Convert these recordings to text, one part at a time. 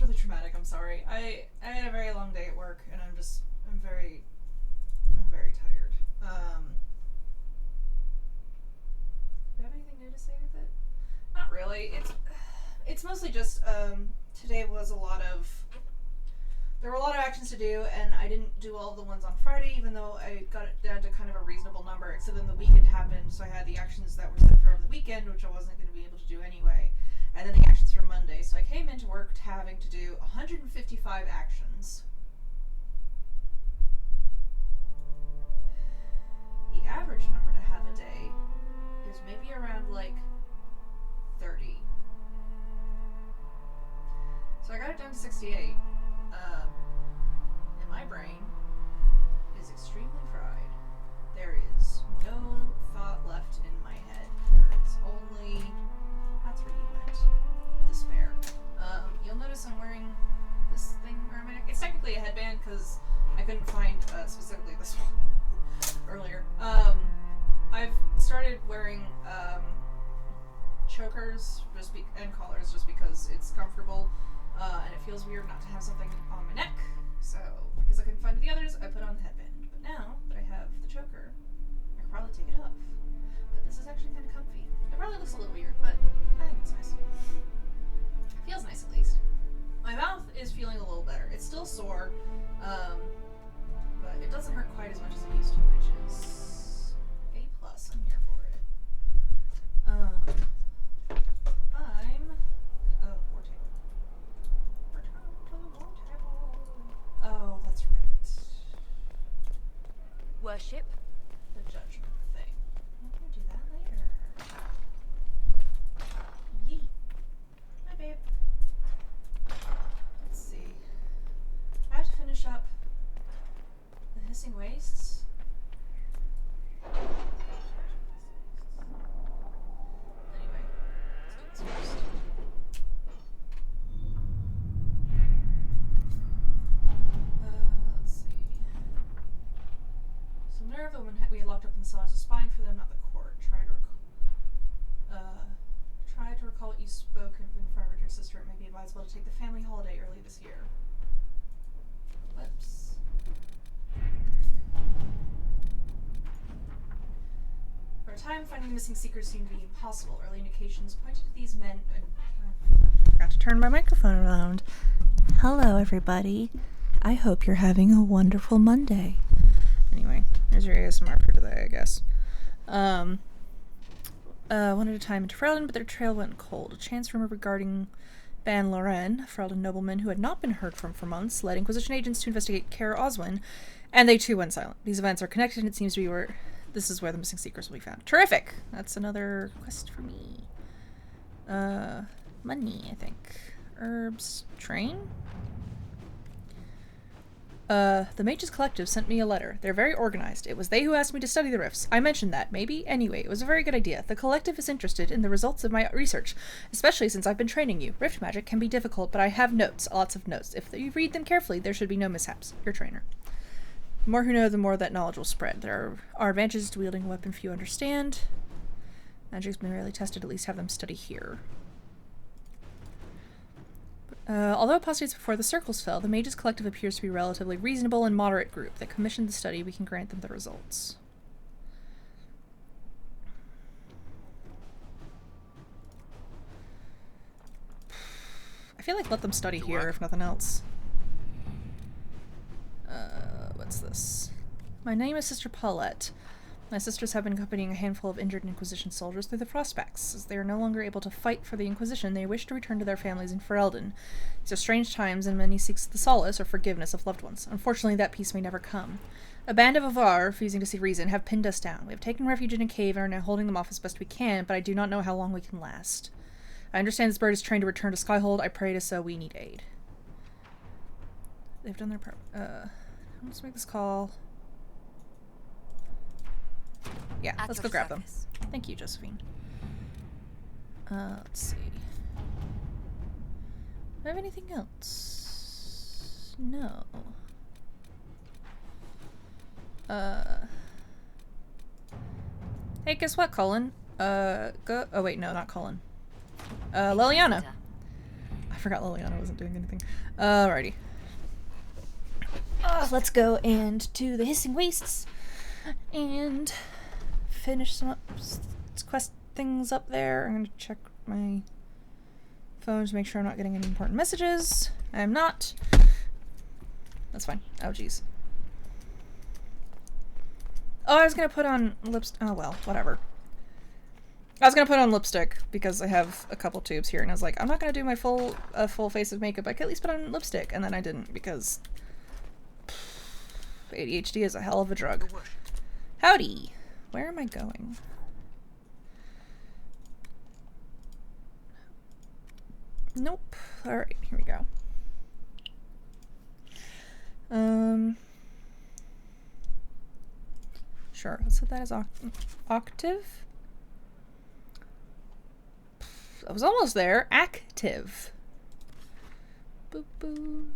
really traumatic. I'm sorry. I had a very long day at work, and I'm very tired. Do you have anything new to say with it? Not really. It's mostly just today was there were a lot of actions to do, and I didn't do all of the ones on Friday, even though I got it down to kind of a reasonable number. Except then the weekend happened, so I had the actions that were set for over the weekend, which I wasn't going to be able to do anyway, and then the actions for Monday. So I came into work having to do 155 actions. The average number to have a day is maybe around like 30. So I got it down to 68. And my brain is extremely fried. There is no thought left in my head. There is only... That's where you went. Despair. You'll notice I'm wearing this thing around my neck. It's technically a headband because I couldn't find specifically this one earlier. I've started wearing chokers and collars just because it's comfortable. And it feels weird not to have something on my neck, so because I couldn't find the others, I put on the headband. But now that I have the choker, I could probably take it off. But this is actually kind of comfy. It probably looks a little weird, but I think it's nice. It feels nice at least. My mouth is feeling a little better. It's still sore, but it doesn't hurt quite as much as it used to, which is A+. I'm here for it. Oh, that's right. Worship? The judgment thing. I'm gonna do that later. Yeet. Hi, babe. Let's see. I have to finish up the hissing wastes. Anyway, let's do this first. Let's see. So Nerve, the woman we had locked up in the cellars, was spying for them, not the court. Try to recall what you spoke of in front of your sister. It may be advisable to take the family holiday early this year. Whoops. For a time, finding the missing seekers seemed to be impossible. Early indications pointed to these men. I forgot to turn my microphone around. Hello, everybody. I hope you're having a wonderful Monday. Anyway, here's your ASMR for today, I guess. One at a time into Ferelden, but their trail went cold. A chance rumor regarding Ban Loren, a Ferelden nobleman who had not been heard from for months, led Inquisition agents to investigate Kaer Oswin, and they too went silent. These events are connected, and it seems to be where this is where the missing seekers will be found. Terrific! That's another quest for me. Money, I think. Herbs. Train? The Mages Collective sent me a letter. They're very organized. It was they who asked me to study the rifts. I mentioned that, maybe? Anyway, it was a very good idea. The collective is interested in the results of my research, especially since I've been training you. Rift magic can be difficult, but I have notes, lots of notes. If you read them carefully, there should be no mishaps. Your trainer. The more who know, the more that knowledge will spread. There are advantages to wielding a weapon few understand. Magic's been rarely tested, at least have them study here. Although apostates before the circles fell, the Mages Collective appears to be a relatively reasonable and moderate group that commissioned the study. We can grant them the results. I feel like let them study here, if nothing else. What's this? My name is Sister Paulette. My sisters have been accompanying a handful of injured Inquisition soldiers through the Frostbacks. As they are no longer able to fight for the Inquisition, they wish to return to their families in Ferelden. These are strange times, and many seeks the solace or forgiveness of loved ones. Unfortunately, that peace may never come. A band of Avar, refusing to see reason, have pinned us down. We have taken refuge in a cave and are now holding them off as best we can, but I do not know how long we can last. I understand this bird is trying to return to Skyhold. I pray it is so. We need aid. They've done their part. Let's make this call. Yeah, let's go grab them. Thank you, Josephine. Let's see. Do I have anything else? No. Hey, guess what, Colin? Oh wait, no, not Colin. Liliana. I forgot Liliana wasn't doing anything. Alrighty. Let's go and do the Hissing Wastes and finish some quest things up there. I'm gonna check my phone to make sure I'm not getting any important messages. I am not. That's fine. Oh, jeez. Oh, I was gonna put on lipstick. Oh, well, whatever. I was gonna put on lipstick because I have a couple tubes here, and I was like, I'm not gonna do my full face of makeup. I could at least put on lipstick, and then I didn't because ADHD is a hell of a drug. Howdy. Where am I going? Nope. Alright, here we go. Sure, let's set that as octave. I was almost there. Active. Boop boop.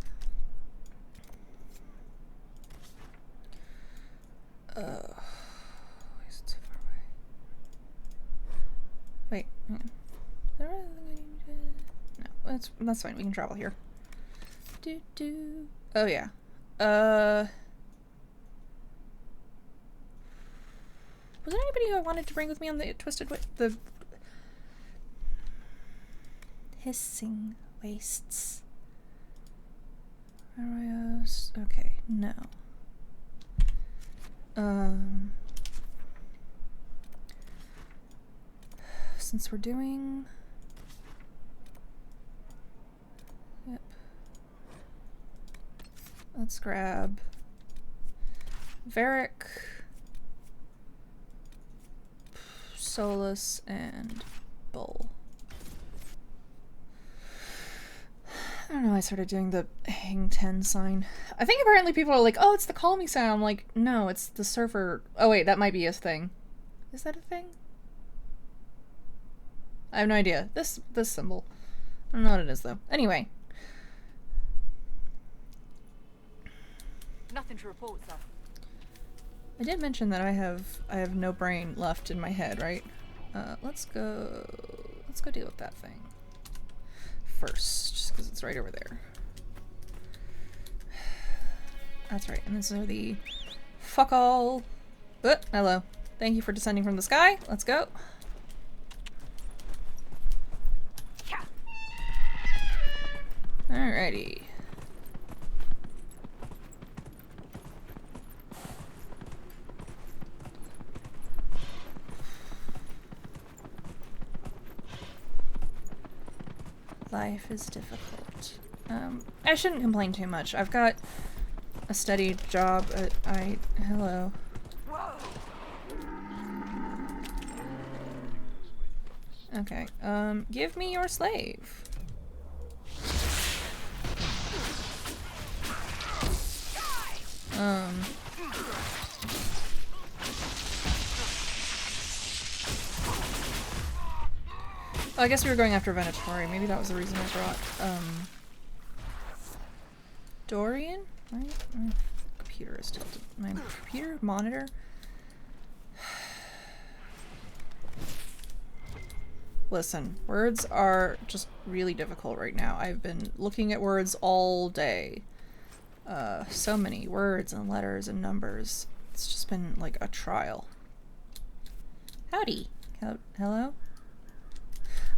Is it so far away? Wait, hang on. No, that's fine. We can travel here. Oh yeah. Was there anybody who I wanted to bring with me on the Twisted the Hissing Wastes? Okay, no. Since we're doing... Yep. Let's grab Varric, Solus, and Bull. I don't know, I started doing the hang 10 sign. I think apparently people are like, oh, it's the call me sign. I'm like, no, it's the surfer. Oh wait, that might be a thing. Is that a thing? I have no idea. This symbol. I don't know what it is though. Anyway. Nothing to report, sir. I did mention that I have no brain left in my head, right? Let's go deal with that thing first, just because it's right over there. That's right, and these are the fuck all. Hello. Thank you for descending from the sky. Let's go. Alrighty. Life is difficult. I shouldn't complain too much. I've got a steady job at hello. Okay, give me your slave. Oh, I guess we were going after Venatori. Maybe that was the reason I brought, Dorian? My computer is tilted. My computer monitor? Listen, words are just really difficult right now. I've been looking at words all day. So many words and letters and numbers. It's just been like a trial. Howdy. Hello?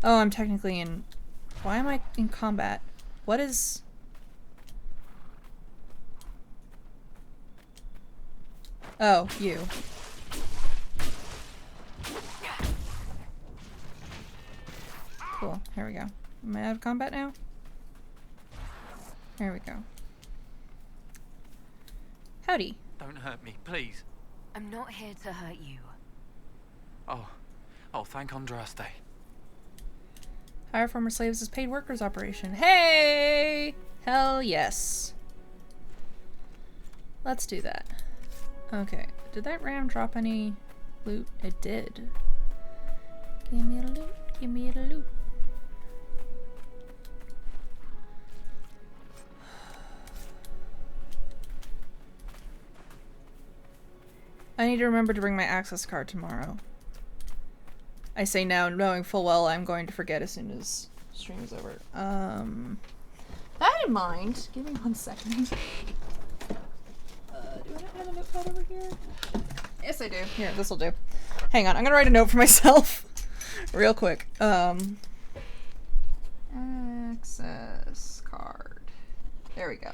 Oh, I'm technically in... Why am I in combat? What is... Oh, you. Cool. Here we go. Am I out of combat now? There we go. Howdy. Don't hurt me, please. I'm not here to hurt you. Oh, thank Andraste. Hire former slaves as paid workers operation. Hey! Hell yes. Let's do that. Okay. Did that ram drop any loot? It did. Give me a loot. Give me a loot. I need to remember to bring my access card tomorrow. I say now, knowing full well I'm going to forget as soon as stream is over. That in mind, give me 1 second. Do I not have a notepad over here? Yes, I do. Here, this will do. Hang on, I'm gonna write a note for myself real quick. Access card. There we go.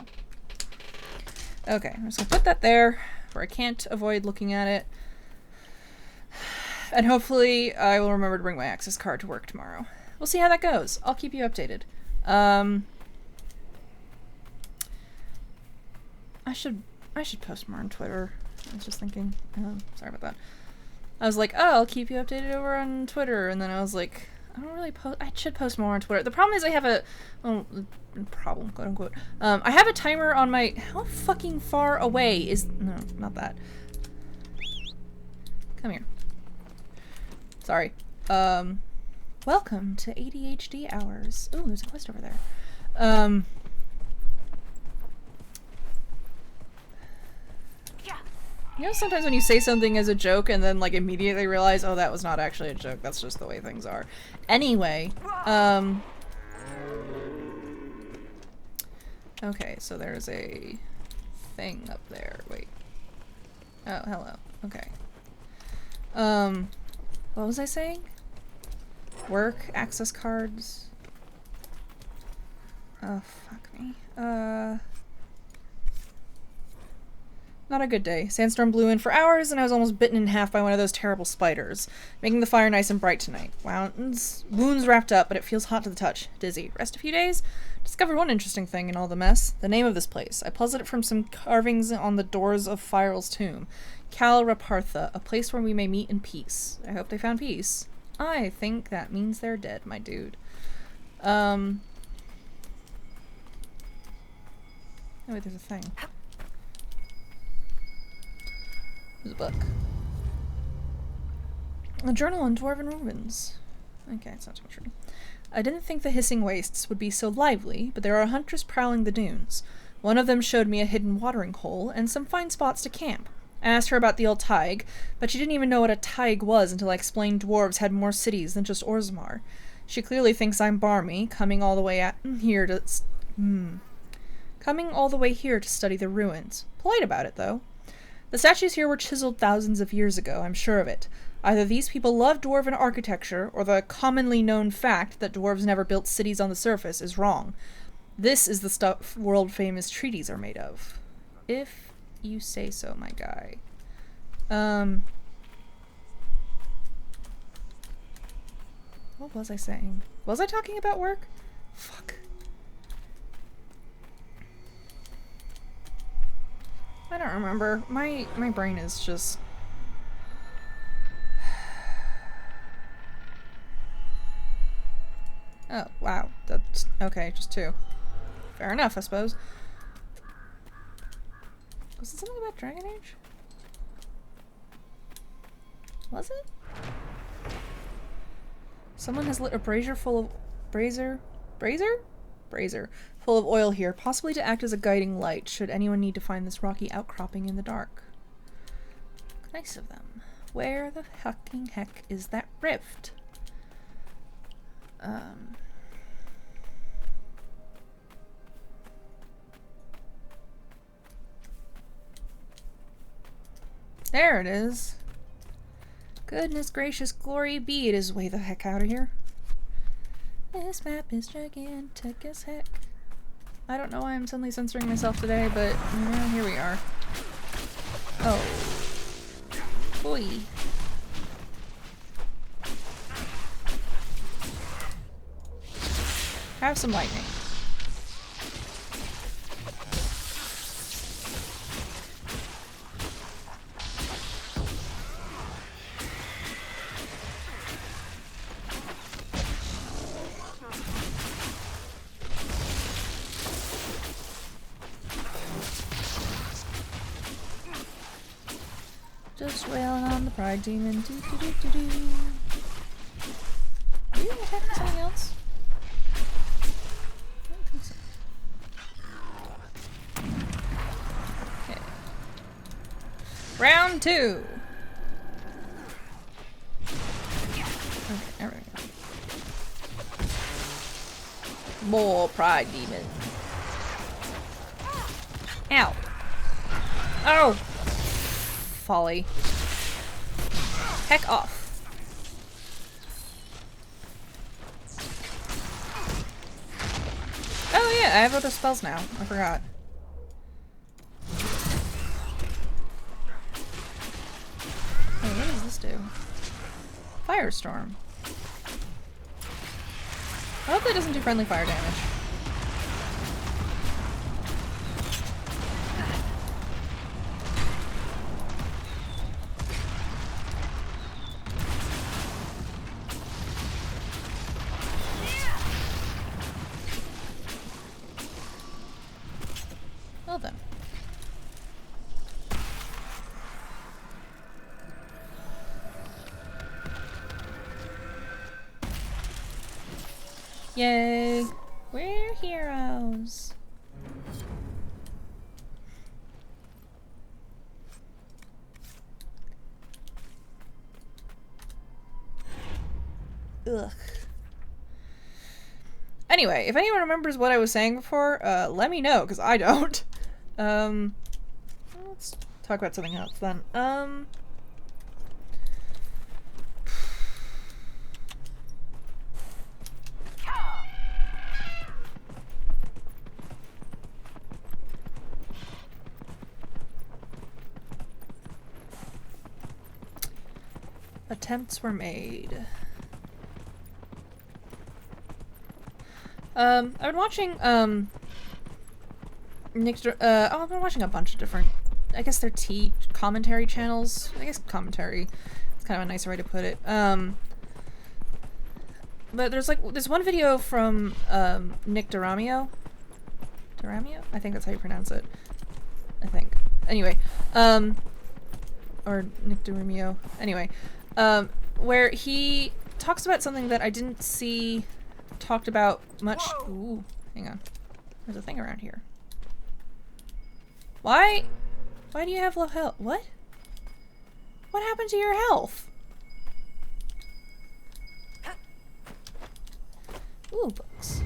Okay, I'm just gonna put that there where I can't avoid looking at it. And hopefully I will remember to bring my access card to work tomorrow. We'll see how that goes. I'll keep you updated. I should post more on Twitter. I was just thinking. Sorry about that. I was like, oh, I'll keep you updated over on Twitter, and then I was like, I don't really post. I should post more on Twitter. The problem is I have a problem, quote unquote. I have a timer on my. How fucking far away is? No, not that. Come here. Sorry. Welcome to ADHD hours. Ooh, there's a quest over there. You know, sometimes when you say something as a joke and then, like, immediately realize, oh, that was not actually a joke. That's just the way things are. Anyway, okay, so there's a thing up there. Wait. Oh, hello. Okay. What was I saying? Work, access cards. Oh, fuck me. Not a good day. Sandstorm blew in for hours, and I was almost bitten in half by one of those terrible spiders, making the fire nice and bright tonight. Wounds wrapped up, but it feels hot to the touch. Dizzy. Rest a few days? Discovered one interesting thing in all the mess. The name of this place. I puzzled it from some carvings on the doors of Firel's tomb. Cal Rapartha, a place where we may meet in peace. I hope they found peace. I think that means they're dead, my dude. Oh wait, there's a thing. There's a book. A journal on dwarven ruins. Okay, it's not too much reading. I didn't think the hissing wastes would be so lively, but there are hunters prowling the dunes. One of them showed me a hidden watering hole and some fine spots to camp. I asked her about the old Tig, but she didn't even know what a Tig was until I explained dwarves had more cities than just Orzammar. She clearly thinks I'm barmy, coming all the way here to study the ruins. Polite about it, though. The statues here were chiseled thousands of years ago, I'm sure of it. Either these people love dwarven architecture, or the commonly known fact that dwarves never built cities on the surface is wrong. This is the stuff world-famous treaties are made of. If you say so, my guy. What was I saying? Was I talking about work? Fuck. I don't remember. My brain is just... Oh, wow. That's... Okay, just 2. Fair enough, I suppose. Was it something about Dragon Age? Was it? Someone has lit a brazier full of... Brazier full of oil here, possibly to act as a guiding light should anyone need to find this rocky outcropping in the dark. Nice of them. Where the fucking heck is that rift? There it is. Goodness gracious, glory be, it is way the heck out of here. This map is gigantic as heck. I don't know why I'm suddenly censoring myself today, but here we are. Oh. Boy. Have some lightning. Just wailing on the pride demon. Do, do, do, do, do. Are you attacking something else? I don't think so. Okay. Round 2. Okay, there we go. More pride demon. Ow. Oh! Folly. Heck off. Oh yeah, I have other spells now. I forgot. Hey, what does this do? Firestorm. I hope that doesn't do friendly fire damage. Well then. Yay! We're heroes! Ugh. Anyway, if anyone remembers what I was saying before, let me know, because I don't. Let's talk about something else then. Attempts were made. I've been watching, I've been watching a bunch of different, I guess they're tea commentary channels. I guess commentary is kind of a nicer way to put it. But there's one video from, Nick Deramio? Deramio? I think that's how you pronounce it. I think. Anyway, or Nick Deramio. Anyway, where he talks about something that I didn't see talked about much. Ooh, hang on. There's a thing around here. Why do you have low health? What? What happened to your health? Ooh, books.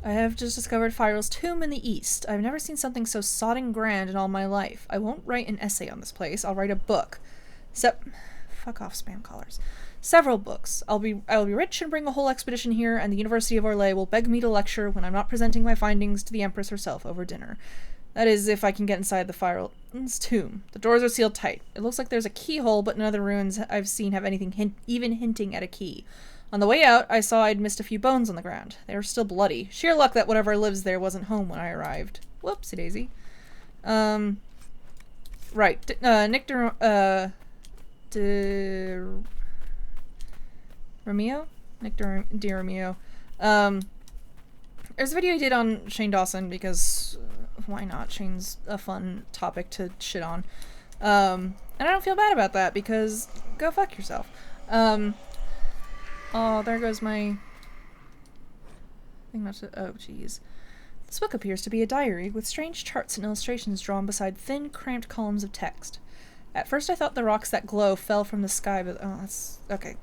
I have just discovered Firel's tomb in the east. I've never seen something so sodding grand in all my life. I won't write an essay on this place. I'll write a book. Fuck off, spam callers. Several books. I will be rich and bring a whole expedition here, and the University of Orlais will beg me to lecture when I'm not presenting my findings to the Empress herself over dinner. That is, if I can get inside the Firel's tomb. The doors are sealed tight. It looks like there's a keyhole, but none of the ruins I've seen have anything even hinting at a key. On the way out, I saw I'd missed a few bones on the ground. They were still bloody. Sheer luck that whatever lives there wasn't home when I arrived. Whoopsie daisy. Right. Nick Romeo? Nick DiRomeo. There's a video he did on Shane Dawson because why not? Shane's a fun topic to shit on. And I don't feel bad about that because go fuck yourself. Oh, there goes my thing. Oh, jeez. This book appears to be a diary with strange charts and illustrations drawn beside thin, cramped columns of text. At first I thought the rocks that glow fell from the sky, but oh, that's okay.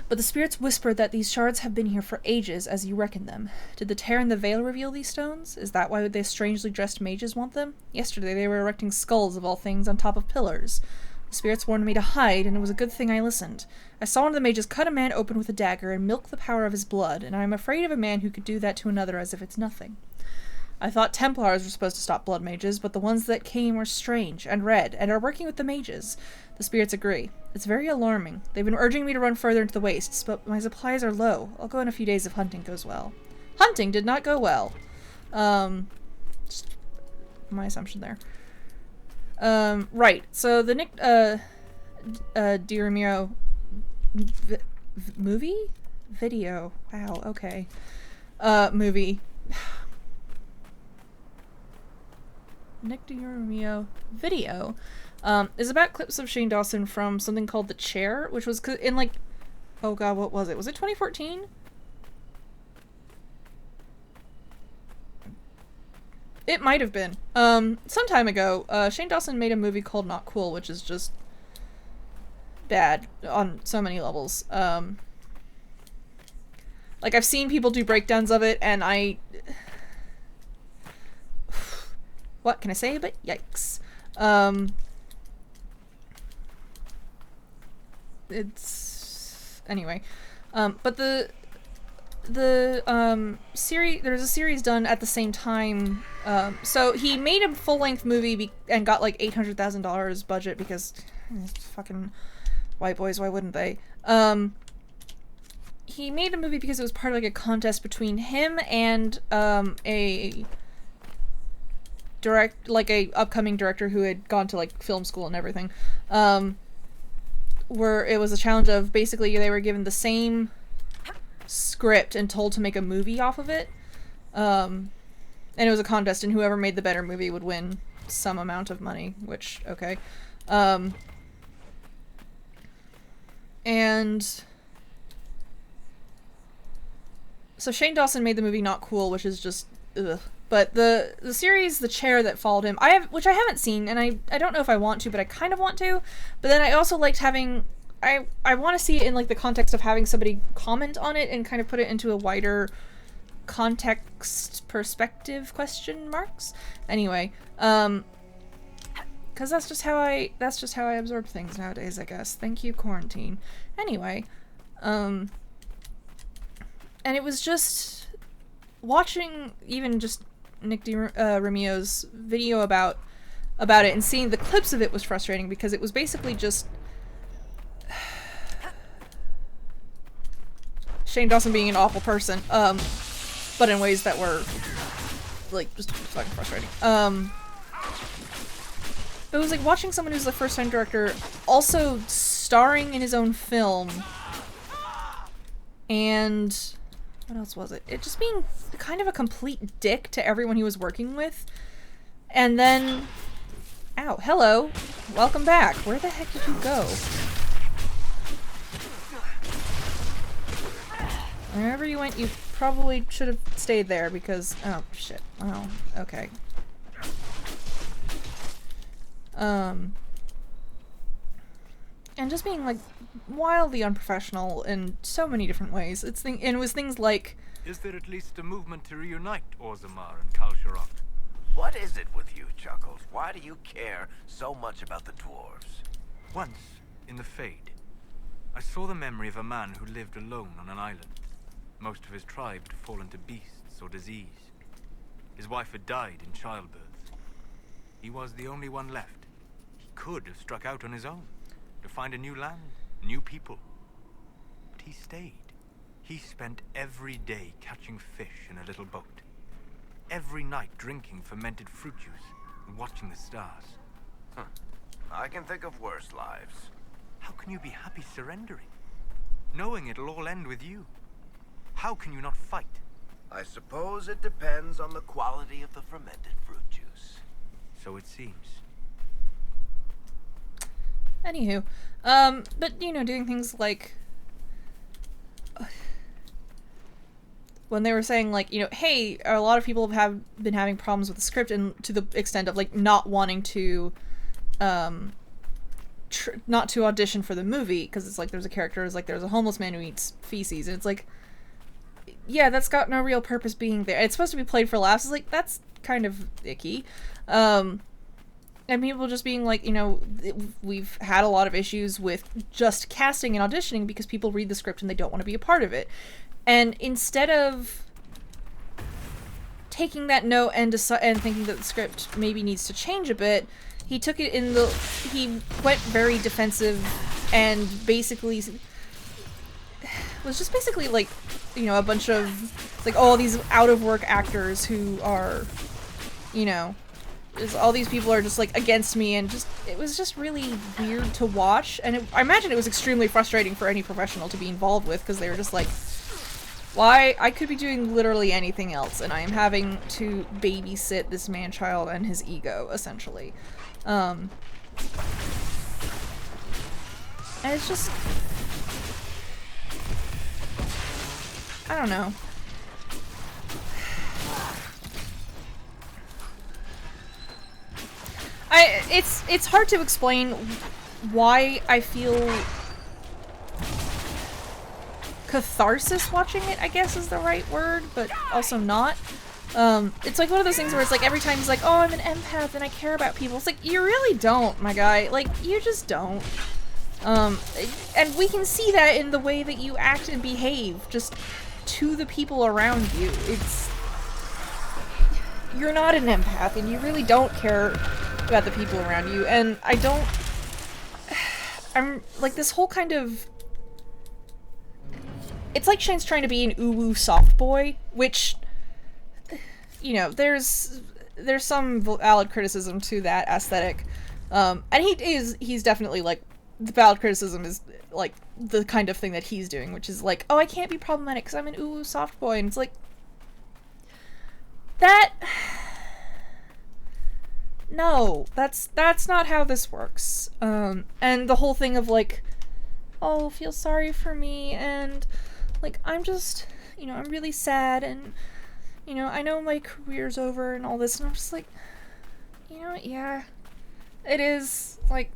But the spirits whispered that these shards have been here for ages, as you reckon them. Did the tear in the veil reveal these stones? Is that why the strangely dressed mages want them? Yesterday they were erecting skulls, of all things, on top of pillars. The spirits warned me to hide, and it was a good thing I listened. I saw one of the mages cut a man open with a dagger and milk the power of his blood, and I am afraid of a man who could do that to another as if it's nothing. I thought Templars were supposed to stop blood mages, but the ones that came were strange and red, and are working with the mages. The spirits agree. It's very alarming. They've been urging me to run further into the wastes, but my supplies are low. I'll go in a few days if hunting goes well. Hunting did not go well. Just my assumption there. Right. So the Nick, DiRomeo movie? Video. Wow, okay. Movie. Nick DiRomeo video is about clips of Shane Dawson from something called The Chair, which was in like, oh god, what was it? Was it 2014? It might have been. Some time ago, Shane Dawson made a movie called Not Cool, which is just bad on so many levels. Like, I've seen people do breakdowns of it, and what can I say? But yikes. It's... Anyway. But the series... There's a series done at the same time. So he made a full-length movie and got, like, $800,000 budget because... fucking white boys, why wouldn't they? He made a movie because it was part of, like, a contest between him and, a upcoming director who had gone to, like, film school and everything. Where it was a challenge of, basically, they were given the same script and told to make a movie off of it. And it was a contest, and whoever made the better movie would win some amount of money, which, okay. And so Shane Dawson made the movie Not Cool, which is just ugh. But the series The Chair that followed him, which I haven't seen, and I don't know if I want to, but I kind of want to. But then I also liked having I want to see it in, like, the context of having somebody comment on it and kind of put it into a wider context perspective question marks. Anyway, because that's just how I absorb things nowadays, I guess. Thank you, quarantine. Anyway, and it was just watching even just Nick Remio's video about it and seeing the clips of it was frustrating because it was basically just Shane Dawson being an awful person, but in ways that were, like, just fucking frustrating. But it was like watching someone who's a first-time director also starring in his own film, and what else was it? It just being kind of a complete dick to everyone he was working with. And then... Ow, hello. Welcome back. Where the heck did you go? Wherever you went, you probably should have stayed there because... Oh, shit. Oh, okay. And just being, like, wildly unprofessional in so many different ways. And it was things like... Is there at least a movement to reunite Orzammar and Kalsharok? What is it with you, Chuckles? Why do you care so much about the dwarves? Once, in the Fade, I saw the memory of a man who lived alone on an island. Most of his tribe had fallen to beasts or disease. His wife had died in childbirth. He was the only one left. He could have struck out on his own, to find a new land, new people. But he stayed. He spent every day catching fish in a little boat. Every night drinking fermented fruit juice and watching the stars. I can think of worse lives. How can you be happy surrendering? Knowing it'll all end with you? How can you not fight? I suppose it depends on the quality of the fermented fruit juice. So it seems. Anywho, but, you know, doing things like... when they were saying, like, you know, hey, a lot of people have been having problems with the script, and to the extent of, like, not wanting to, not to audition for the movie, because it's like there's a character, it's like there's a homeless man who eats feces, and it's like, yeah, that's got no real purpose being there. It's supposed to be played for laughs. It's like, that's kind of icky. And people just being like, you know, we've had a lot of issues with just casting and auditioning because people read the script and they don't want to be a part of it. And instead of taking that note and thinking that the script maybe needs to change a bit, he took it he went very defensive and basically was just basically like, you know, a bunch of, like, all these out-of-work actors who are, you know, all these people are just, like, against me, and just, it was just really weird to watch, and I imagine it was extremely frustrating for any professional to be involved with, because they were just like, why, I could be doing literally anything else, and I am having to babysit this man-child and his ego, essentially. And it's just... I don't know. It's hard to explain why I feel catharsis watching it, I guess is the right word, but also not. It's like one of those things where it's like every time he's like, oh, I'm an empath and I care about people. It's like, you really don't, my guy. Like, you just don't. And we can see that in the way that you act and behave just to the people around you. You're not an empath and you really don't care about the people around you. And I'm like this whole kind of, it's like Shane's trying to be an uwu soft boy, which, you know, there's some valid criticism to that aesthetic. And he's definitely like, the valid criticism is like the kind of thing that he's doing, which is like, oh, I can't be problematic because I'm an uwu soft boy. And it's like, no, that's not how this works. And the whole thing of like, oh, feel sorry for me, and like, I'm just, you know, I'm really sad, and, you know, I know my career's over and all this, and I'm just like, you know, yeah, it is, like,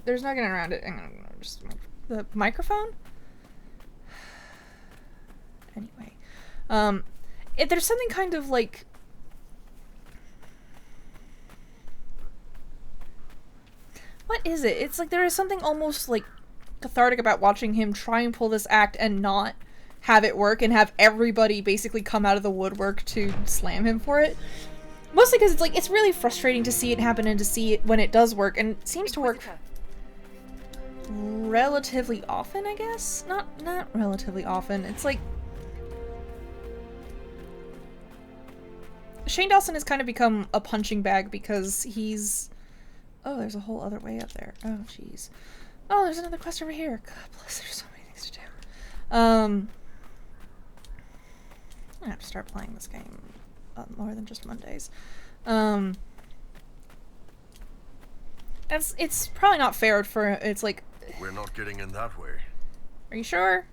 there's no getting around it. Hang on, just the microphone? Anyway, there's something kind of like, what is it? It's like there is something almost like cathartic about watching him try and pull this act and not have it work and have everybody basically come out of the woodwork to slam him for it. Mostly because it's like, it's really frustrating to see it happen and to see it when it does work, and it seems to work relatively often, I guess? Not relatively often. It's like, Shane Dawson has kind of become a punching bag because he's, oh, there's a whole other way up there. Oh, jeez. Oh, there's another quest over here. God bless, there's so many things to do. I'm gonna have to start playing this game more than just Mondays. It's probably not fair for, it's like... We're not getting in that way. Are you sure?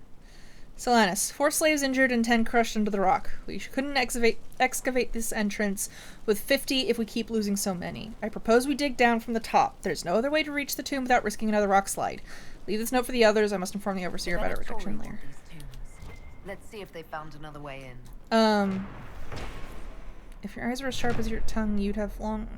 Solanus, 4 slaves injured and 10 crushed under the rock. We couldn't excavate this entrance with 50 if we keep losing so many. I propose we dig down from the top. There's no other way to reach the tomb without risking another rock slide. Leave this note for the others. I must inform the overseer about a reduction later. Let's see if they found another way in. If your eyes were as sharp as your tongue, you'd have long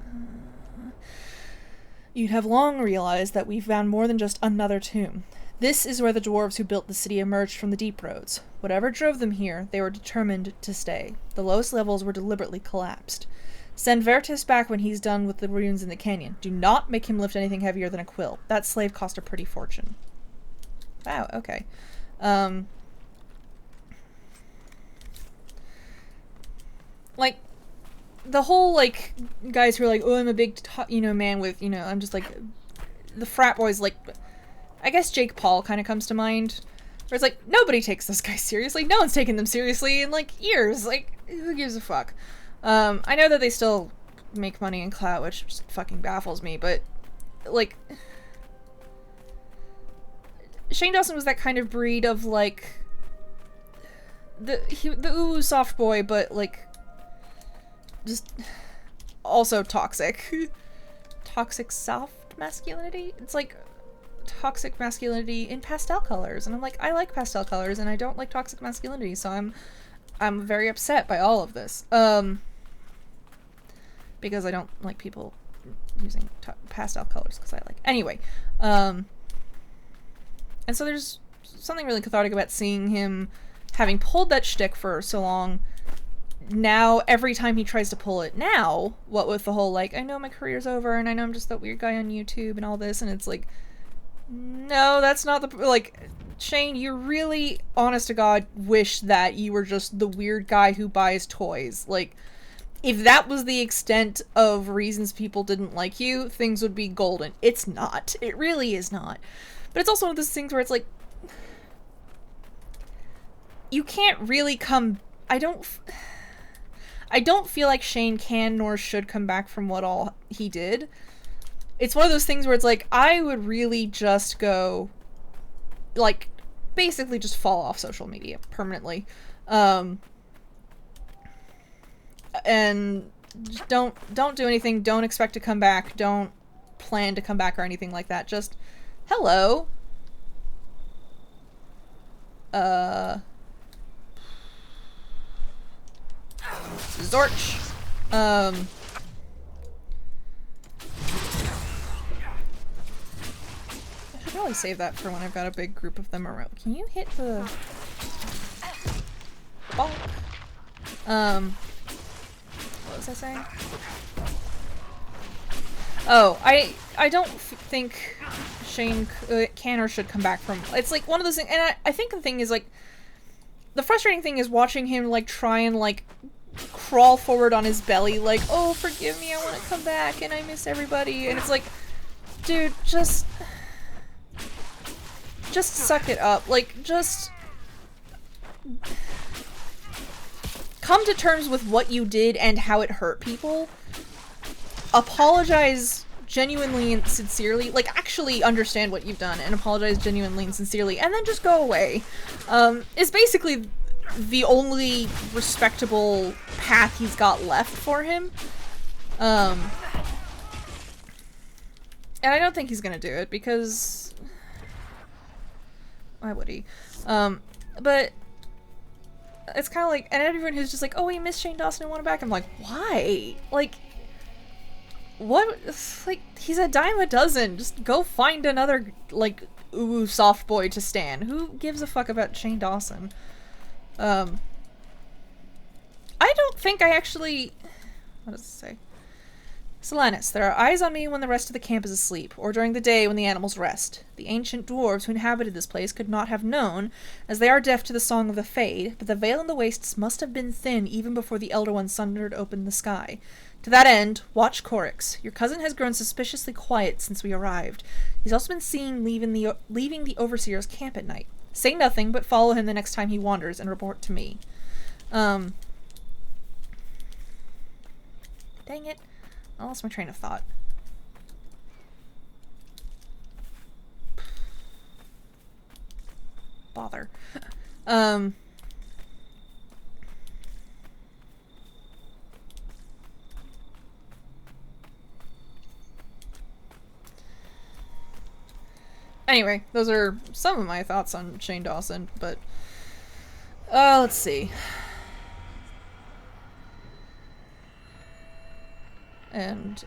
realized that we found more than just another tomb. This is where the dwarves who built the city emerged from the deep roads. Whatever drove them here, they were determined to stay. The lowest levels were deliberately collapsed. Send Vertus back when he's done with the ruins in the canyon. Do not make him lift anything heavier than a quill. That slave cost a pretty fortune. Wow, okay. Like, the whole, like, guys who are like, oh, I'm a big, man with, I'm just like, the frat boys, like, I guess Jake Paul kind of comes to mind, where it's like, nobody takes those guys seriously. No one's taken them seriously in, like, years. Like, who gives a fuck? I know that they still make money in clout, which just fucking baffles me, but, like, Shane Dawson was that kind of breed of, like, the ooh soft boy, but, like, just also toxic. Toxic soft masculinity? It's like toxic masculinity in pastel colors, and I'm like, I like pastel colors and I don't like toxic masculinity, so I'm very upset by all of this, because I don't like people using pastel colors because I like, anyway, and so there's something really cathartic about seeing him having pulled that shtick for so long. Now, every time he tries to pull it now, what with the whole, like, I know my career's over and I know I'm just that weird guy on YouTube and all this, and it's like, no, that's not the, like, Shane, you really, honest to God, wish that you were just the weird guy who buys toys. Like, if that was the extent of reasons people didn't like you, things would be golden. It's not. It really is not. But it's also one of those things where it's like, you can't really come, I don't feel like Shane can nor should come back from what all he did. It's one of those things where it's like, I would really just go, like, basically just fall off social media permanently. And don't do anything, don't expect to come back, don't plan to come back or anything like that. Just, hello. Zorch. I should probably save that for when I've got a big group of them around. Can you hit the bonk? What was I saying? Oh, I don't think Shane can or should come back from. It's like one of those things, and I think the thing is like the frustrating thing is watching him like try and like crawl forward on his belly, like, oh, forgive me, I want to come back, and I miss everybody, and it's like, dude, just suck it up, like, just come to terms with what you did and how it hurt people. Apologize genuinely and sincerely, like, actually understand what you've done and apologize genuinely and sincerely, and then just go away. Is basically the only respectable path he's got left for him. And I don't think he's gonna do it, because why would he? But it's kind of like, and everyone who's just like, oh, we miss Shane Dawson and want him back, I'm like, why? Like, what? Like, he's a dime a dozen. Just go find another, like, ooh, soft boy to stan. Who gives a fuck about Shane Dawson? I don't think I actually... What does it say? Solanus, there are eyes on me when the rest of the camp is asleep, or during the day when the animals rest. The ancient dwarves who inhabited this place could not have known, as they are deaf to the song of the Fade, but the veil in the wastes must have been thin even before the Elder One sundered open the sky. To that end, watch Corix. Your cousin has grown suspiciously quiet since we arrived. He's also been seen leaving the Overseer's camp at night. Say nothing, but follow him the next time he wanders and report to me. Dang it. I lost my train of thought. Bother. Anyway, those are some of my thoughts on Shane Dawson, but let's see. And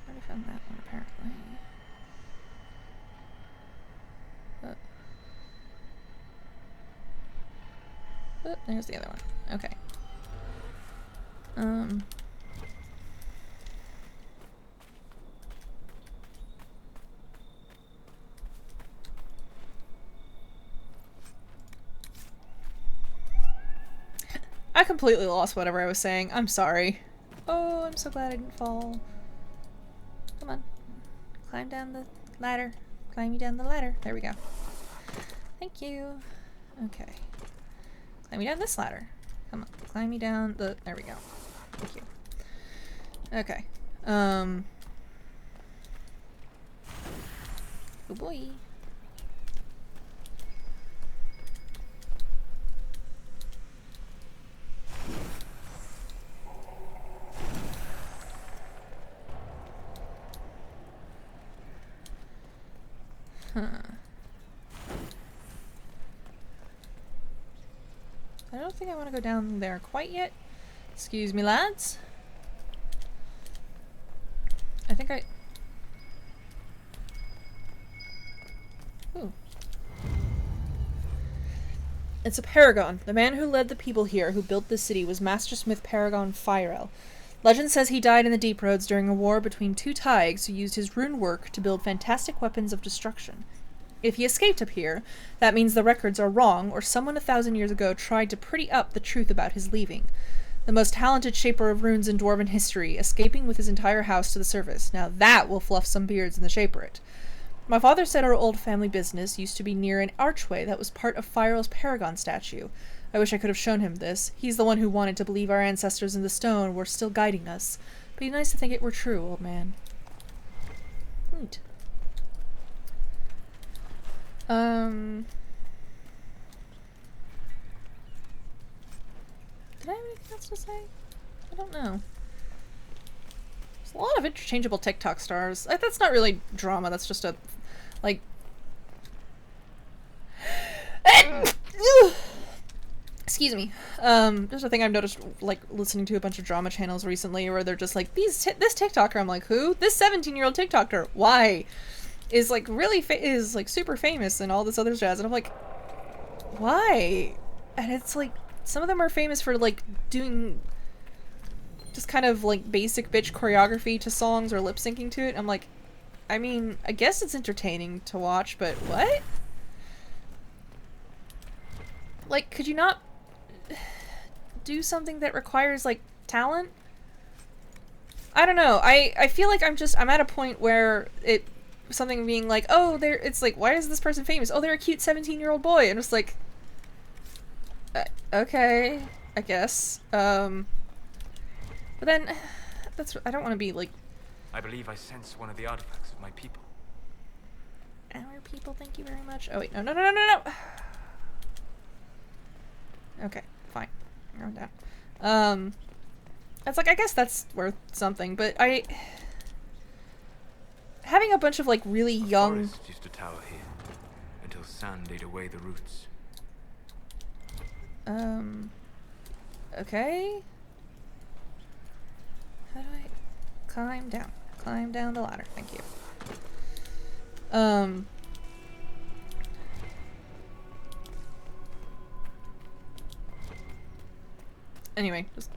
already found that one apparently. Oh, there's the other one. Okay. I completely lost whatever I was saying. I'm sorry. Oh, I'm so glad I didn't fall. Come on. Climb down the ladder. Climb me down the ladder. There we go. Thank you. Okay. Climb me down this ladder. Come on. Climb me down the... There we go. Thank you. Okay. Oh boy. Huh. I don't think I want to go down there quite yet. Excuse me, lads. I think I... Ooh. It's a paragon. The man who led the people here, who built this city, was Mastersmith Paragon Firel. Legend says he died in the Deep Roads during a war between two Taigs who used his rune work to build fantastic weapons of destruction. If he escaped up here, that means the records are wrong, or someone 1,000 years ago tried to pretty up the truth about his leaving. The most talented shaper of runes in dwarven history, escaping with his entire house to the surface. Now that will fluff some beards in the Shaperate. My father said our old family business used to be near an archway that was part of Firel's Paragon statue. I wish I could have shown him this. He's the one who wanted to believe our ancestors in the stone were still guiding us. But it'd be nice to think it were true, old man. Neat. Did I have anything else to say? I don't know. There's a lot of interchangeable TikTok stars. That's not really drama, that's just a, like... Excuse me. There's a thing I've noticed, like, listening to a bunch of drama channels recently where they're just like, this TikToker, I'm like, who? This 17-year-old TikToker, why? Is, like, really, is, like, super famous and all this other jazz, and I'm like, why? And it's like, some of them are famous for, like, doing just kind of, like, basic bitch choreography to songs or lip-syncing to it. I'm like, I mean, I guess it's entertaining to watch, but what? Like, could you not do something that requires, like, talent? I don't know. I feel like I'm at a point where something being like, oh, it's like, why is this person famous? Oh, they're a cute 17-year-old boy. And it's like, okay, I guess. But then, I don't want to be like... I believe I sense one of the artifacts of my people. Our people, thank you very much. Oh, wait, no. Okay, fine. I'm going down. It's like, I guess that's worth something, but having a bunch of, like, really young... forest used to tower here, until sand ate away the roots. Okay. How do I... Climb down. Climb down the ladder. Thank you. Anyway, just...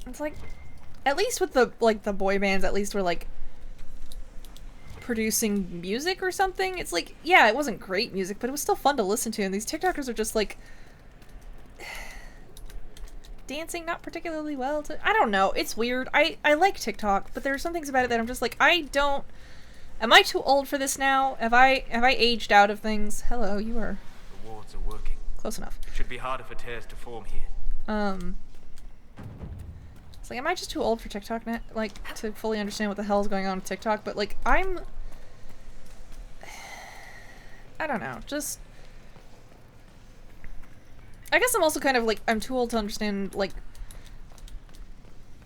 It's like... At least with the, like, the boy bands, at least we're, like, producing music or something. It's like, yeah, it wasn't great music, but it was still fun to listen to, and these TikTokers are just, like... dancing not particularly well to... I don't know, it's weird. I like TikTok, but there are some things about it that I'm just like, I don't... Am I too old for this now? Have I aged out of things? Hello, you are... The wards are working. Close enough. It should be harder for tears to form here. It's like, am I just too old for TikTok now? Like, to fully understand what the hell is going on with TikTok? But, like, I don't know, just... I guess I'm also kind of, like, I'm too old to understand, like...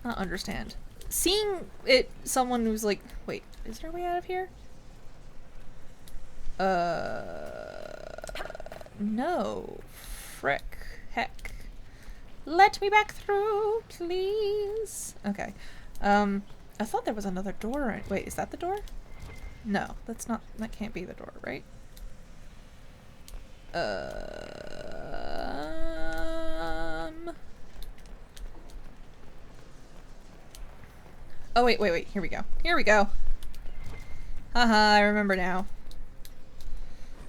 Not understand. Seeing someone who's, like... Wait, is there a way out of here? No. Frick. Heck. Let me back through, please. Okay. I thought there was another door. Wait, is that the door? No, that's not... That can't be the door, right? Oh, wait. Here we go. Haha, I remember now.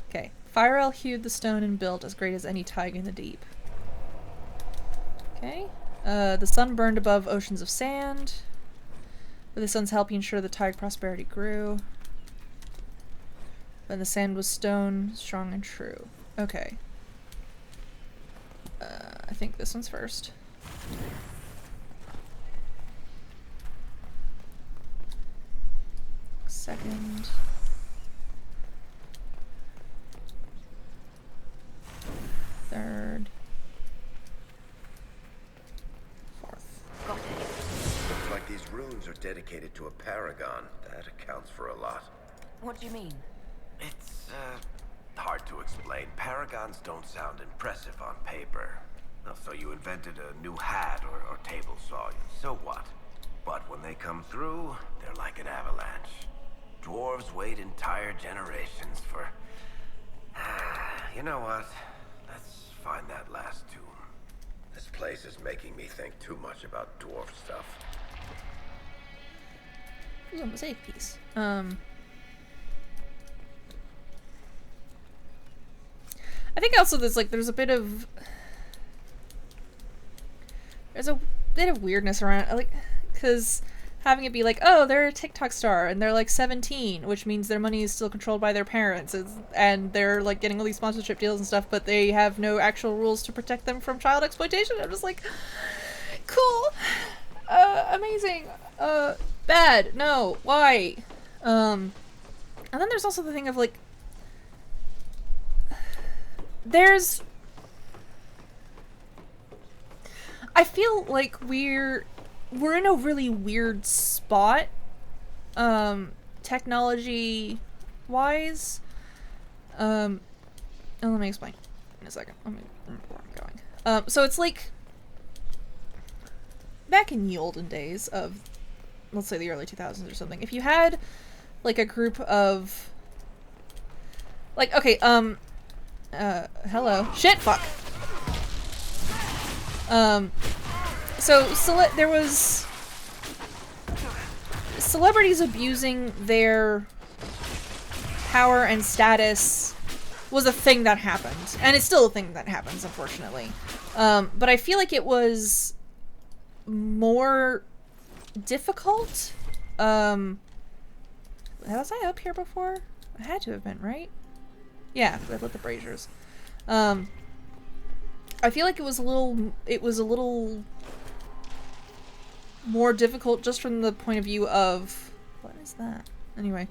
Okay. Firel hewed the stone and built as great as any tide in the deep. Okay. The sun burned above oceans of sand. With the sun's help, he ensured the tide prosperity grew. When the sand was stone, strong and true. Okay. I think this one's first. Second. Third. Fourth. Got it. Looks like these runes are dedicated to a paragon. That accounts for a lot. What do you mean? It's, hard to explain. Paragons don't sound impressive on paper. So you invented a new hat or table saw. So what? But when they come through, they're like an avalanche. Dwarves wait entire generations for... You know what? Let's find that last tomb. This place is making me think too much about dwarf stuff. Ooh, a mosaic piece. I think also there's a bit of weirdness around, like, because having it be like, oh, they're a TikTok star and they're like 17, which means their money is still controlled by their parents, and they're like getting all these sponsorship deals and stuff, but they have no actual rules to protect them from child exploitation. I'm just like, cool, amazing, bad, no, why? And then there's also the thing of like, there's I feel like we're in a really weird spot, technology wise. And let me explain in a second. Let me remember where I'm going. So it's like back in the olden days of, let's say, the early 2000s or something. If you had like a group of like, okay, hello, shit, fuck. So there was celebrities abusing their power and status was a thing that happened, and it's still a thing that happens, unfortunately. But I feel like it was more difficult. Was I up here before? I had to have been, right? Yeah, I lit the braziers. I feel like it was a little more difficult just from the point of view of, what is that? Anyway,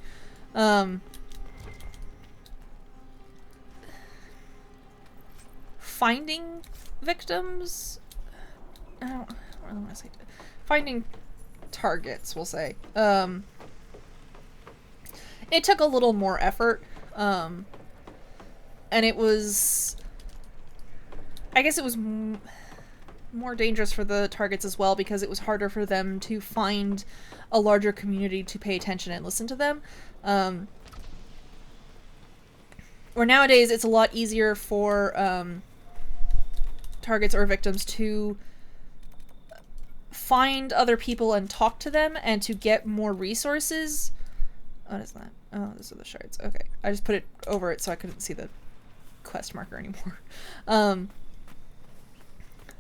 finding victims. I don't really want to say finding targets, we'll say. It took a little more effort, and it was, I guess it was more dangerous for the targets as well, because it was harder for them to find a larger community to pay attention and listen to them. Where nowadays it's a lot easier for targets or victims to find other people and talk to them and to get more resources. What is that? Oh, those are the shards. Okay. I just put it over it so I couldn't see the quest marker anymore.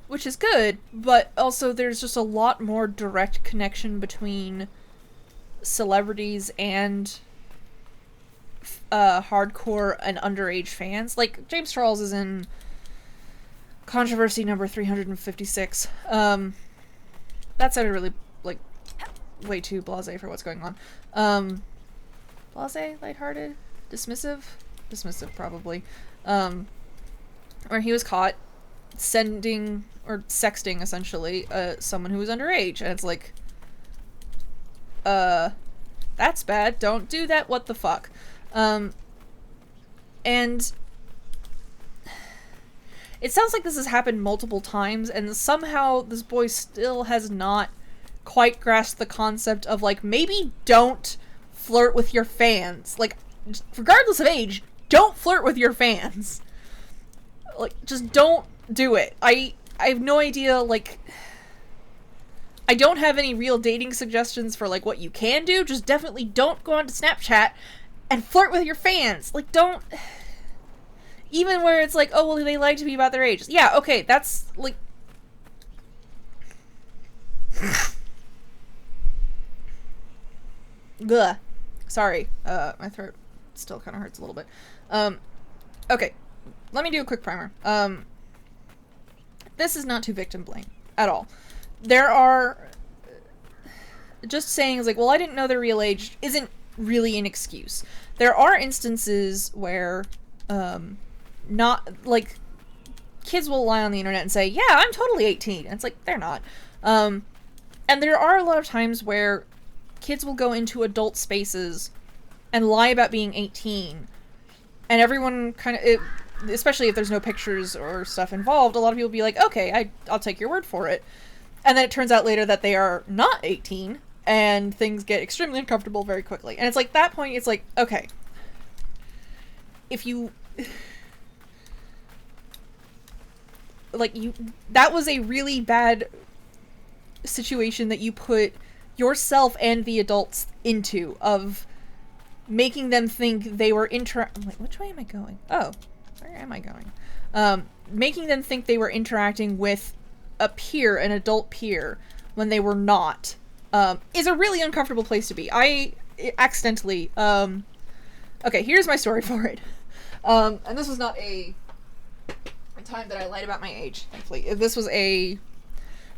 Which is good, but also there's just a lot more direct connection between celebrities and hardcore and underage fans. Like, James Charles is in controversy number 356. That sounded really, like, way too blasé for what's going on. Blasé? Lighthearted? Dismissive? Dismissive, probably. Where he was caught sending, or sexting, essentially, someone who was underage. And it's like, that's bad. Don't do that. What the fuck? And it sounds like this has happened multiple times, and somehow this boy still has not quite grasped the concept of, like, maybe don't flirt with your fans. Like, regardless of age, don't flirt with your fans. Like, just don't do it. I have no idea, like, I don't have any real dating suggestions for, like, what you can do. Just definitely don't go onto Snapchat and flirt with your fans. Like, don't... Even where it's like, oh, well, they like to be about their age. Yeah, okay, that's, like... Ugh. Sorry. My throat still kind of hurts a little bit. Okay. Let me do a quick primer. This is not to victim blame. At all. There are... Just saying, like, well, I didn't know their real age isn't really an excuse. There are instances where, not, like, kids will lie on the internet and say, yeah, I'm totally 18. And it's like, they're not. And there are a lot of times where kids will go into adult spaces and lie about being 18. And everyone kind of, especially if there's no pictures or stuff involved, a lot of people will be like, okay, I'll take your word for it. And then it turns out later that they are not 18, and things get extremely uncomfortable very quickly. And it's like, that point, it's like, okay, if you... like, that was a really bad situation that you put yourself and the adults into, of making them think they were I'm like, which way am I going? Oh, where am I going? Making them think they were interacting with a peer, an adult peer, when they were not, is a really uncomfortable place to be. I accidentally, okay, here's my story for it. And this was not a time that I lied about my age, thankfully. This was a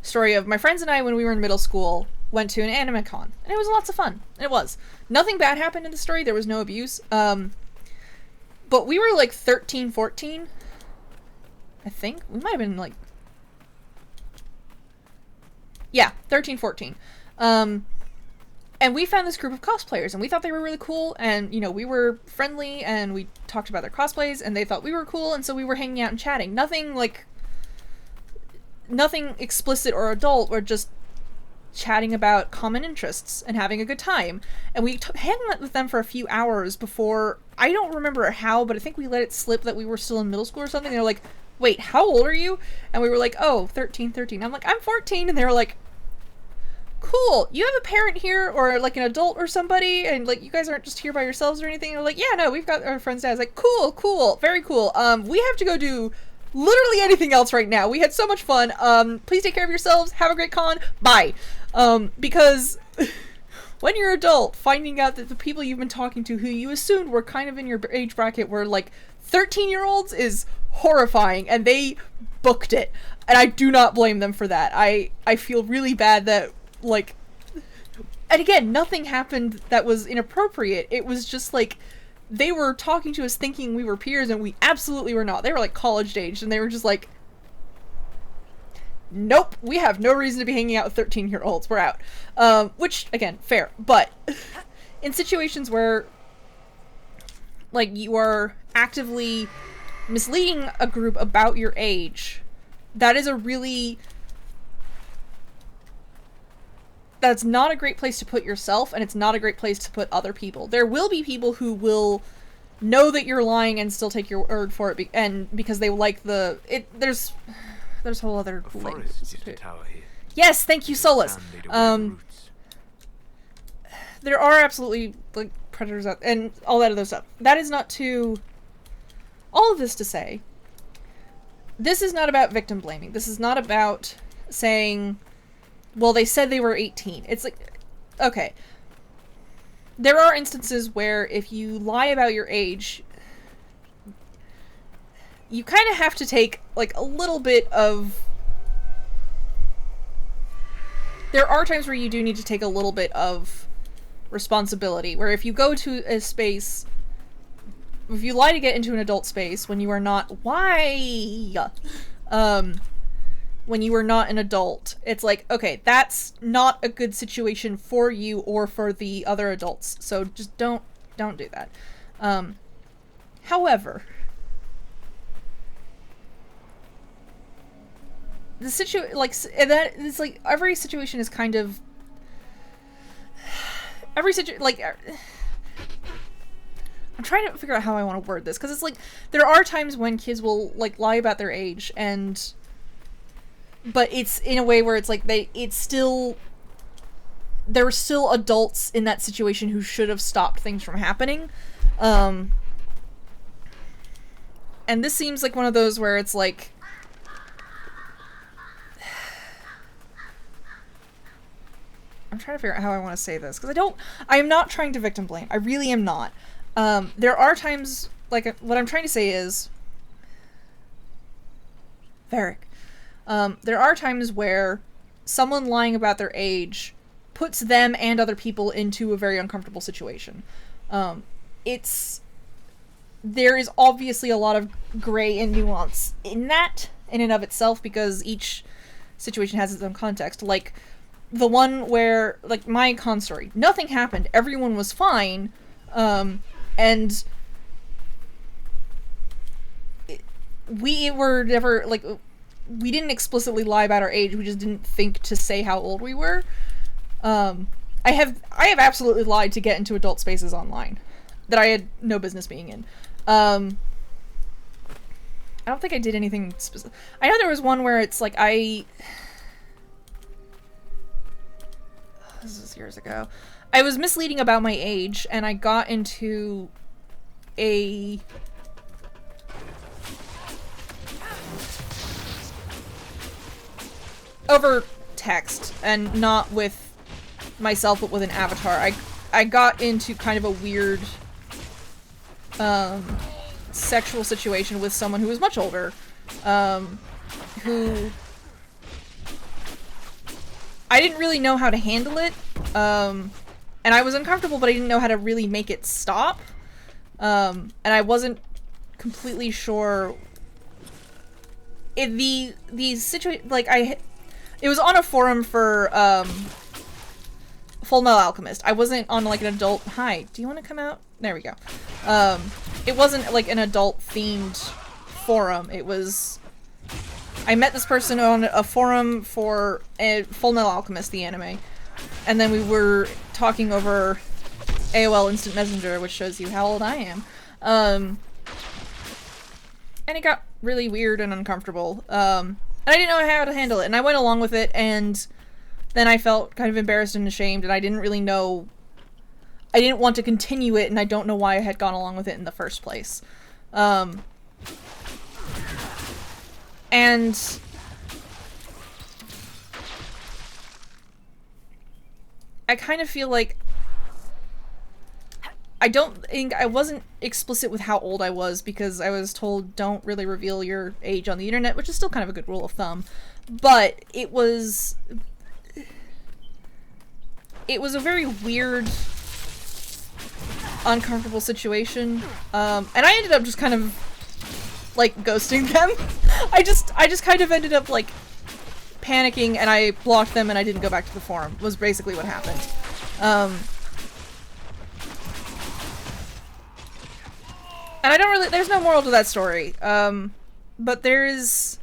story of my friends and I, when we were in middle school, went to an anime con, and it was lots of fun. It was. Nothing bad happened in the story, there was no abuse, but we were like 13, 14, I think. We might have been like Yeah, 13, 14. And we found this group of cosplayers, and we thought they were really cool, and, you know, we were friendly, and we talked about their cosplays, and they thought we were cool, and so we were hanging out and chatting. Nothing explicit or adult, or just chatting about common interests and having a good time. And we hung out with them for a few hours before, I don't remember how, but I think we let it slip that we were still in middle school or something. They were like, wait, how old are you? And we were like, oh, 13. I'm like, I'm 14. And they were like, cool, you have a parent here, or like an adult or somebody, and like you guys aren't just here by yourselves or anything? And we're like, yeah, no, we've got our friends' dads. Like, cool, very cool. We have to go do literally anything else right now. We had so much fun. Please take care of yourselves. Have a great con. Bye. Because when you're an adult, finding out that the people you've been talking to, who you assumed were kind of in your age bracket, were like 13-year-olds, is horrifying, and they booked it. And I do not blame them for that. I feel really bad that, like, and again, nothing happened that was inappropriate. It was just like, they were talking to us thinking we were peers, and we absolutely were not. They were like college aged, and they were just like, nope, we have no reason to be hanging out with 13-year-olds. We're out. Which, again, fair. But in situations where, like, you are actively misleading a group about your age, that is a really... that's not a great place to put yourself, and it's not a great place to put other people. There will be people who will know that you're lying and still take your word for it, and because they like there's a whole other... A forest used to tower here. Yes, thank you, Solus. There are absolutely, like, predators out, and all that other stuff. That is not to... all of this to say, this is not about victim blaming. This is not about saying, well, they said they were 18. It's like, okay. There are instances where if you lie about your age, you kind of have to take, like, a little bit of... there are times where you do need to take a little bit of responsibility, where if you go to a space... if you lie to get into an adult space when you are not... why? When you are not an adult, it's like, okay, that's not a good situation for you or for the other adults, so just don't do that. However, the that it's like every situation is kind of I'm trying to figure out how I want to word this, because it's like there are times when kids will, like, lie about their age, but it's in a way where it's like there were still adults in that situation who should have stopped things from happening. And this seems like one of those where it's like, I'm trying to figure out how I want to say this, because I am not trying to victim blame. I really am not. There are times, like, what I'm trying to say is, Varric, there are times where someone lying about their age puts them and other people into a very uncomfortable situation. There is obviously a lot of gray and nuance in that, in and of itself, because each situation has its own context. Like, the one where, like, my con story, nothing happened, everyone was fine, and we were never, like, we didn't explicitly lie about our age, we just didn't think to say how old we were. I have absolutely lied to get into adult spaces online that I had no business being in. I don't think I did anything specific. I know there was one where it's like this is years ago. I was misleading about my age, and I got into over text, and not with myself, but with an avatar. I got into kind of a weird sexual situation with someone who was much older, who I didn't really know how to handle it, and I was uncomfortable, but I didn't know how to really make it stop, and I wasn't completely sure if the situation, like, It was on a forum for, Full Metal Alchemist. I wasn't on, like, an adult... Hi, do you want to come out? There we go. It wasn't, like, an adult-themed forum. It was... I met this person on a forum for Full Metal Alchemist, the anime. And then we were talking over AOL Instant Messenger, which shows you how old I am. And it got really weird and uncomfortable. And I didn't know how to handle it. And I went along with it, and then I felt kind of embarrassed and ashamed, and I didn't really know... I didn't want to continue it, and I don't know why I had gone along with it in the first place. And I kind of feel like I don't think I wasn't explicit with how old I was, because I was told don't really reveal your age on the internet, which is still kind of a good rule of thumb. But it was a very weird, uncomfortable situation. And I ended up just kind of like ghosting them. I just kind of ended up like panicking, and I blocked them, and I didn't go back to the forum, was basically what happened. And I don't really, there's no moral to that story. But there is...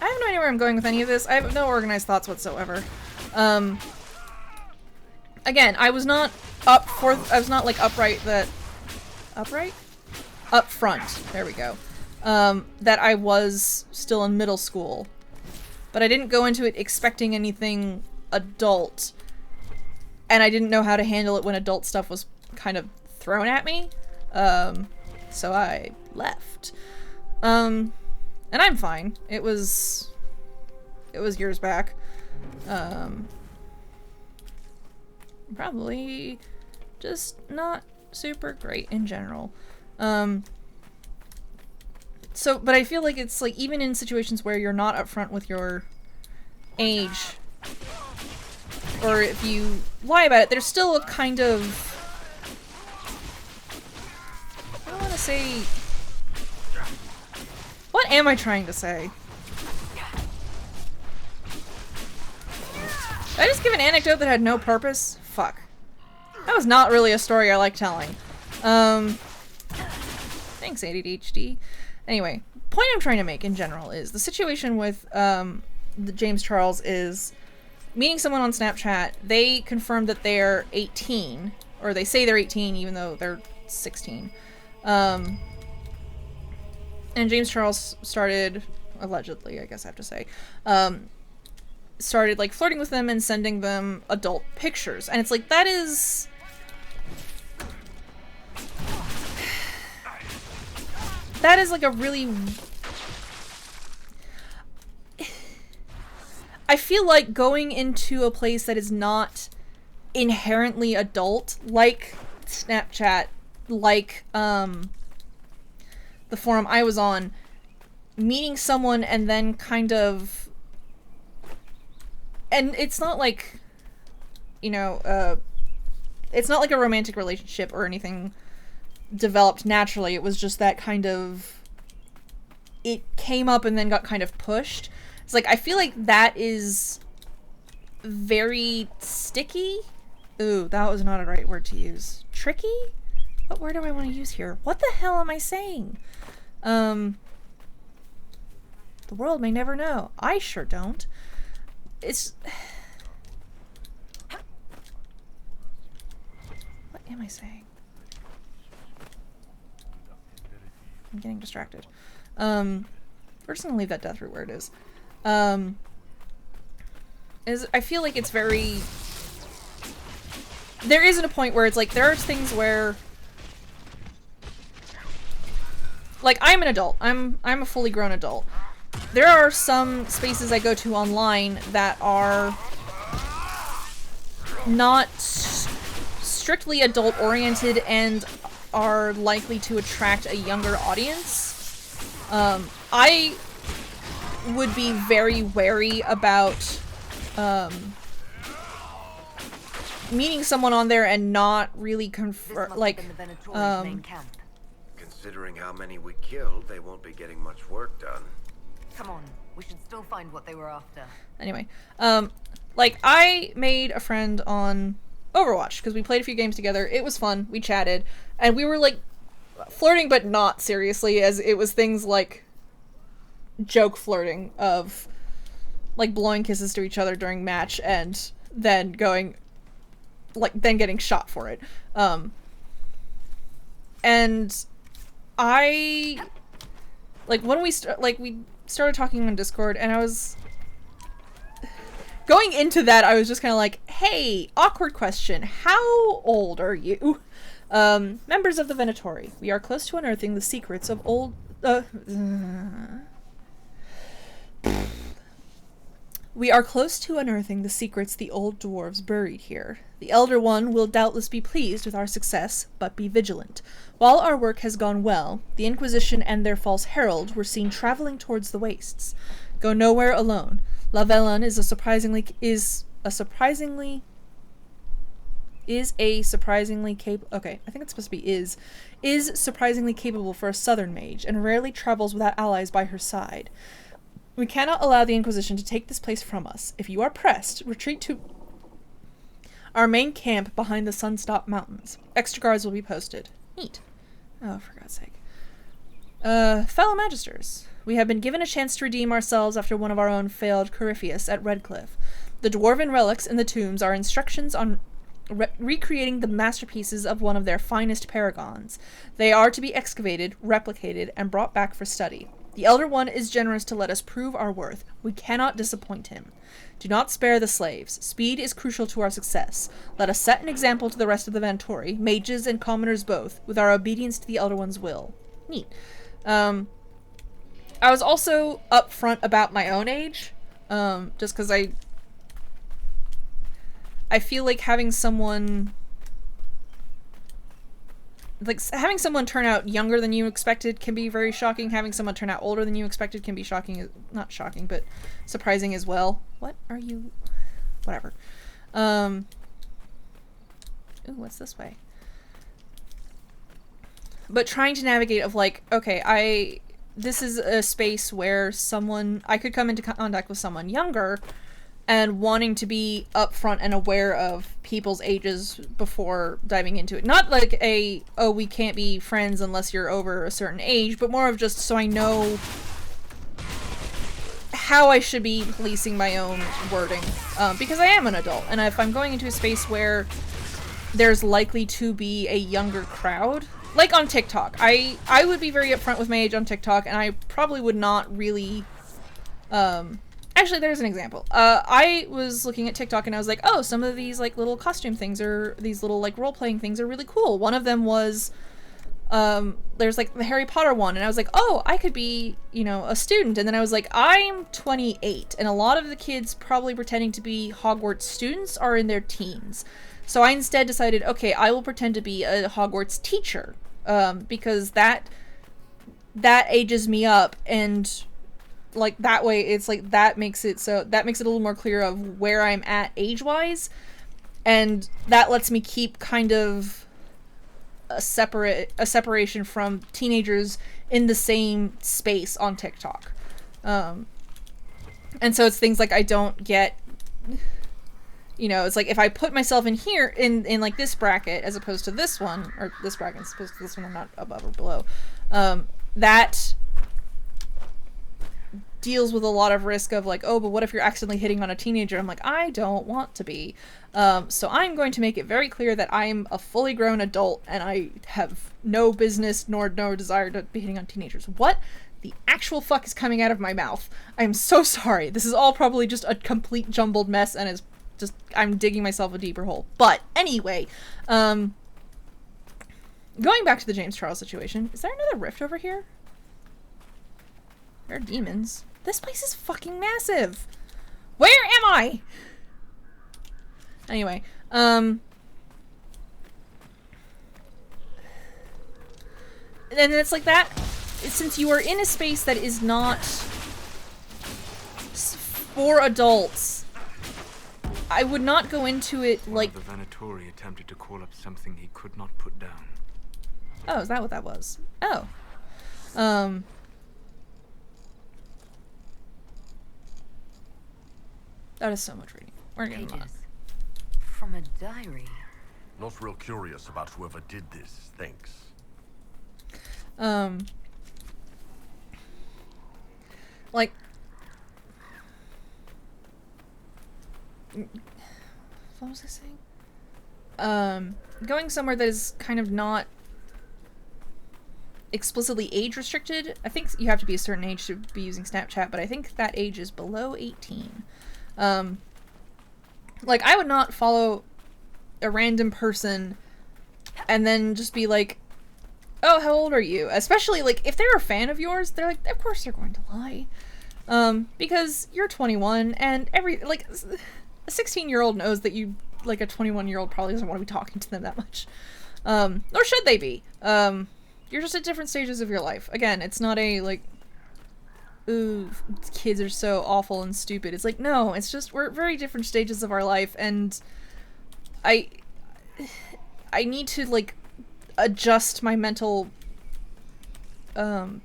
I have no idea where I'm going with any of this. I have no organized thoughts whatsoever. Again, I was not up like upright that... Upright? Up front. There we go. That I was still in middle school. But I didn't go into it expecting anything adult. And I didn't know how to handle it when adult stuff was kind of thrown at me. So I left. And I'm fine. It was years back. Probably just not super great in general. So, but I feel like it's like, even in situations where you're not upfront with your age, or if you lie about it, there's still a kind of, I don't want to say, what am I trying to say? Did I just give an anecdote that had no purpose? Fuck. That was not really a story I like telling. Thanks, ADHD. Anyway, point I'm trying to make in general is the situation with the James Charles is meeting someone on Snapchat. They confirm that they're 18, or they say they're 18 even though they're 16. And James Charles started, allegedly, I guess I have to say, started like flirting with them and sending them adult pictures. And it's like, that is... That is like a really... I feel like going into a place that is not inherently adult, like Snapchat, like the forum I was on, meeting someone and then kind of... And it's not like, you know, it's not like a romantic relationship or anything developed naturally. It was just that kind of, it came up and then got kind of pushed. It's like, I feel like that is very sticky. Ooh, that was not a right word to use. Tricky? What word do I want to use here? What the hell am I saying? The world may never know. I sure don't. It's... What am I saying? I'm getting distracted. We're just gonna leave that death root where it is. I feel like it's very... There isn't a point where it's like, there are things where... Like, I'm an adult. I'm a fully grown adult. There are some spaces I go to online that are not strictly adult-oriented and are likely to attract a younger audience. I would be very wary about meeting someone on there and not really Considering how many we killed, they won't be getting much work done. Come on, we should still find what they were after. Anyway, like, I made a friend on Overwatch, because we played a few games together. It was fun. We chatted. And we were, like, flirting, but not seriously, as it was things like joke flirting of, like, blowing kisses to each other during match and then going, like, then getting shot for it. And I, like, when we started talking on Discord, and I was going into that, I was just kind of like, hey, awkward question, how old are you? Members of the Venatori, we are close to unearthing the secrets of old, we are close to unearthing the secrets the old dwarves buried here. The Elder One will doubtless be pleased with our success, but be vigilant. While our work has gone well, the Inquisition and their false herald were seen traveling towards the wastes. Go nowhere alone. Lavellan is a surprisingly capable. Okay, I think it's supposed to be is surprisingly capable for a southern mage, and rarely travels without allies by her side. We cannot allow the Inquisition to take this place from us. If you are pressed, retreat to our main camp behind the Sunstop Mountains. Extra guards will be posted. Neat. Oh, for God's sake. Fellow Magisters, we have been given a chance to redeem ourselves after one of our own failed Corypheus at Redcliffe. The dwarven relics in the tombs are instructions on recreating the masterpieces of one of their finest paragons. They are to be excavated, replicated, and brought back for study. The Elder One is generous to let us prove our worth. We cannot disappoint him. Do not spare the slaves. Speed is crucial to our success. Let us set an example to the rest of the Venatori, mages and commoners both, with our obedience to the Elder One's will. Neat. I was also upfront about my own age, just because I feel like having someone turn out younger than you expected can be very shocking. Having someone turn out older than you expected can be shocking. Not shocking, but surprising as well. What are you? Whatever. Ooh, what's this way? But trying to navigate of like, okay, this is a space where I could come into contact with someone younger, and wanting to be upfront and aware of people's ages before diving into it. Not like we can't be friends unless you're over a certain age, but more of just so I know how I should be policing my own wording. Because I am an adult, and if I'm going into a space where there's likely to be a younger crowd, like on TikTok, I would be very upfront with my age on TikTok, and I probably would not really, actually, there's an example. I was looking at TikTok and I was like, oh, some of these like little costume things or these little like role-playing things are really cool. One of them was, there's like the Harry Potter one, and I was like, oh, I could be, a student. And then I was like, I'm 28, and a lot of the kids probably pretending to be Hogwarts students are in their teens. So I instead decided, okay, I will pretend to be a Hogwarts teacher, because that ages me up, and like that way it's like that makes it a little more clear of where I'm at age-wise, and that lets me keep kind of a separation from teenagers in the same space on TikTok. And so it's things like I don't get, it's like if I put myself in here in like this bracket as opposed to this one, or this bracket as opposed to this one, I'm not above or below, that deals with a lot of risk of like, oh, but what if you're accidentally hitting on a teenager? I'm like, I don't want to be. So I'm going to make it very clear that I'm a fully grown adult and I have no business nor no desire to be hitting on teenagers. What the actual fuck is coming out of my mouth? I'm so sorry. This is all probably just a complete jumbled mess, and is just, I'm digging myself a deeper hole. But anyway, going back to the James Charles situation, is there another rift over here? There are demons. This place is fucking massive. Where am I? Anyway, and it's like that, since you are in a space that is not for adults, I would not go into it like... The Venatori attempted to call up something he could not put down. Oh, is that what that was? Oh. That is so much reading. We're getting on. Pages. From a diary. Not real curious about whoever did this, thanks. Like, what was I saying? Going somewhere that is kind of not explicitly age restricted. I think you have to be a certain age to be using Snapchat, but I think that age is below 18. Like, I would not follow a random person and then just be like, oh, how old are you? Especially, like, if they're a fan of yours, they're like, of course they're going to lie. Because you're 21, and a 16-year-old knows that you, like, a 21-year-old probably doesn't want to be talking to them that much. Nor should they be. You're just at different stages of your life. Again, it's not a, like, ooh, kids are so awful and stupid. It's like, no, it's just, we're at very different stages of our life, and I need to, like, adjust my mental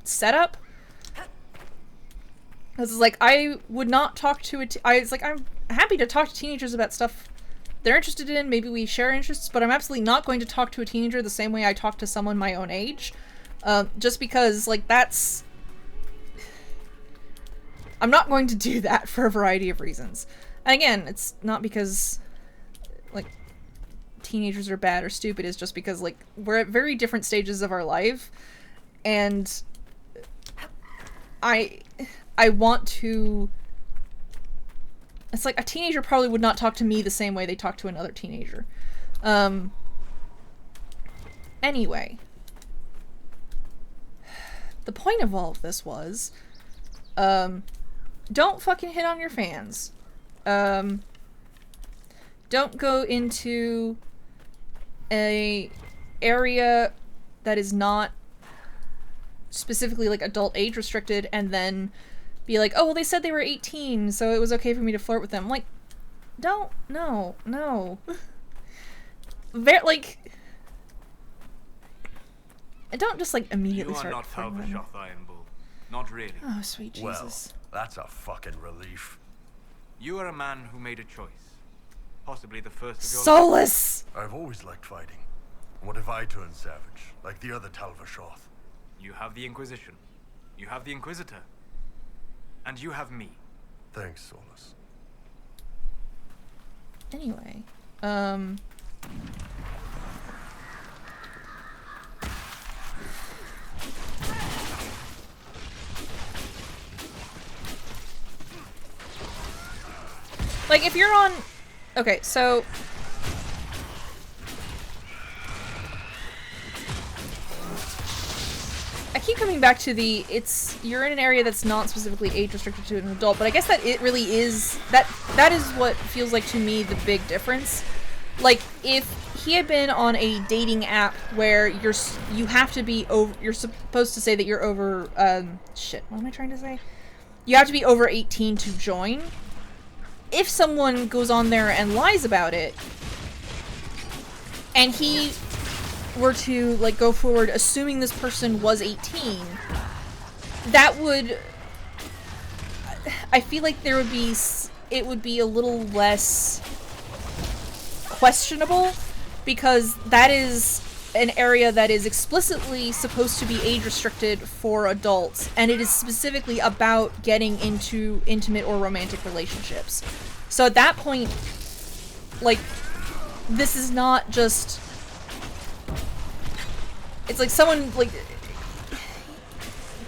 setup. Because it's like, I would not talk to I'm happy to talk to teenagers about stuff they're interested in. Maybe we share interests, but I'm absolutely not going to talk to a teenager the same way I talk to someone my own age. Just because, like, I'm not going to do that for a variety of reasons. And again, it's not because, like, teenagers are bad or stupid. It's just because, like, we're at very different stages of our life, and I want to... It's like, a teenager probably would not talk to me the same way they talk to another teenager. Anyway. The point of all of this was, don't fucking hit on your fans. Don't go into a area that is not specifically, like, adult age restricted, and then be like, oh, well, they said they were 18, so it was okay for me to flirt with them. Like, no. Like, don't just, like, immediately start flirting with them. Iron Bull. Not really. Oh, sweet Jesus. Well, that's a fucking relief. You are a man who made a choice. Possibly the first of your Solus! I've always liked fighting. What if I turn savage, like the other Talvashoth? You have the Inquisition. You have the Inquisitor. And you have me. Thanks, Solus. Anyway, like, if you're on... Okay, so... I keep coming back to you're in an area that's not specifically age restricted to an adult, but I guess that it really is, that is what feels like to me the big difference. Like, if he had been on a dating app where you have to be over, you're supposed to say that you're over, shit, what am I trying to say? You have to be over 18 to join. If someone goes on there and lies about it, and he were to, like, go forward assuming this person was 18, that would... I feel like it would be a little less questionable, because that is an area that is explicitly supposed to be age restricted for adults, and it is specifically about getting into intimate or romantic relationships. So at that point, like, this is not just... It's like someone, like...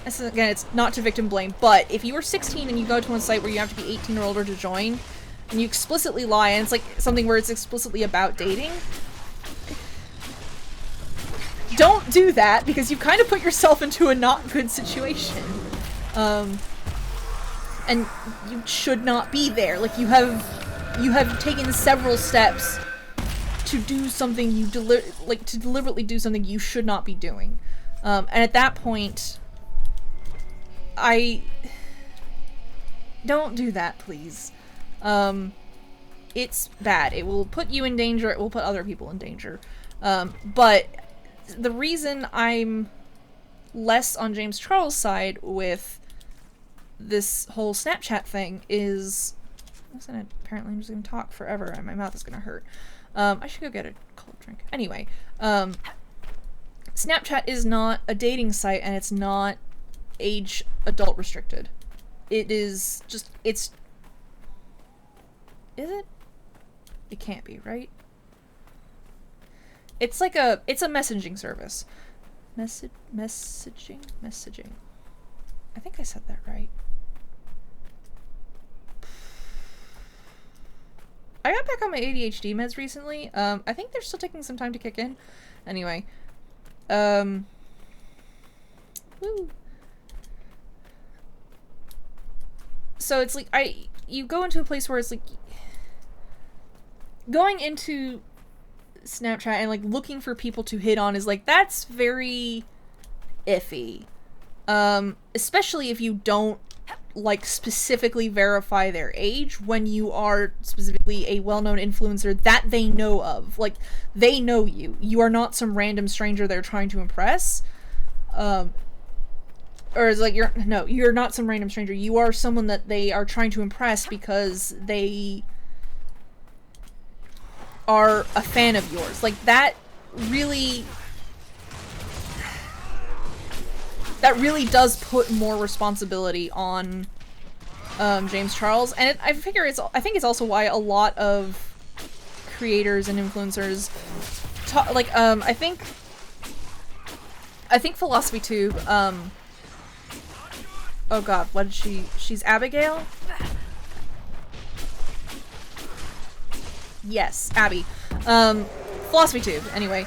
Again, it's not to victim blame, but if you were 16 and you go to a site where you have to be 18 or older to join, and you explicitly lie, and it's like something where it's explicitly about dating, don't do that, because you kind of put yourself into a not good situation. And you should not be there. Like, you have taken several steps to do something to deliberately do something you should not be doing. And at that point, don't do that, please. It's bad. It will put you in danger. It will put other people in danger. But the reason I'm less on James Charles' side with this whole Snapchat thing is... Apparently I'm just going to talk forever and my mouth is going to hurt. I should go get a cold drink. Anyway, Snapchat is not a dating site and it's not age adult restricted. It is just... Is it? It can't be, right? It's like it's a messaging service. Messaging? I think I said that right. I got back on my ADHD meds recently. I think they're still taking some time to kick in. Anyway. Woo. So it's like, you go into a place where it's like, going into Snapchat and like looking for people to hit on is like, that's very iffy. Especially if you don't like specifically verify their age when you are specifically a well-known influencer that they know of. Like, they know you. You are not some random stranger they're trying to impress. Or it's like, you're not some random stranger. You are someone that they are trying to impress because they are a fan of yours. Like, that really does put more responsibility on James Charles, and I think it's also why a lot of creators and influencers I think Philosophy Tube, oh god, what did she's Abigail? Yes, Abby. Philosophy Tube, anyway,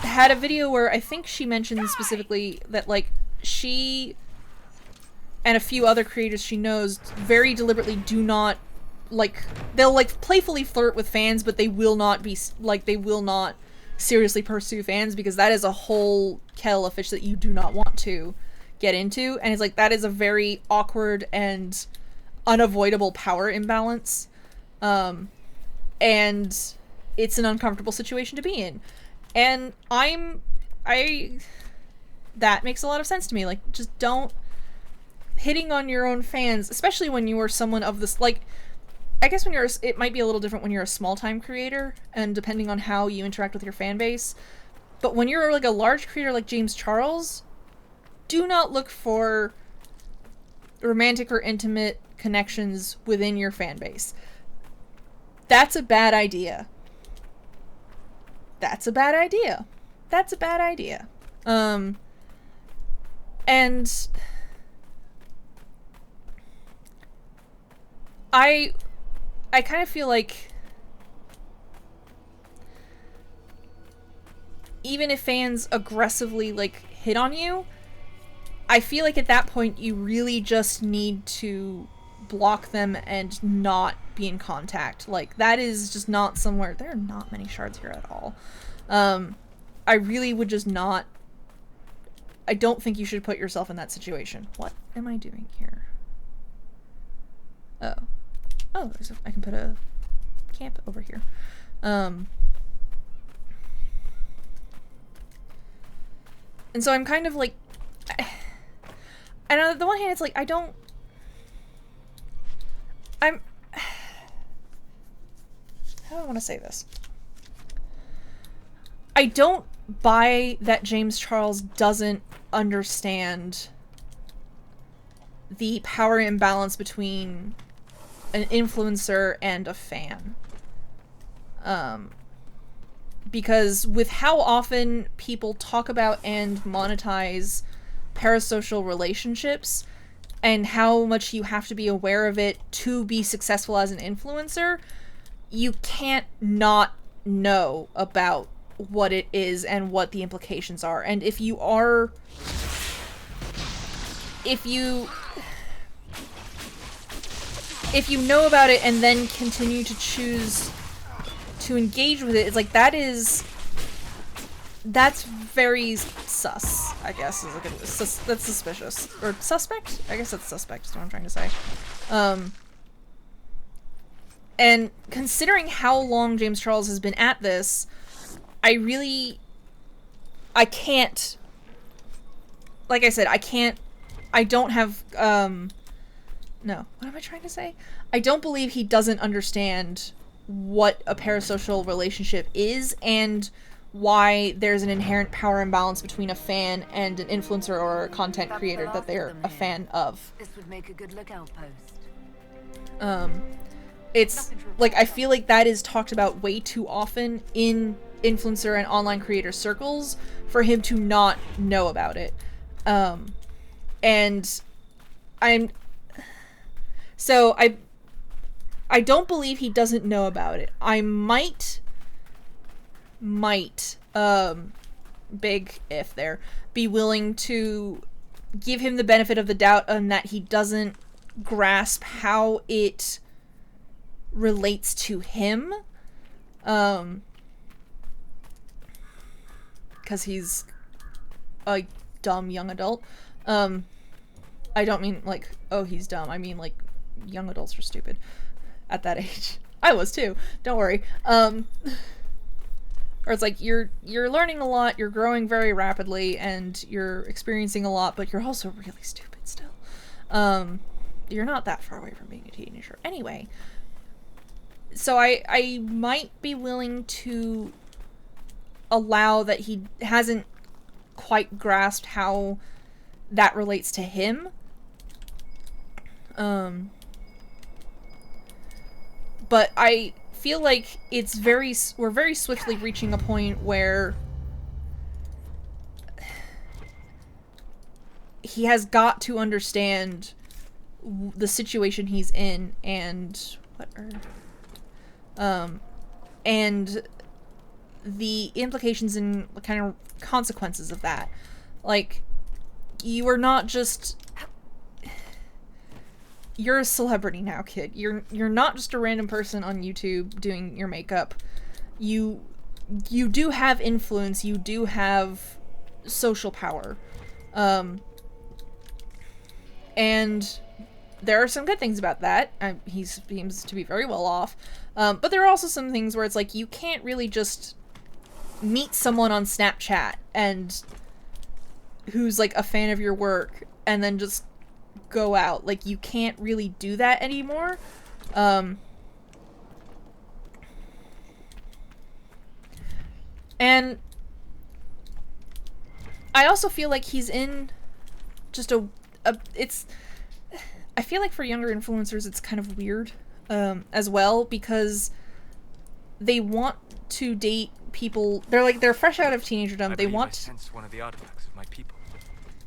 had a video where I think she mentioned specifically that, like, she and a few other creators she knows very deliberately do not, like, they'll, like, playfully flirt with fans, but they will not seriously pursue fans, because that is a whole kettle of fish that you do not want to get into, and it's like, that is a very awkward and unavoidable power imbalance, and it's an uncomfortable situation to be in, and that makes a lot of sense to me. Like, just don't... Hitting on your own fans, especially when you are someone of this, like... I guess when it might be a little different when you're a small-time creator, and depending on how you interact with your fan base. But when you're, like, a large creator like James Charles, do not look for romantic or intimate connections within your fan base. That's a bad idea. That's a bad idea. That's a bad idea. And I kind of feel like even if fans aggressively, like, hit on you, I feel like at that point you really just need to block them and not be in contact. Like, that is just not somewhere... There are not many shards here at all. I really would just not... I don't think you should put yourself in that situation. What am I doing here? Oh. Oh, I can put a camp over here. And so I'm kind of like... And on the one hand, it's like, how do I want to say this? I don't buy that James Charles doesn't understand the power imbalance between an influencer and a fan. Because with how often people talk about and monetize parasocial relationships and how much you have to be aware of it to be successful as an influencer, you can't not know about what it is and what the implications are. And if you know about it and then continue to choose to engage with it, it's like, that's very sus, I guess. Is like that's suspicious. Or suspect? I guess that's suspect is what I'm trying to say. And considering how long James Charles has been at this, I really I can't, like I said, I don't have, no, what am I trying to say? I don't believe he doesn't understand what a parasocial relationship is and why there's an inherent power imbalance between a fan and an influencer or a content creator that they're a fan of. This would make a good lookout post. It's like, I feel like that is talked about way too often in influencer and online creator circles for him to not know about it. And I don't believe he doesn't know about it. I might, big if there, be willing to give him the benefit of the doubt on that he doesn't grasp how it relates to him. Because he's a dumb young adult. I don't mean like, oh, he's dumb. I mean like, young adults are stupid at that age. I was too. Don't worry. Or it's like you're learning a lot, you're growing very rapidly, and you're experiencing a lot, but you're also really stupid still. You're not that far away from being a teenager. Anyway, so I might be willing to allow that he hasn't quite grasped how that relates to him. But I feel like we're very swiftly reaching a point where he has got to understand the situation he's in and and the implications and kind of consequences of that. Like, you are not just... You're a celebrity now, kid. You're not just a random person on YouTube doing your makeup. You do have influence. You do have social power. And there are some good things about that. He seems to be very well off. But there are also some things where it's like, you can't really just meet someone on Snapchat and who's like a fan of your work and then just go out. Like, you can't really do that anymore. And I also feel like he's in just I feel like for younger influencers it's kind of weird as well, because they want to date people. They're fresh out of teenagerdom. I sense one of the artifacts of my people.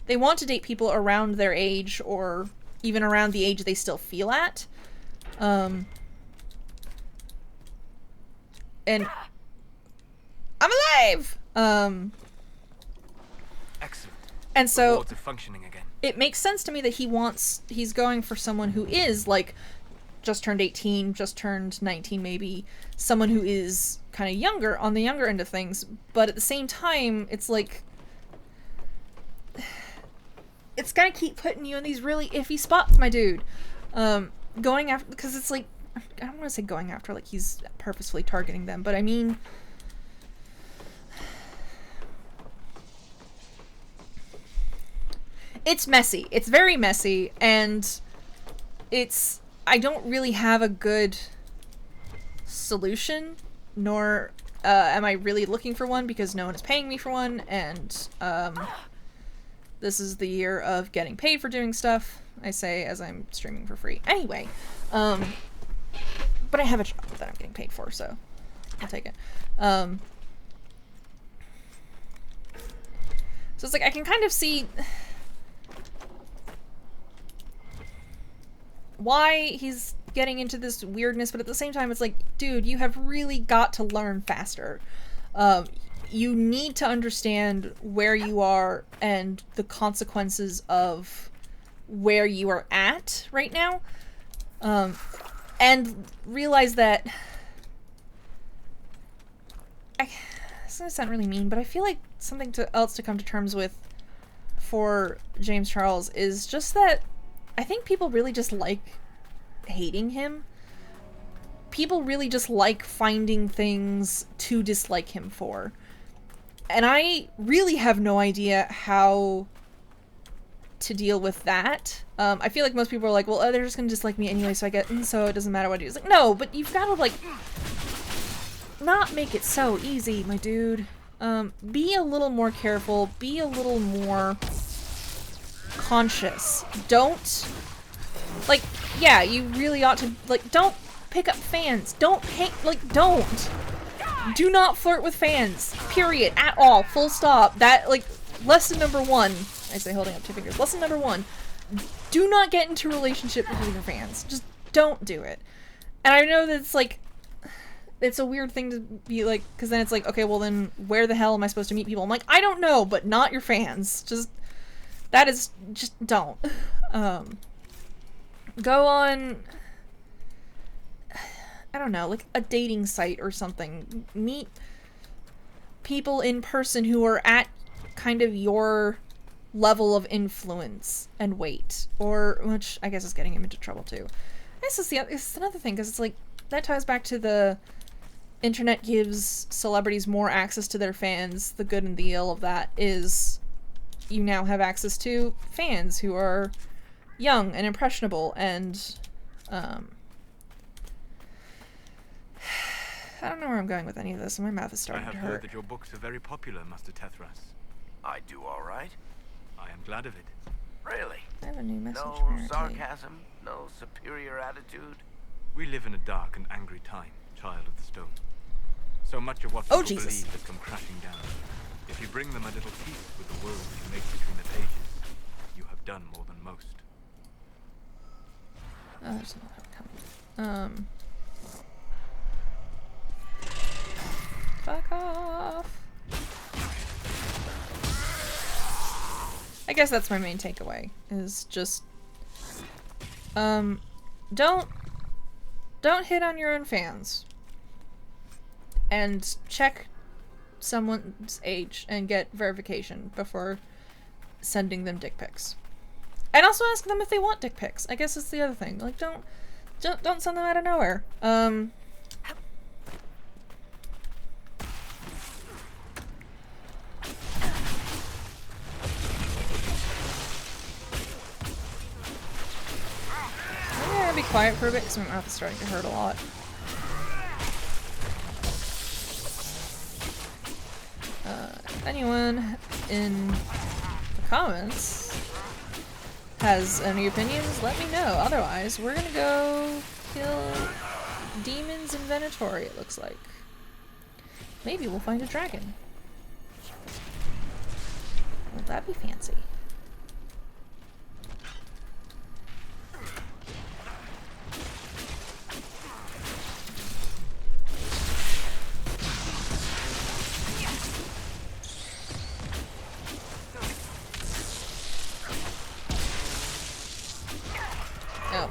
They want to date people around their age, or even around the age they still feel at. And I'm alive! Excellent. And The so wards are functioning again. it makes sense to me that he's going for someone who is like just turned 18, just turned 19 maybe, someone who is kind of younger, on the younger end of things, but at the same time, it's like, it's gonna keep putting you in these really iffy spots, my dude. Going after, because it's like, I don't want to say going after like he's purposefully targeting them, but I mean, it's messy. It's very messy, and I don't really have a good solution, nor am I really looking for one, because no one is paying me for one, and this is the year of getting paid for doing stuff, I say as I'm streaming for free. Anyway, but I have a job that I'm getting paid for, so I'll take it. So it's like, I can kind of see why he's getting into this weirdness, but at the same time, it's like, dude, you have really got to learn faster. You need to understand where you are and the consequences of where you are at right now. And realize that... This doesn't sound really mean, but I feel like something else to come to terms with for James Charles is just that I think people really just like hating him. People really just like finding things to dislike him for. And I really have no idea how to deal with that. I feel like most people are like, well, they're just gonna dislike me anyway, so I get, so it doesn't matter what I do. It's like, no, but you've gotta, like, not make it so easy, my dude. Be a little more careful, be a little more conscious. Don't, like, yeah, you really ought to, like, don't pick up fans. Don't hate, like, don't. Do not flirt with fans. Period. At all. Full stop. That, like, lesson number 1. I say holding up 2 fingers. Lesson number 1. Do not get into a relationship with your fans. Just don't do it. And I know that it's, like, it's a weird thing to be like, because then it's like, okay, well then, where the hell am I supposed to meet people? I'm like, I don't know, but not your fans. Just, that is, just don't. Go on, I don't know, like a dating site or something. Meet people in person who are at kind of your level of influence and weight, or, which I guess is getting him into trouble too. This is another thing, because it's like, that ties back to the internet gives celebrities more access to their fans. The good and the ill of that is you now have access to fans who are young and impressionable, and I don't know where I'm going with any of this, and my mouth is starting to hurt. I have heard that your books are very popular, Master Tethras. I do all right. I am glad of it. Really? I have a new message. No apparently. sarcasm, no superior attitude. We live in a dark and angry time, Child of the Stone. So much of what Oh, people Jesus. believe has come crashing down. If you bring them a little peace with the world you make between the pages, you have done more than most. Oh, there's another one coming. Fuck off. I guess that's my main takeaway, is just, don't hit on your own fans. And check someone's age and get verification before sending them dick pics. And also ask them if they want dick pics. I guess that's the other thing. Like, don't send them out of nowhere. I'm gonna be quiet for a bit because my mouth is starting to hurt a lot. If anyone in the comments has any opinions, let me know. Otherwise, we're gonna go kill demons in Venatori, it looks like. Maybe we'll find a dragon. Won't that be fancy? Oh.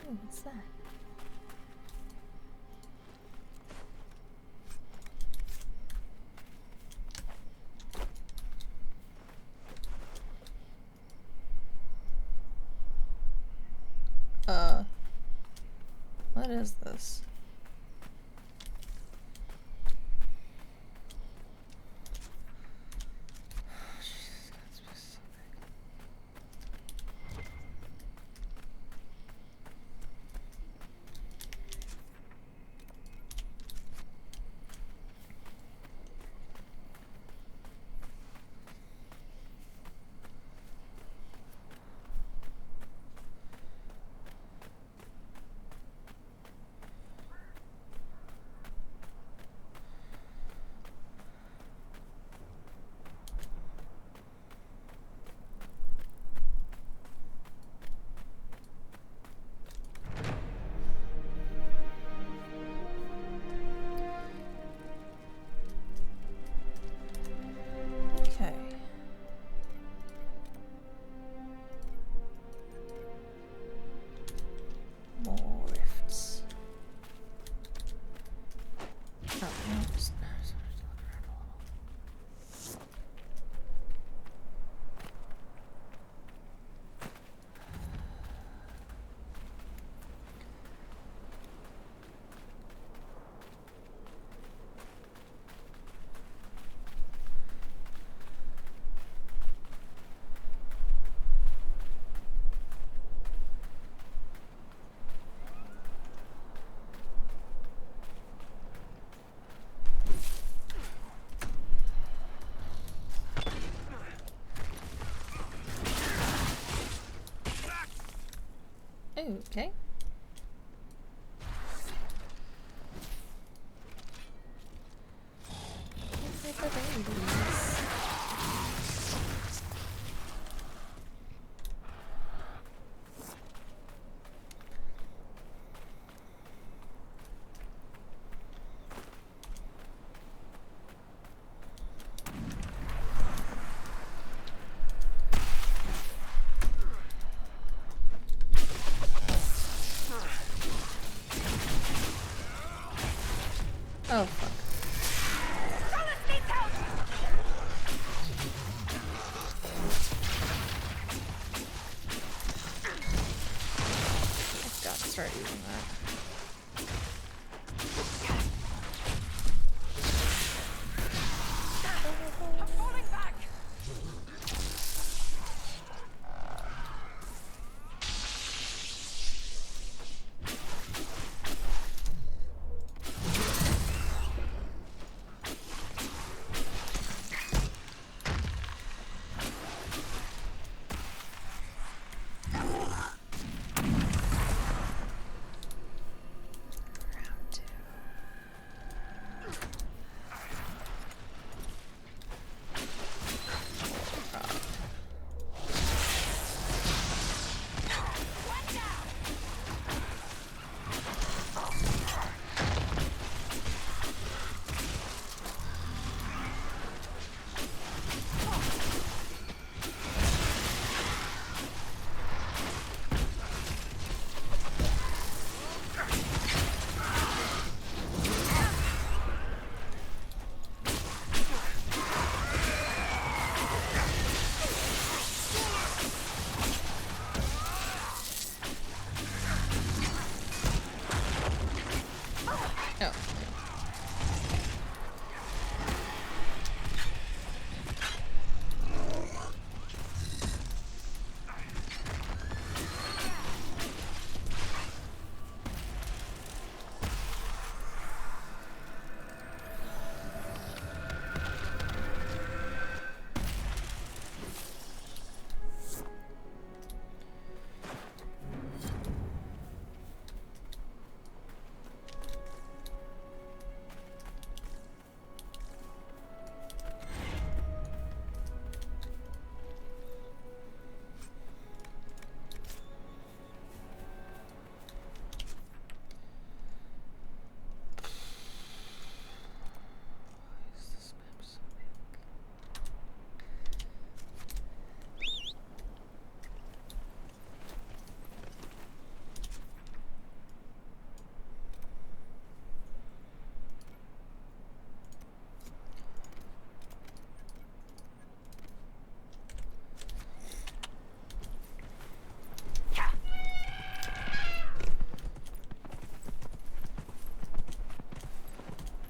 Ooh, what's that? What is this? Okay. Look at the babies. Oh, fuck. I've got to start using that. I'm falling back.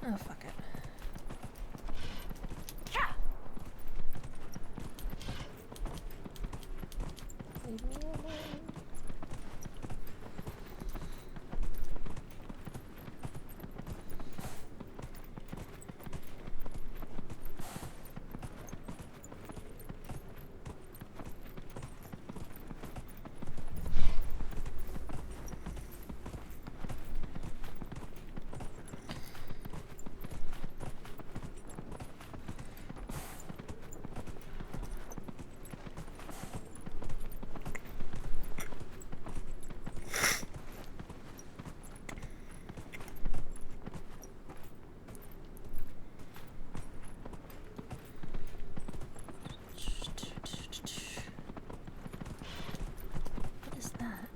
Oh, fuck it. Leave me alone. What is that?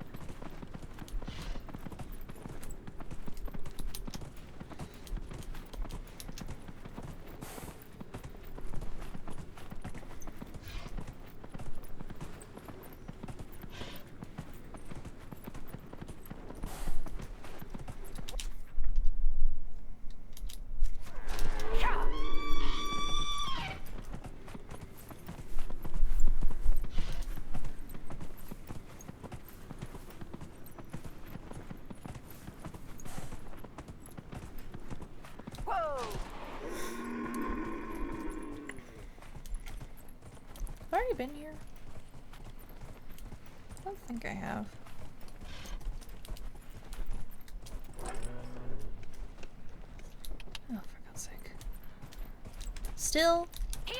Whoa! Have I already been here? I don't think I have. still. Here!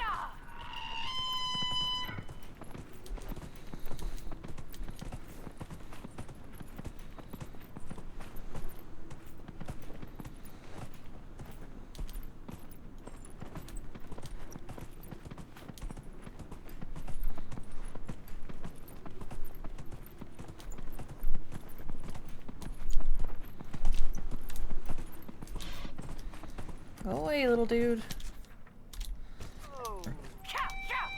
Go away, little dude. Chow, chow!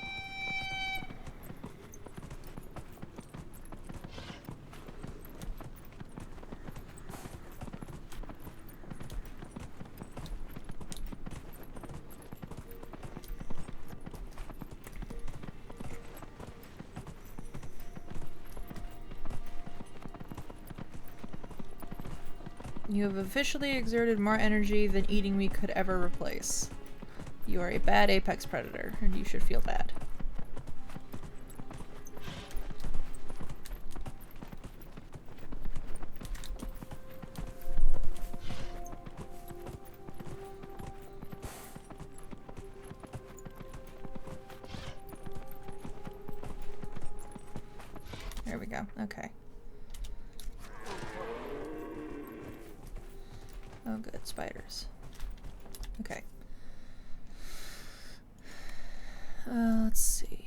You have officially exerted more energy than eating me could ever replace. You are a bad apex predator, and you should feel bad. There we go. Okay. Oh, good. Spiders. Okay. Let's see.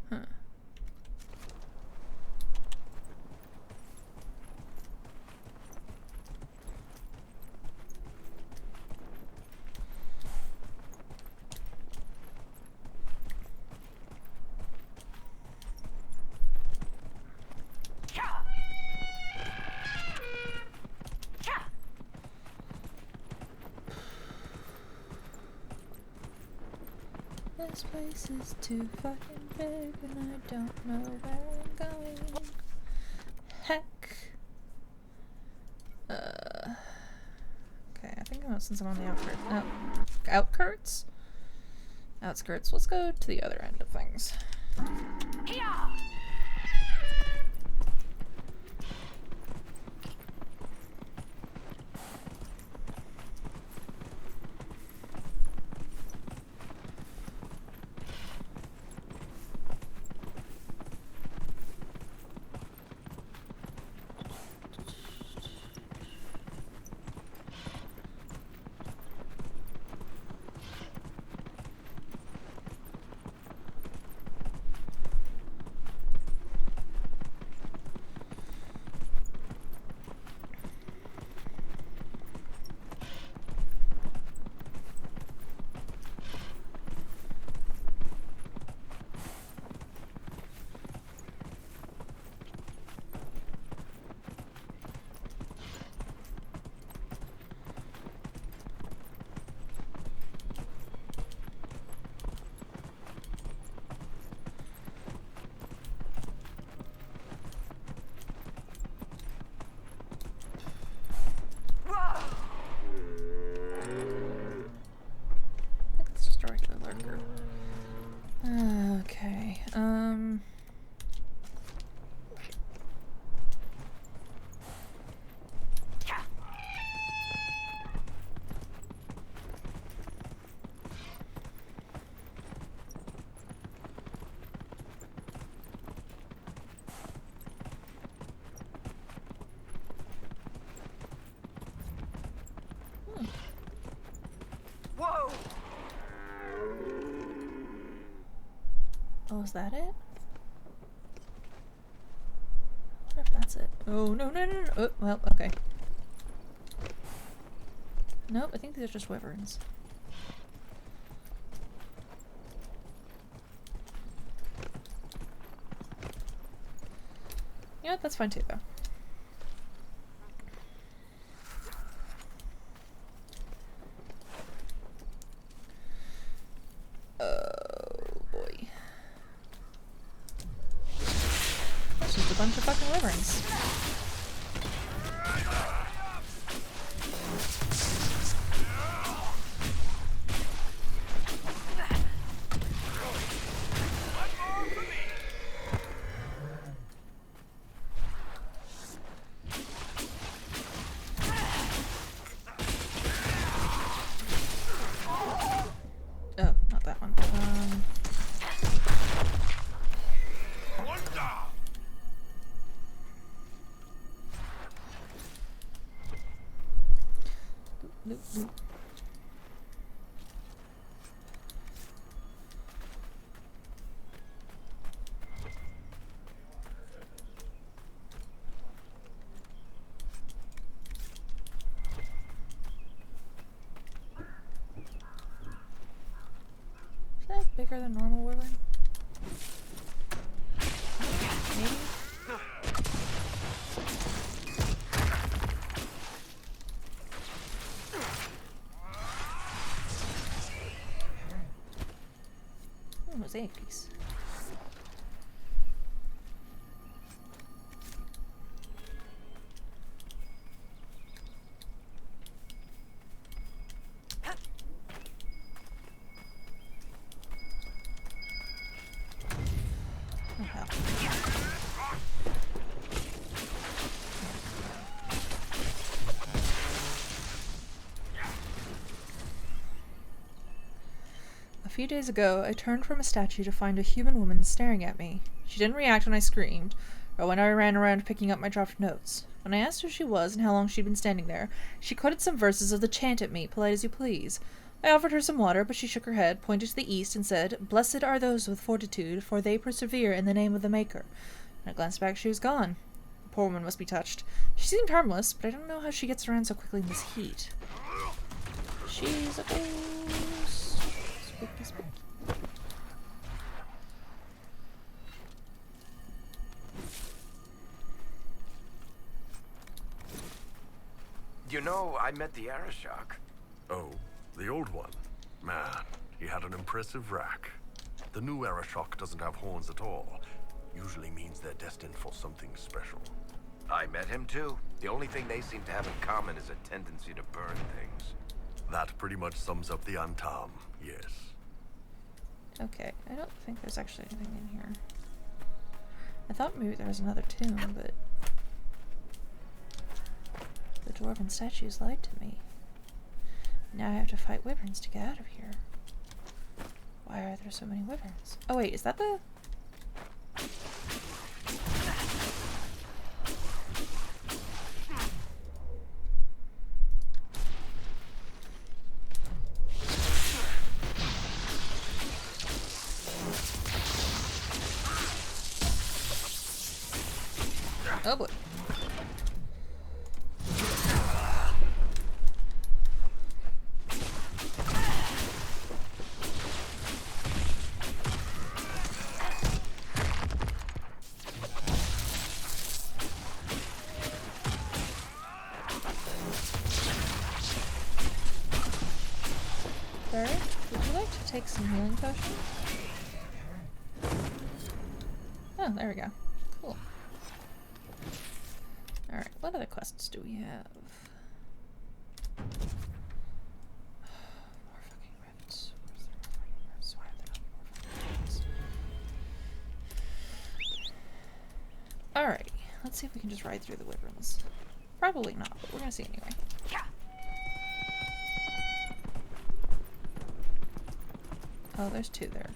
Huh. Chow! Chow! This place is too fucking big and I don't know where I'm going. Heck. Okay, I think since I'm on the outskirts. No. Outskirts? Outskirts. Let's go to the other end of things. Here! Let's just a regular lurker. Okay. Whoa! Oh, is that it? I wonder if that's it. Oh, no, no, no, no. Oh, well, okay. Nope, I think these are just wyverns. Yeah, that's fine too, though. Oh boy. That's just a bunch of fucking wyverns. Loop, loop. Is that bigger than normal wyvern? Maybe? Oh, mosaic piece. Oh, hell. A few days ago, I turned from a statue to find a human woman staring at me. She didn't react when I screamed, or when I ran around picking up my dropped notes. When I asked who she was and how long she'd been standing there, she quoted some verses of the chant at me, polite as you please. I offered her some water, but she shook her head, pointed to the east, and said, "Blessed are those with fortitude, for they persevere in the name of the Maker." When I glanced back, she was gone. The poor woman must be touched. She seemed harmless, but I don't know how she gets around so quickly in this heat. She's a ghost. Spooky, spooky. You know, I met the Arashok. Oh, the old one? Man, he had an impressive rack. The new Arashok doesn't have horns at all. Usually means they're destined for something special. I met him too. The only thing they seem to have in common is a tendency to burn things. That pretty much sums up the Antam, yes. Okay, I don't think there's actually anything in here. I thought maybe there was another tomb, but the dwarven statues lied to me. Now I have to fight wyverns to get out of here. Why are there so many wyverns? Oh wait, is that the... Oh boy. Barry, would you like to take some healing potions? Oh, there we go. Cool. Alright, what other quests do we have? More fucking rifts. Where's the more fucking rifts? Why are there not more fucking rifts? Alright, let's see if we can just ride through the wyverns. Probably not, but we're gonna see anyway. Oh, there's two there.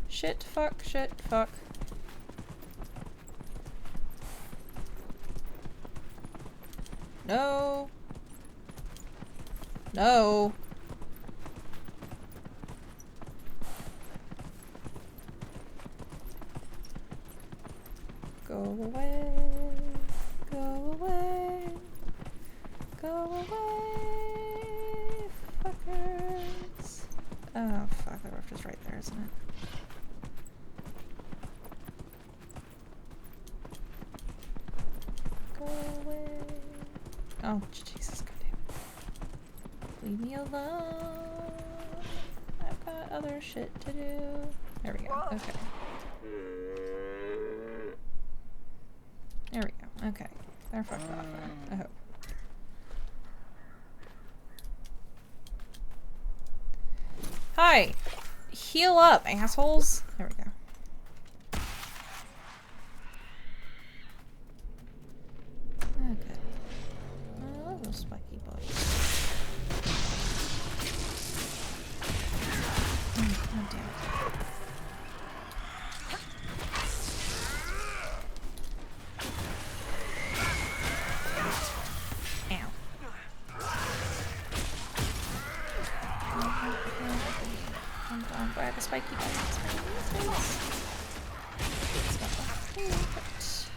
Shit, fuck, shit, fuck. No. No. Go away. Go away. Go away. Fuckers. Oh, fuck. The rift is right there, isn't it? Go away. Oh, Jesus, goddamn. Leave me alone. I've got other shit to do. There we go. Whoa. Okay. There we go. Okay. They're fucked off then, I hope. Hi! Heal up, assholes! There we go. Okay. Oh, those spiky boys. Oh, damn it. Oh, do I have a spiky bite? It's not my favorite.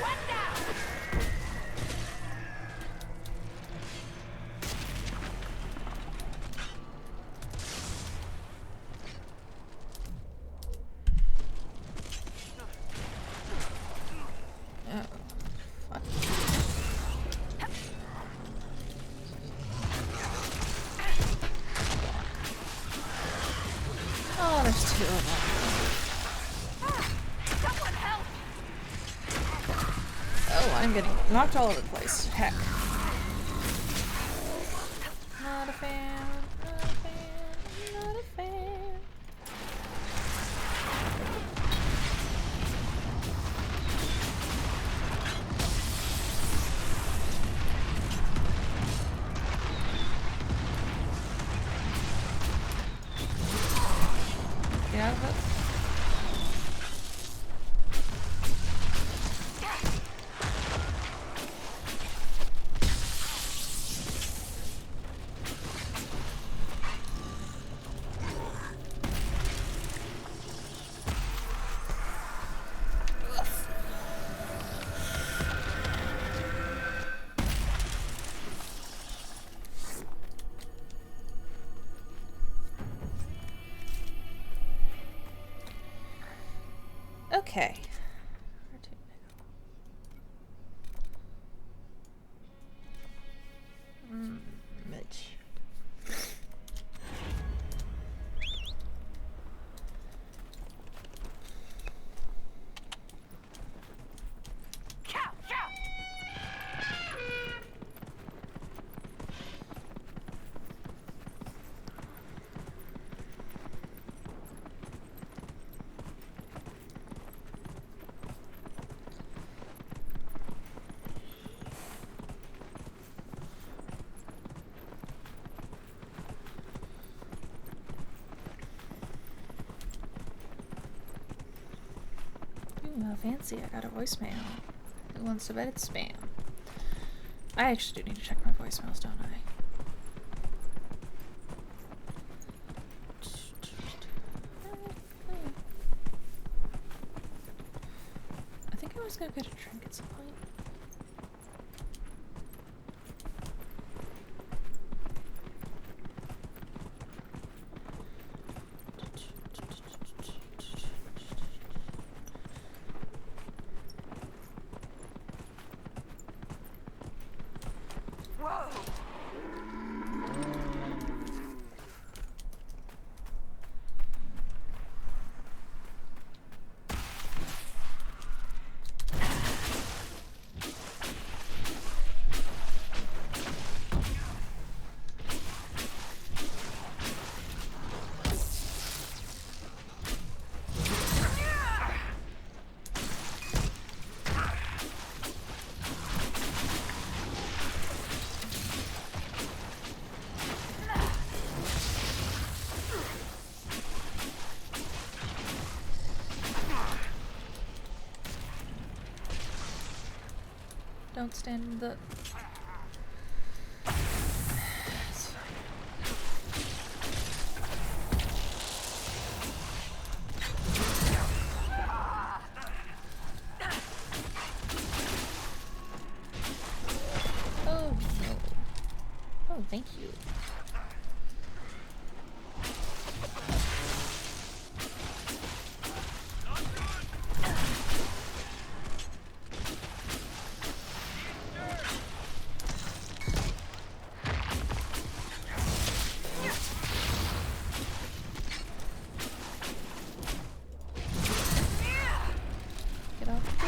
One down. Oh, fuck. Oh, there's two of them. Someone help. Oh, I'm getting knocked all over the place. Heck. Not a fan. Not a fan. Not a fan. Get out of it. Okay. Where to now? Mitch. Chow, chow. Ooh, how fancy. I got a voicemail. Who wants to bet it's spam? I actually do need to check my voicemails, don't I? I think I was gonna get a drink at some point. Whoa. Don't stand in the... It's fine. Oh no. Oh, thank you. Get off the...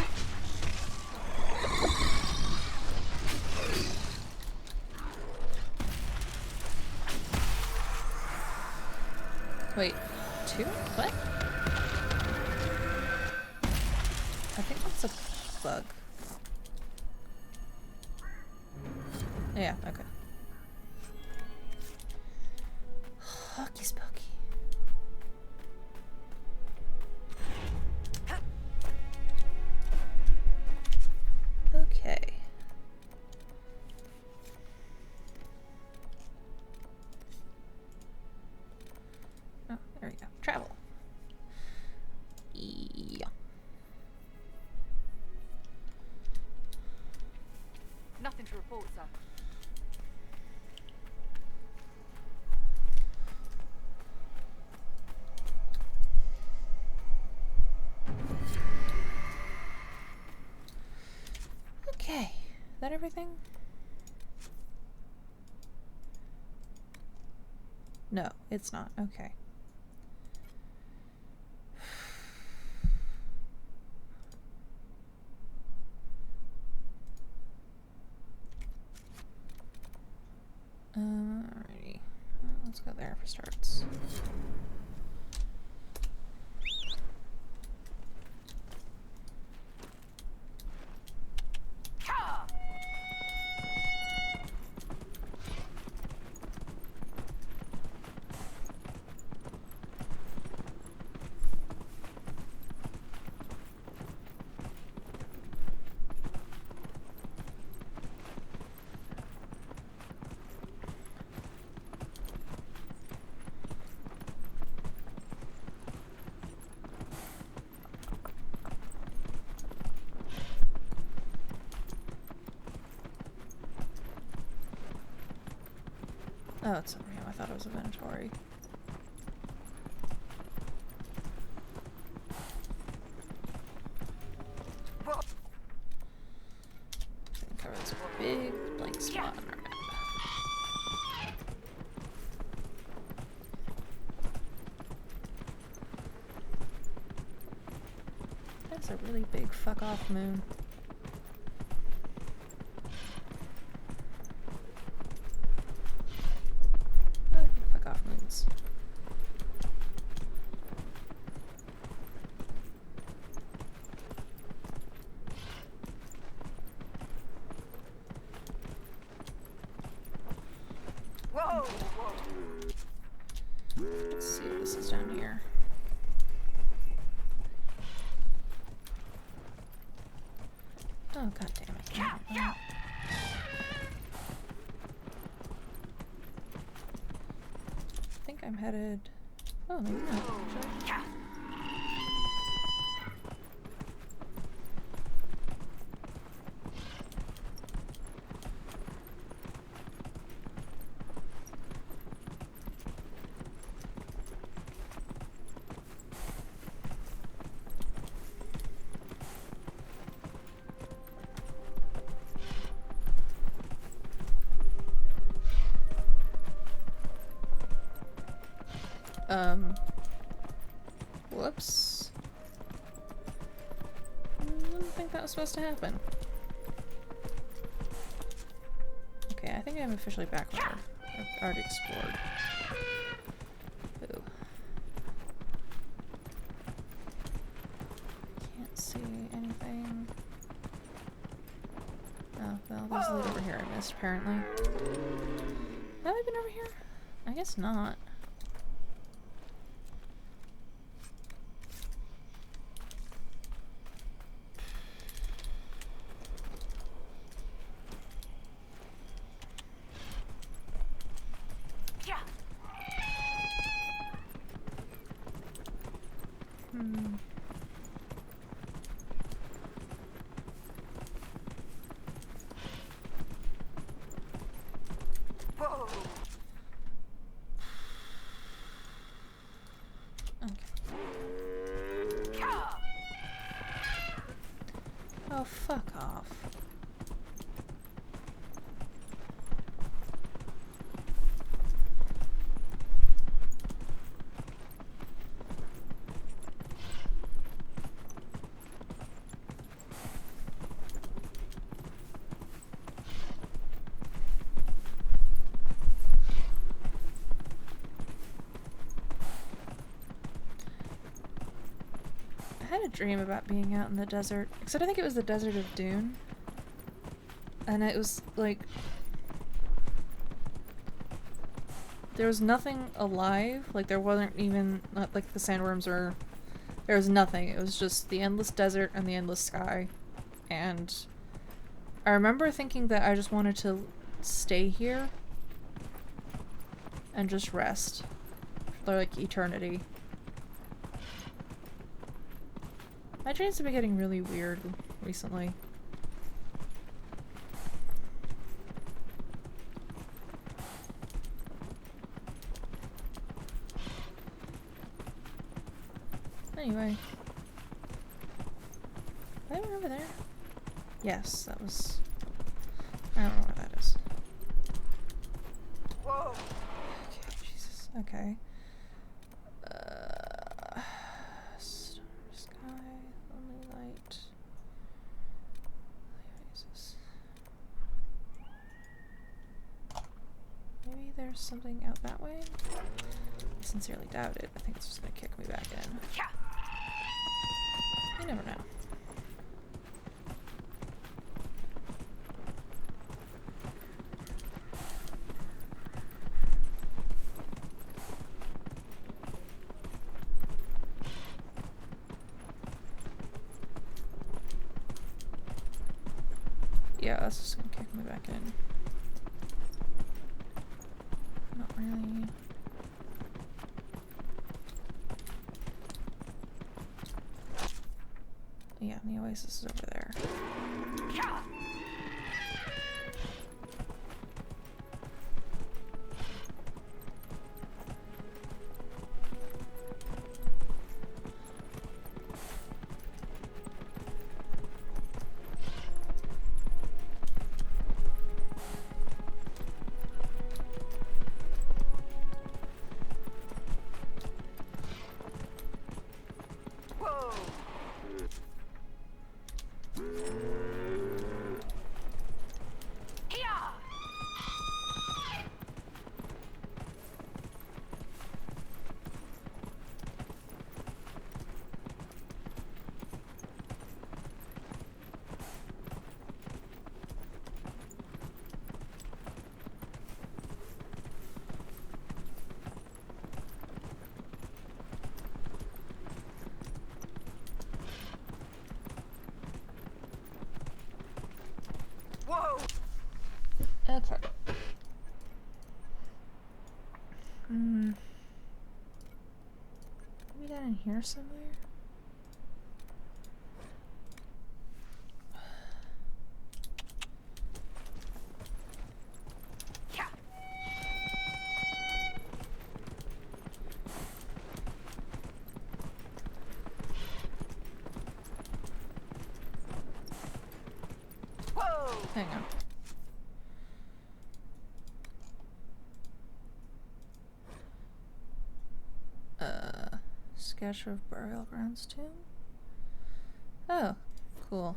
Wait, two? What? I think that's a bug. Yeah, okay. Hokey spokey. Okay. Nothing to report, sir. Okay. Is that everything? No, it's not. Okay. Alrighty. Well, let's go there for starts. Oh, it's a room. I thought it was a Venatori. Cover this big blank spot on our map. That's a really big fuck off moon. Fuck off moons. Whoa! Let's see if this is down here. Oh, god damn it. I think I'm headed. Oh, maybe not, actually. Whoops. Didn't think that was supposed to happen. Okay, I think I'm officially back where I've already explored. Ooh. Can't see anything. Oh, well, there's a loot over here I missed, apparently. Have I been over here? I guess not. Whoa! Oh, fuck off. I had a dream about being out in the desert, except I think it was the desert of Dune. And it was like there was nothing alive, like there wasn't even like the sandworms or there was nothing. It was just the endless desert and the endless sky. And I remember thinking that I just wanted to stay here and just rest for like eternity. My dreams have been getting really weird recently. Anyway. Did I went over there? Yes, that was... I don't know where that is. Whoa! Okay, Jesus. Okay. Star, sky, lonely light. Oasis. Maybe there's something out that way? I sincerely doubt it. I think it's just gonna kick me back in. You never know. Yeah, that's just gonna kick me back in. Not really. Yeah, the oasis is over there. Whoa! Whoa! Okay. Maybe down in here somewhere? Whoa! Hang on. Sketch of burial grounds tomb? Oh, cool.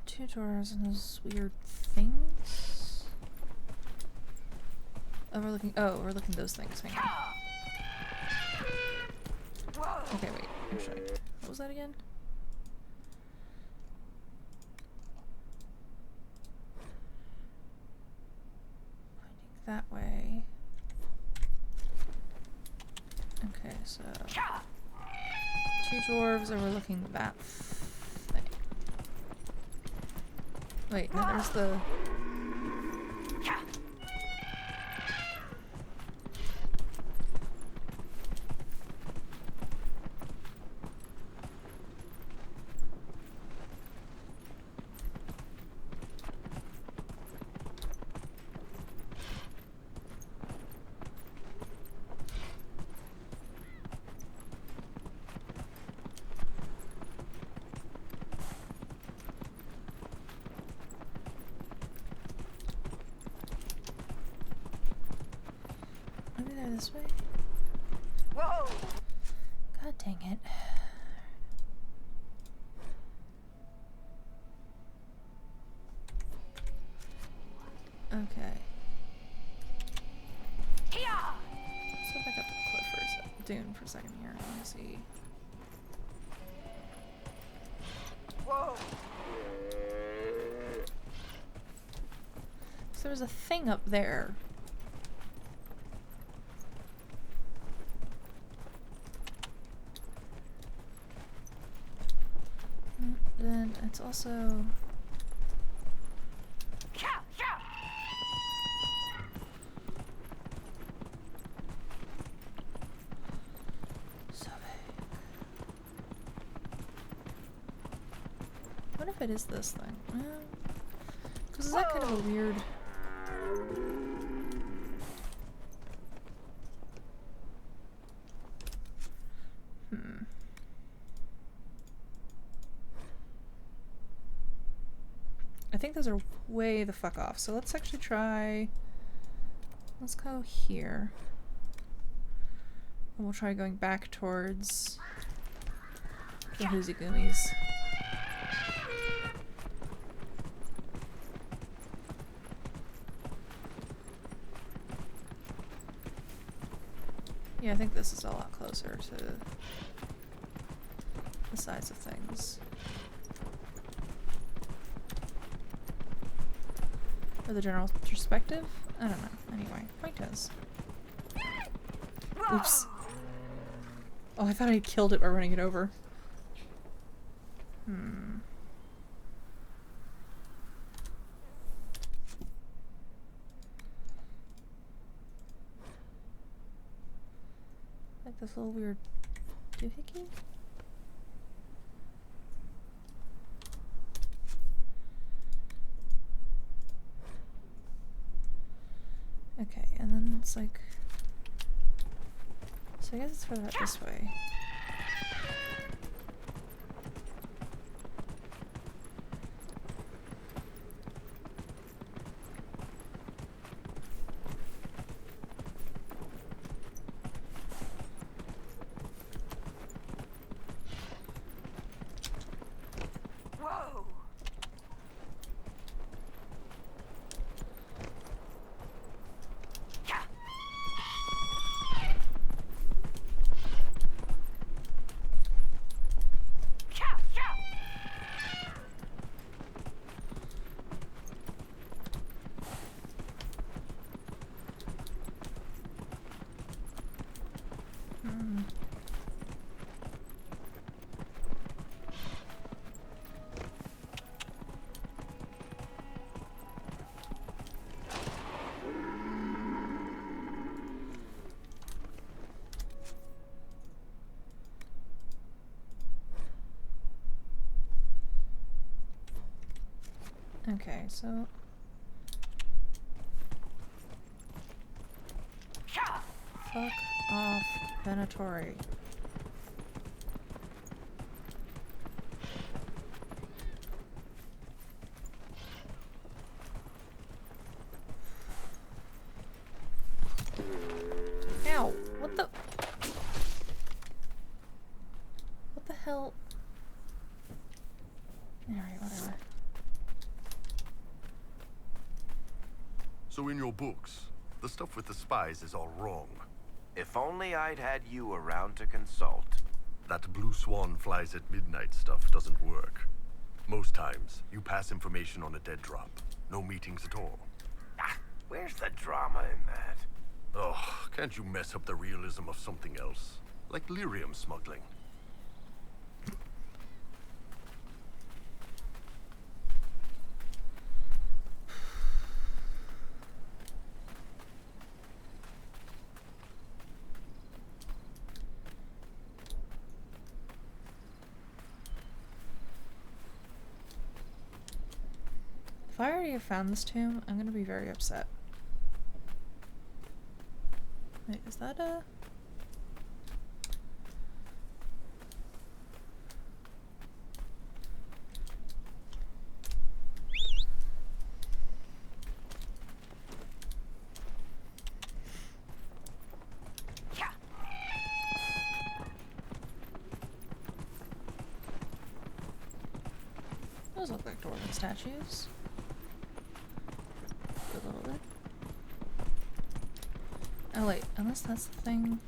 Two doors and those weird things. Overlooking those things. Hang on. Whoa! Okay, wait. Actually, what was that again? Pointing that way. Okay, so two dwarves overlooking that thing. Wait, no, there's the... Maybe they're this way? Whoa! God dang it. Okay. Let's go back up to the cliff for a second. Dune for a second here. Let me see. Whoa! So there was a thing up there. Then it's also... so big. What if it is this thing? Because is that kind of a weird... think those are way the fuck off. So let's actually try... Let's go here. And we'll try going back towards the Hoozigoomies. Yeah, I think this is a lot closer to the size of things. Or the general perspective? I don't know. Anyway, point is. Oops. Oh, I thought I killed it by running it over. Like this little weird doohickey? Okay, and then it's like... So I guess it's further out this way. Whoa! Okay, so... Fuck off, Venatori. Ow! What the... What the hell? Alright, whatever. So in your books, the stuff with the spies is all wrong. If only I'd had you around to consult. That blue swan flies at midnight stuff doesn't work. Most times, you pass information on a dead drop. No meetings at all. Ah, where's the drama in that? Oh, can't you mess up the realism of something else? Like lyrium smuggling. If I already have found this tomb, I'm gonna be very upset. Wait, is that a... Those look like dwarven statues. A little bit. Oh wait, unless that's the thing.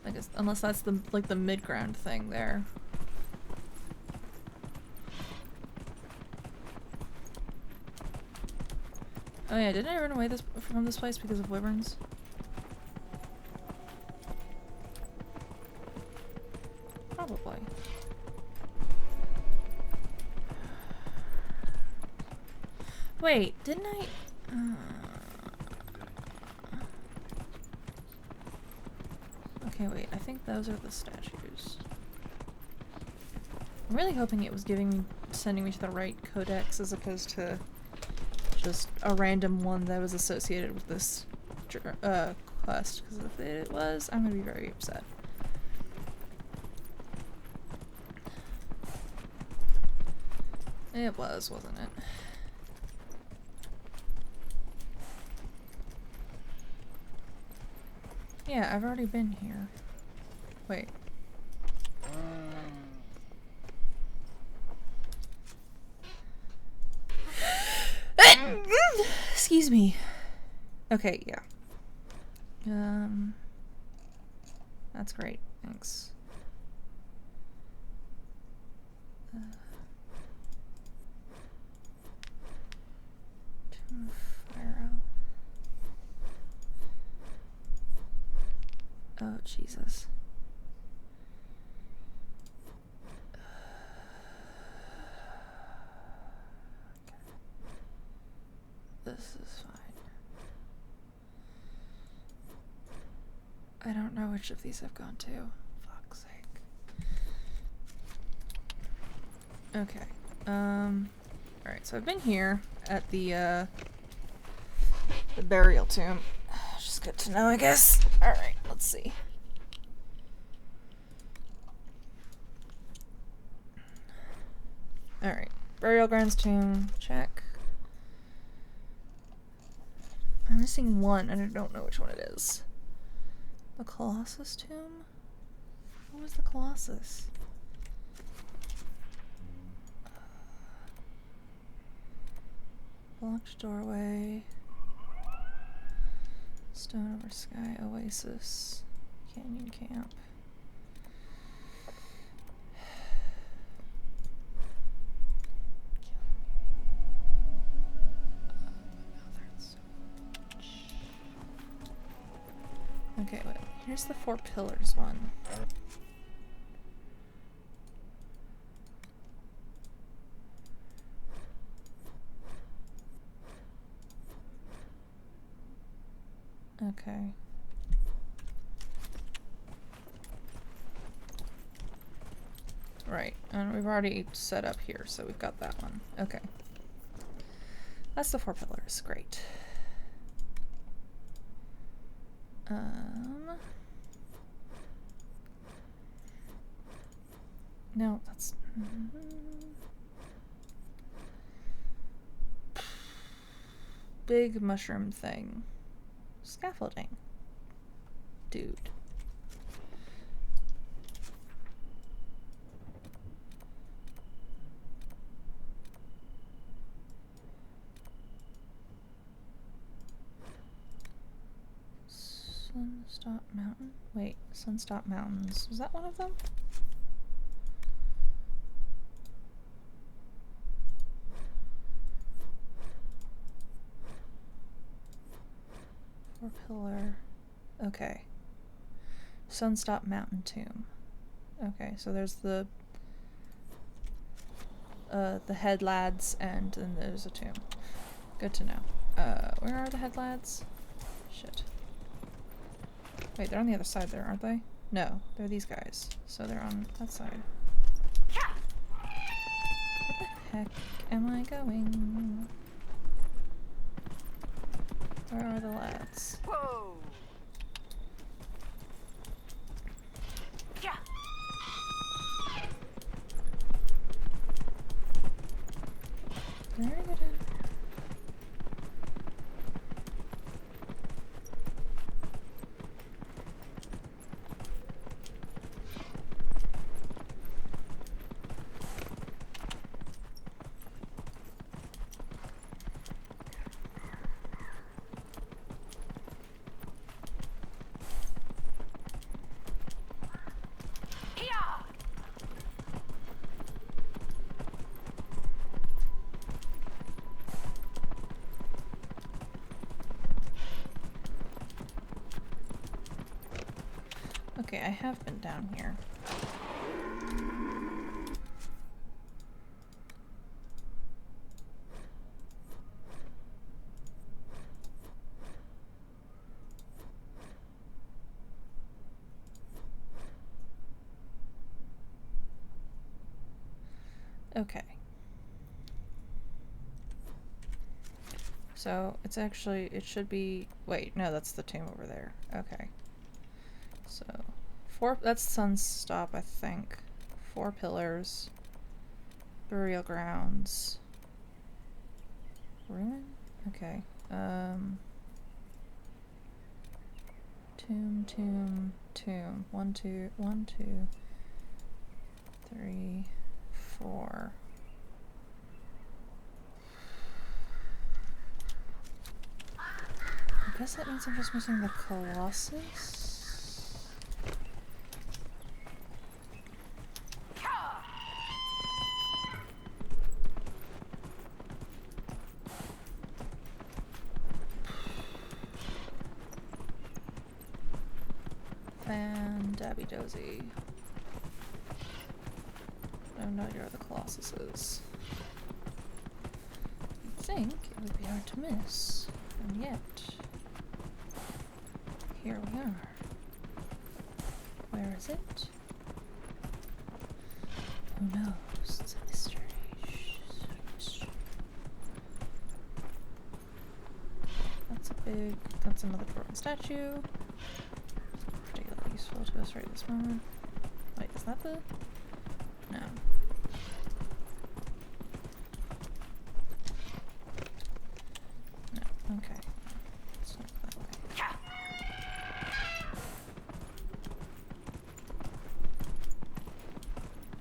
I guess unless that's the like the mid-ground thing there. Oh yeah, didn't I run away from this place because of wyverns? Probably. Wait, didn't I? Okay, wait. I think those are the statues. I'm really hoping it was sending me to the right codex as opposed to just a random one that was associated with this quest. Because if it was, I'm gonna be very upset. It was, wasn't it? Yeah, I've already been here. Wait. Excuse me. Okay, yeah. That's great. Thanks. Fire out. Oh, Jesus. This is fine. I don't know which of these I've gone to. Fuck's sake. Okay. Alright, so I've been here at the burial tomb. Just good to know, I guess. Alright, let's see. Alright. Burial grounds tomb. Check. I'm missing one, and I don't know which one it is. The Colossus tomb? What was the Colossus? Blocked doorway. Stone over sky oasis. Canyon camp. Okay, wait. Here's the Four Pillars one. Okay. Right, and we've already set up here, so we've got that one. Okay. That's the Four Pillars. Great. No, that's... Big mushroom thing. Scaffolding. Dude. Sunstop Mountain? Wait, Sunstop Mountains. Was that one of them? Four pillar. Okay. Sunstop Mountain Tomb. Okay, so there's the head lads, and then there's a tomb. Good to know. Where are the head lads? Shit. Wait, they're on the other side there, aren't they? No, they're these guys. So they're on that side. Where the heck am I going? Where are the lads? Whoa! Yeah. Very good. Okay, I have been down here. Okay. So, it's actually, it should be, wait, no, that's the tomb over there. Okay. So, that's Sunstop, I think. Four pillars. Burial grounds. Ruin? Okay. Tomb. 1, 2, 3, 4. I guess that means I'm just missing the Colossus. And Dabby Dozy. I know you're the Colossuses. You'd think it would be hard to miss, and yet here we are. Where is it? Who knows? It's a mystery. That's another dwarven statue. Particularly useful to us right this moment. Wait, is that the... No. No, okay. It's not that way.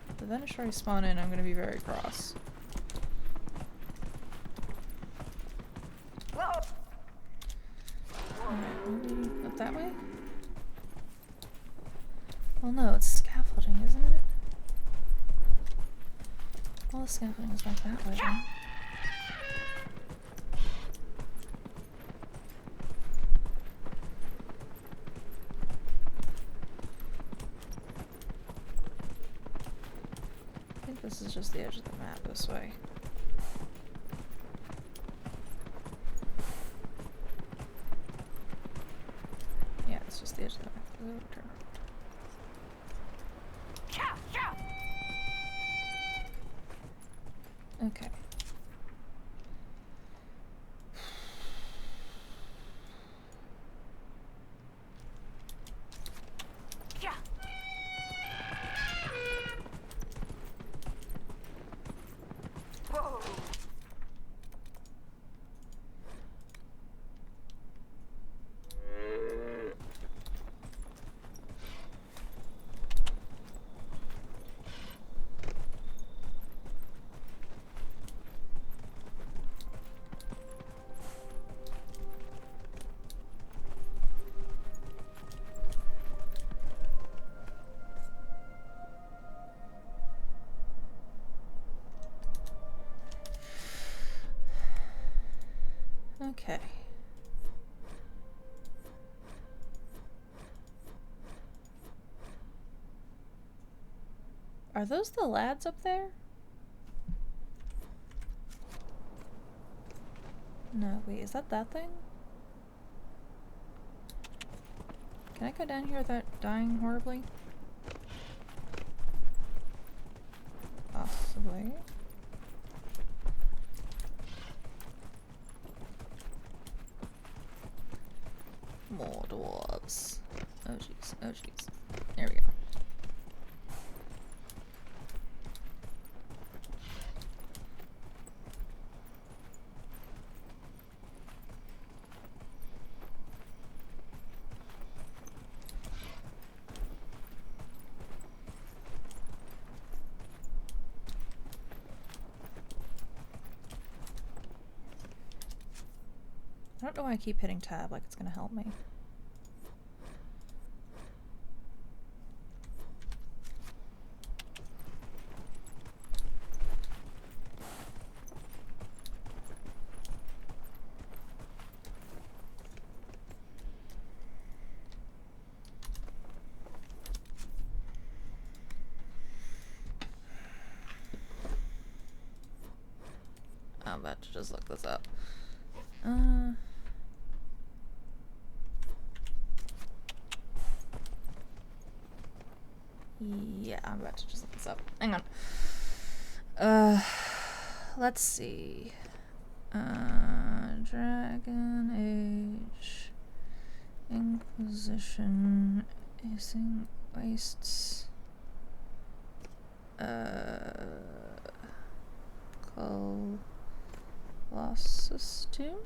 If the Venushari spawn in, I'm gonna be very cross. Maybe up that way? Well, no, it's scaffolding, isn't it? Well, the scaffolding is back that way then. I think this is just the edge of the map this way. Yeah, it's just the edge of the map. Turn around. Okay. Whoa! Okay. Are those the lads up there? No, wait, is that thing? Can I go down here without dying horribly? Possibly. More dwarves. Oh jeez, oh jeez. There we go. I don't know why I keep hitting tab like it's gonna help me. I'm about to just look this up. Yeah, I'm about to just look this up. Hang on. Let's see. Dragon Age, Inquisition, Wastes. Colossus tomb?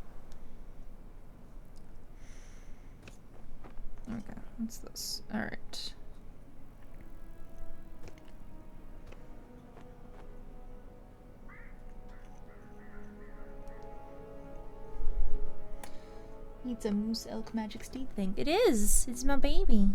Okay, what's this? Alright. It's a moose elk magic steed thing. It is! It's my baby.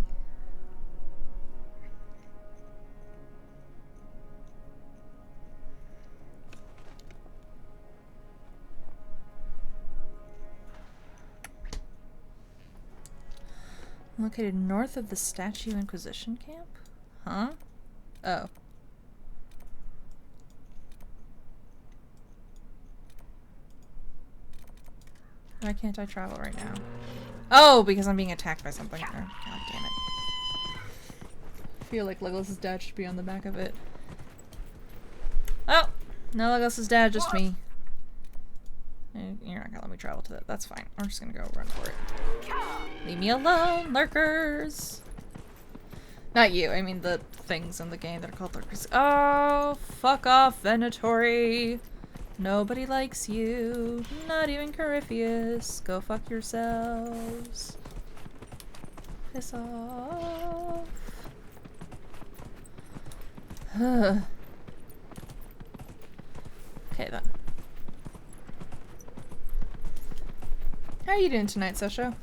Located north of the Statue Inquisition camp? Huh? Oh. Why can't I travel right now? Oh, because I'm being attacked by something. Oh, God damn it. I feel like Legolas' dad should be on the back of it. Oh! No Legolas' dad, just me. You're not gonna let me travel to that. That's fine. I'm just gonna go run for it. Leave me alone, lurkers! Not you, I mean the things in the game that are called lurkers. Oh, fuck off, Venatori! Nobody likes you. Not even Corypheus. Go fuck yourselves. Piss off. Okay then. How are you doing tonight, Sesho?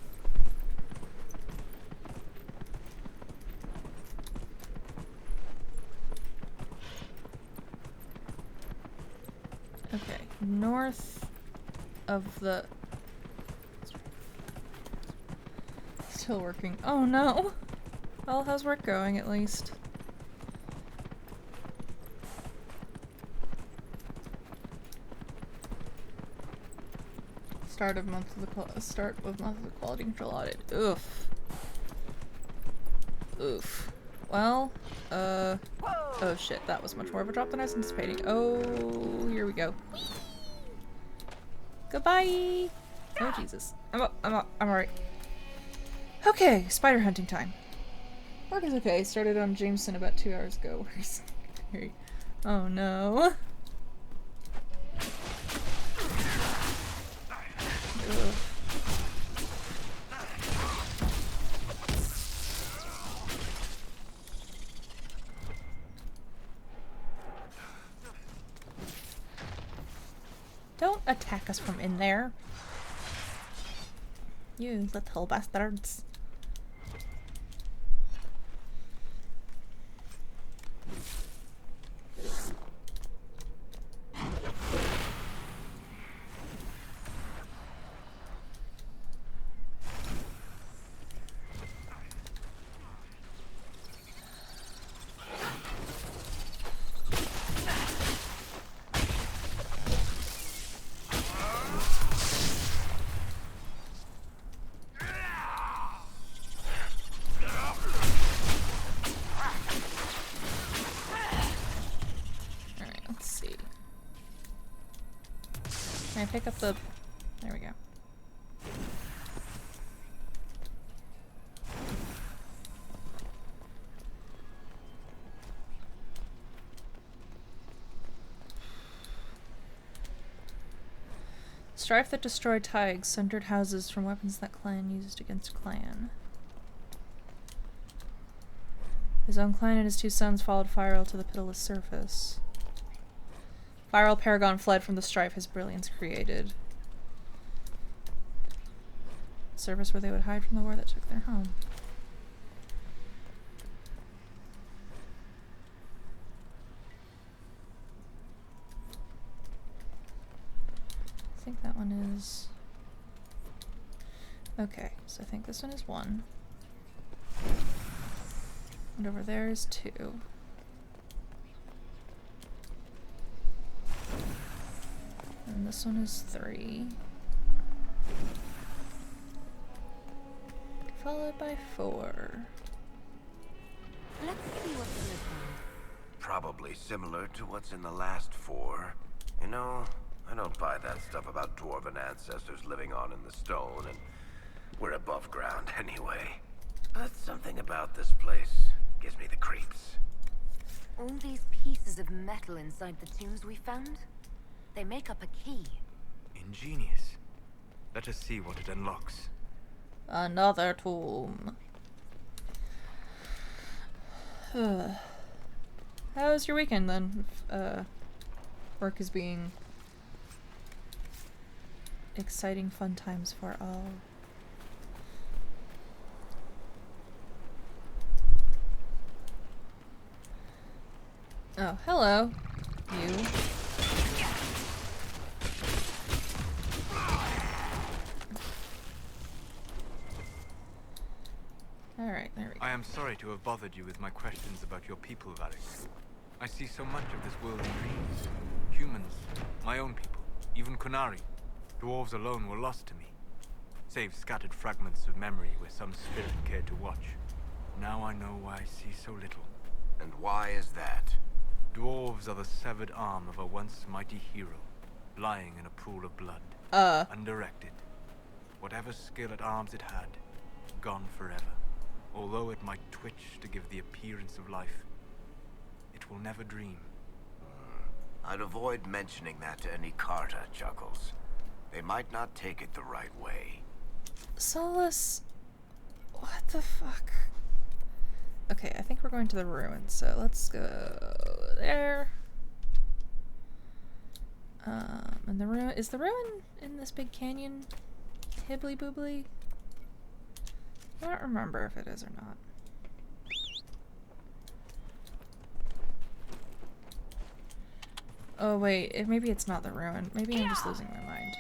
Okay, north of the... Still working. Oh no! Well, how's work going at least? Start of month of the quality control audit. Oof. Oof. Well, oh shit, that was much more of a drop than I was anticipating. Oh, here we go. Whee! Goodbye! Oh Jesus. I'm alright. Okay, spider hunting time. Work is okay. Started on Jameson about 2 hours ago. Oh no. Ugh. Don't attack us from in there. You little bastards. Can I pick up the... There we go. Strife that destroyed Tigers sundered houses from weapons that clan used against clan. His own clan and his 2 sons followed Firel to the pitiless surface. Viral Paragon fled from the strife his brilliance created. Service where they would hide from the war that took their home. I think that one is... Okay, so I think this one is 1. And over there is 2. And this one is 3. Followed by 4. Let's see what's in this one. Probably similar to what's in the last 4. You know, I don't buy that stuff about dwarven ancestors living on in the stone, and we're above ground anyway. But something about this place gives me the creeps. All these pieces of metal inside the tombs we found? They make up a key. Ingenious. Let us see what it unlocks. Another tomb. How was your weekend then? If, work is being exciting fun times for all. Oh, hello. You. Alright, there we go. I am sorry to have bothered you with my questions about your people, Varric. I see so much of this world in dreams. Humans, my own people, even Kunari. Dwarves alone were lost to me. Save scattered fragments of memory where some spirit cared to watch. Now I know why I see so little. And why is that? Dwarves are the severed arm of a once mighty hero, lying in a pool of blood. Undirected. Whatever skill at arms it had, gone forever. Although it might twitch to give the appearance of life, it will never dream. I'd avoid mentioning that to any Carta, Chuckles. They might not take it the right way. Solus, what the fuck? Okay, I think we're going to the ruins, so let's go there. And the ruin, is the ruin in this big canyon? Hibbly boobly? I don't remember if it is or not. Oh wait, maybe it's not the ruin. Maybe I'm just losing my mind.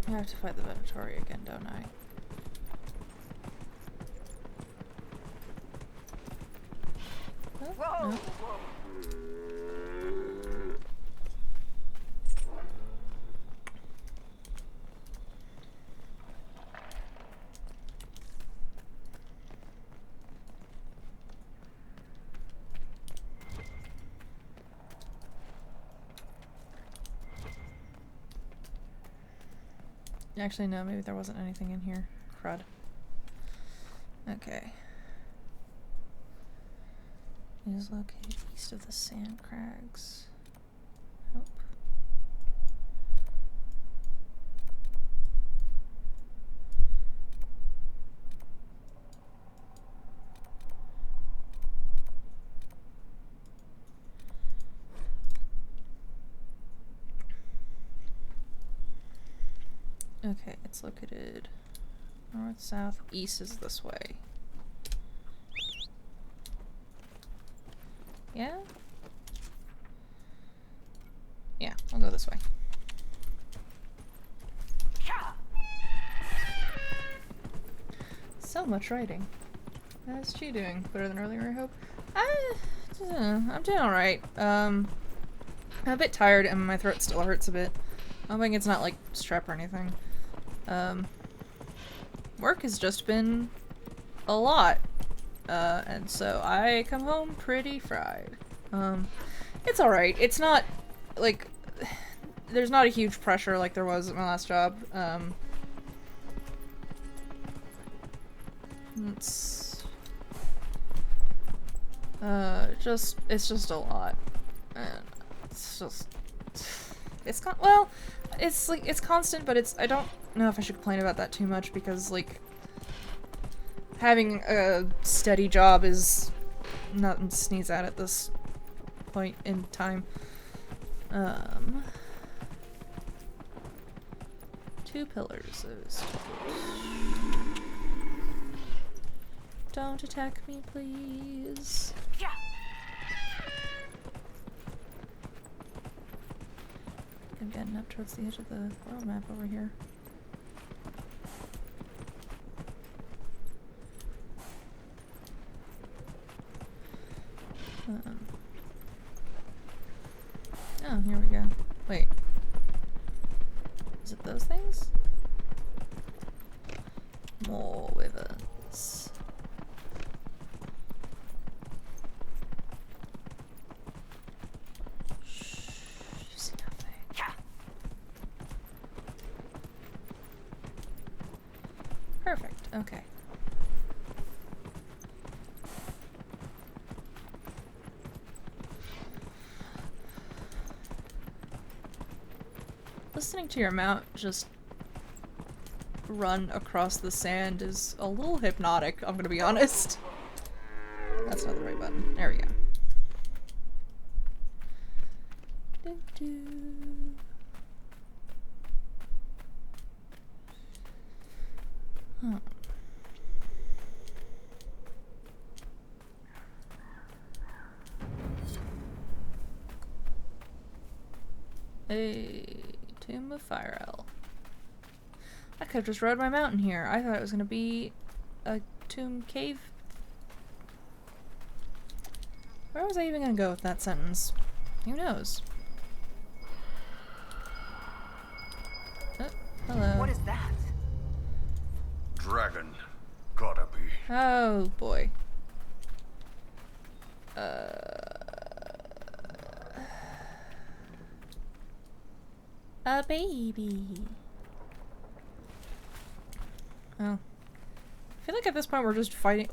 I have to fight the Venatori again, don't I? Oh, no. Actually, no, maybe there wasn't anything in here. Crud. Okay. It is located east of the Sand Crags. Nope. Okay, it's located north, south, east is this way. Yeah? Yeah, I'll go this way. So much writing. How's she doing? Better than earlier, I hope? I'm doing alright. I'm a bit tired and my throat still hurts a bit. I'm hoping it's not like strep or anything. Work has just been a lot. And so I come home pretty fried. It's alright. It's not, like, there's not a huge pressure like there was at my last job. It's just a lot. And it's just, well, it's like, it's constant, but I don't know if I should complain about that too much because, like, having a steady job is nothing to sneeze at this point in time. 2 pillars. Don't attack me, please. I'm getting up towards the edge of the world map over here. Oh, here we go. Wait. Is it those things? More wyverns. Perfect. Okay. Listening to your mount just run across the sand is a little hypnotic, I'm gonna be honest. That's not the right button. There we go. Huh. A Tomb of Fire Owl. I could have just rode my mountain here. I thought it was gonna be a tomb cave. Where was I even gonna go with that sentence? Who knows? Oh, hello. What is that? Dragon. Gotta be. Oh boy. A baby. Oh. I feel like at this point we're just fighting.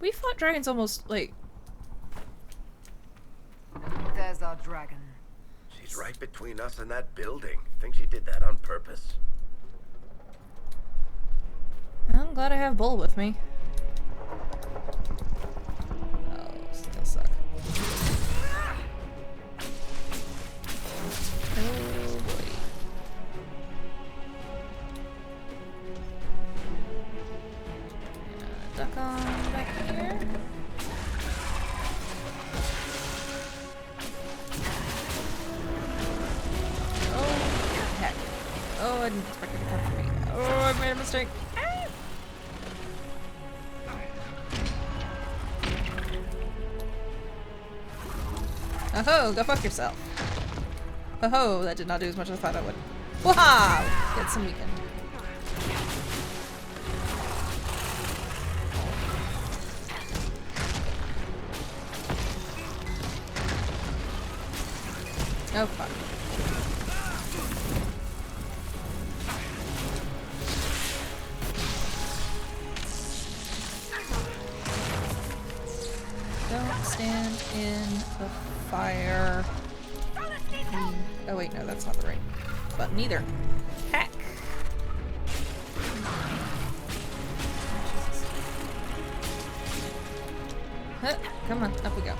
We fought dragons almost like. There's our dragon. She's right between us and that building. Think she did that on purpose? I'm glad I have Bull with me. Oh, still suck. Oh boy. Duck on back here. Oh, heck. Oh, I didn't expect it to come for me. Oh, I made a mistake. Ah! Oh, go fuck yourself. Oh, that did not do as much as I thought it would. Wow! Get some weekend. Oh, fuck. Don't stand in the fire. Oh wait, no, that's not the right button either. Heck! Huh, come on, up we go.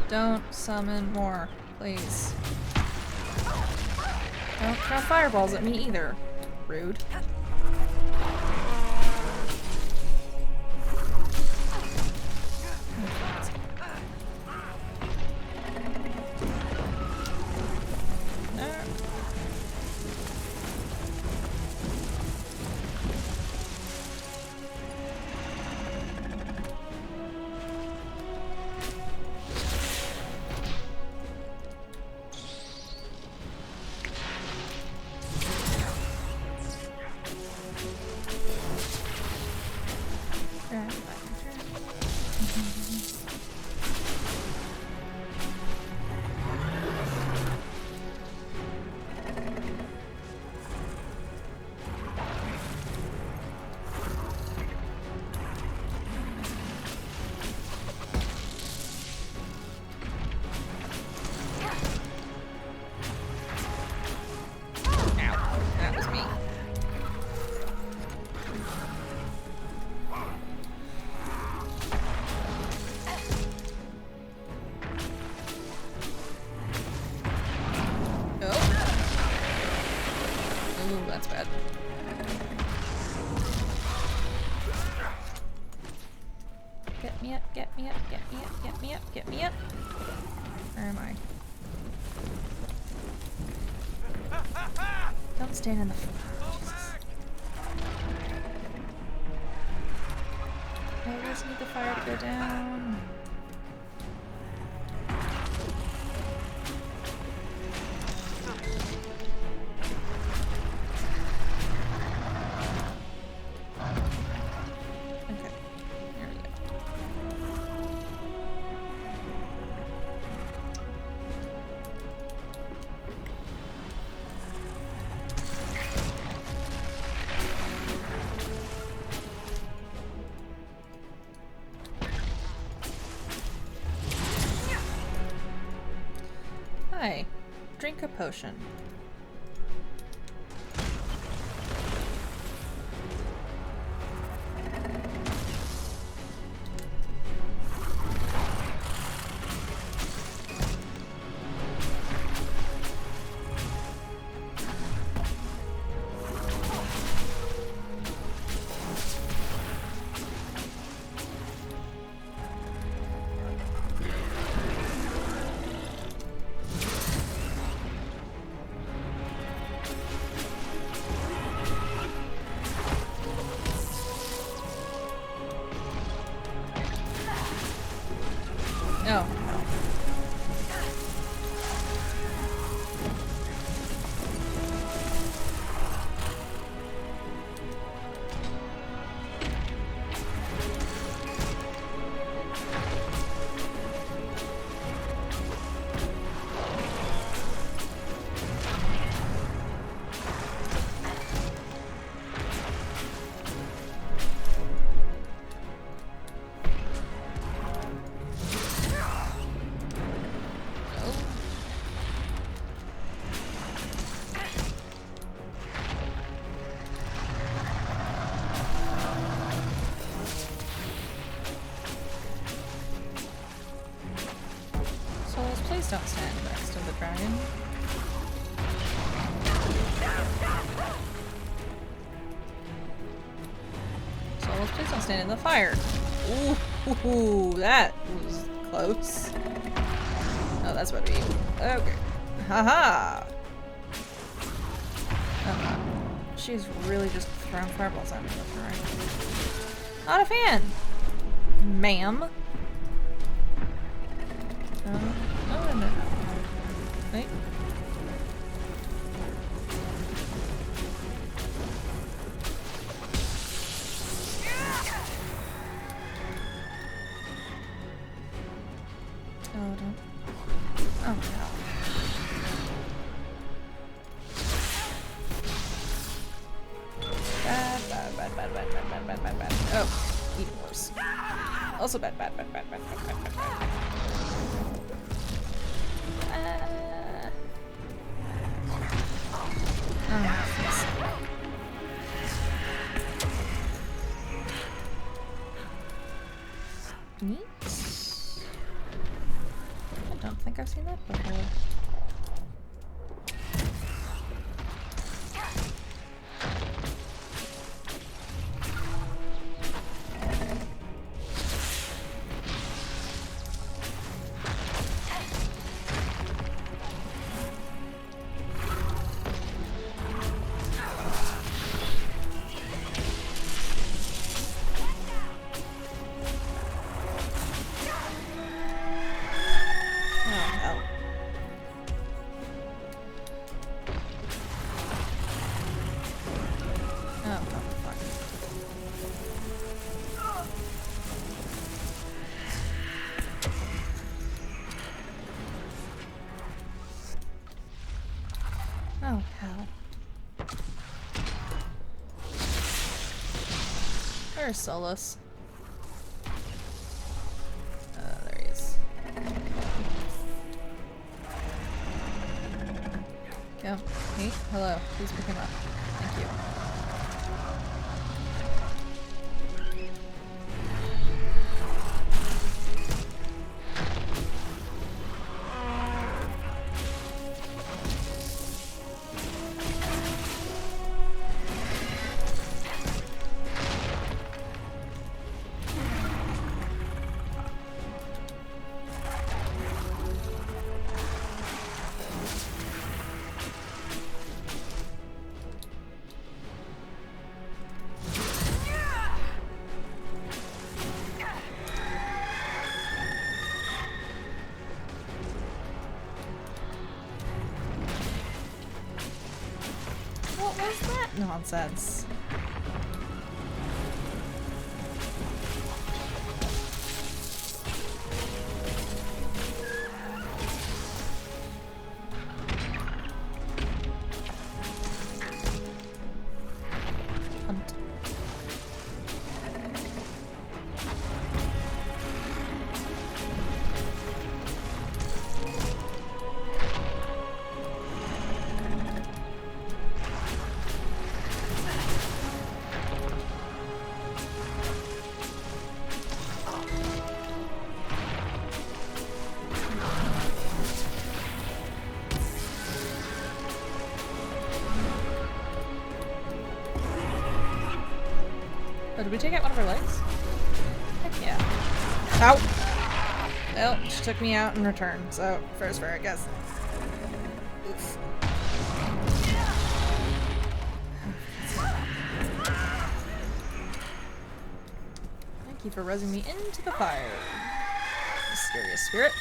Don't summon more, please. Don't throw fireballs at me either. Rude. That's bad. Get me up, get me up, get me up, get me up, get me up. Where am I? Stand in the Jesus. I always need the fire to go down. Okay, here we go. Hi. Drink a potion. Oh. Souls, please don't stand next to the dragon. Souls, please don't stand in the fire. Ooh, that was close. Oh, that's about to be. Okay. Haha! She's really just throwing fireballs at me left and right. Not a fan! Ma'am. No. Wait. Oh, don't. Oh, no. Bad. Oh, even worse. Also bad. Neat. I don't think I've seen that before. Oh, hell. Where's Solus? There he is. Go. Hey, hello. Please pick him up. Thank you. nonsense. Hunt. Oh, did we take out one of her legs? Heck yeah. Ow! Well, she took me out in return, so fair's fair, I guess. Oof. Thank you for rezzing me into the fire, mysterious spirit.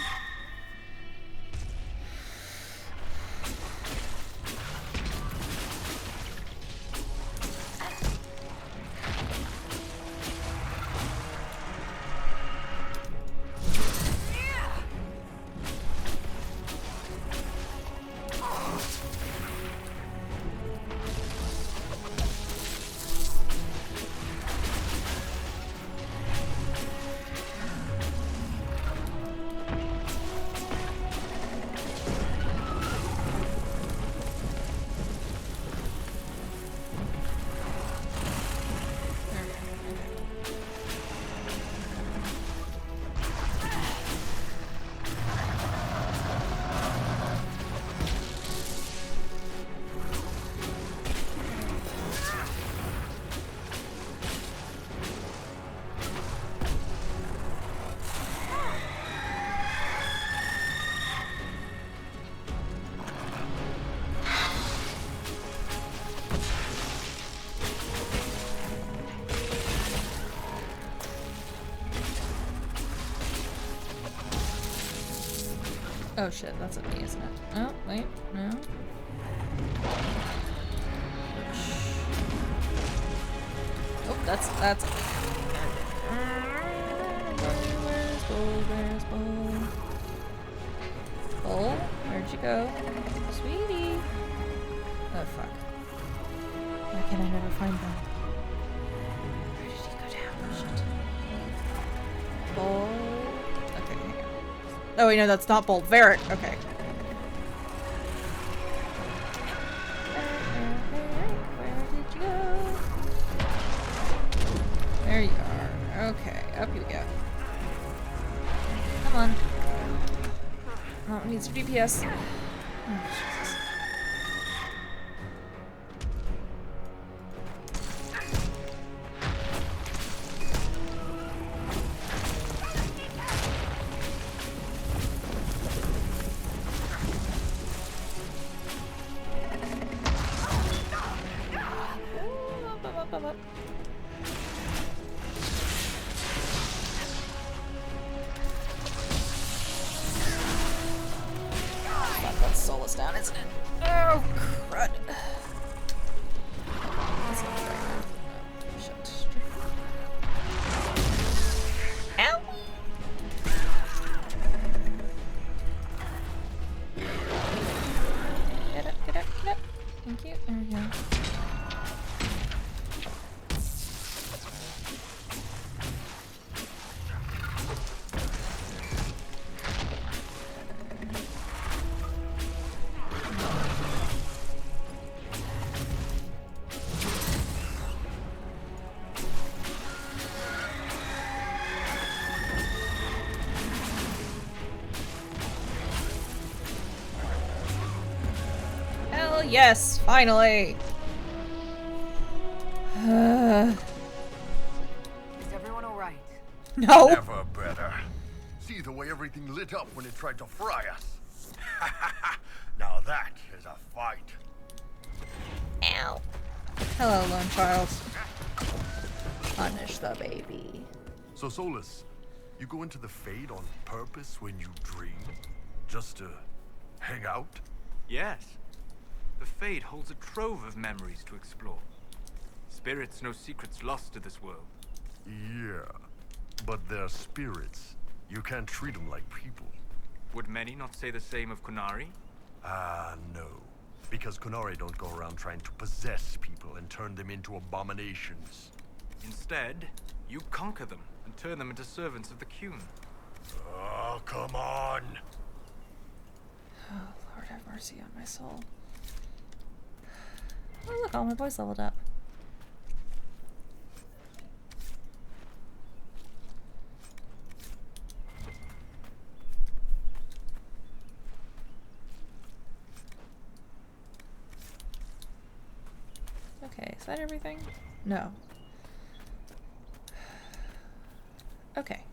Oh shit, that's a me, isn't it? Oh, wait, no. Oh, that's a me. Where's Bull? Where's Bull? Bull? Where'd you go? Sweetie! Oh fuck. Why can I never find them? Where did he go down? Shit. Bull. Okay, hang on. Oh wait, no, that's not Bolt. Varric. Okay. Where did you go? There you are. Okay, up you go. Come on. Oh, it needs DPS. Oh, Jesus. That's Solus down, isn't it? Oh, crud. That's not fair. Shit. Ow! Get up, get up, get up. Thank you. There we go. Yes, finally! Is everyone alright? No! Never better. See the way everything lit up when it tried to fry us. Now that is a fight. Ow. Hello, lone child. Punish the baby. So Solus, you go into the Fade on purpose when you dream? Just to hang out? Yes. The Fade holds a trove of memories to explore. Spirits know secrets lost to this world. Yeah, but they're spirits. You can't treat them like people. Would many not say the same of Kunari? No. Because Kunari don't go around trying to possess people and turn them into abominations. Instead, you conquer them and turn them into servants of the Qun. Oh, come on! Oh, Lord have mercy on my soul. Oh, look, all my boys leveled up. Okay, is that everything? No. Okay.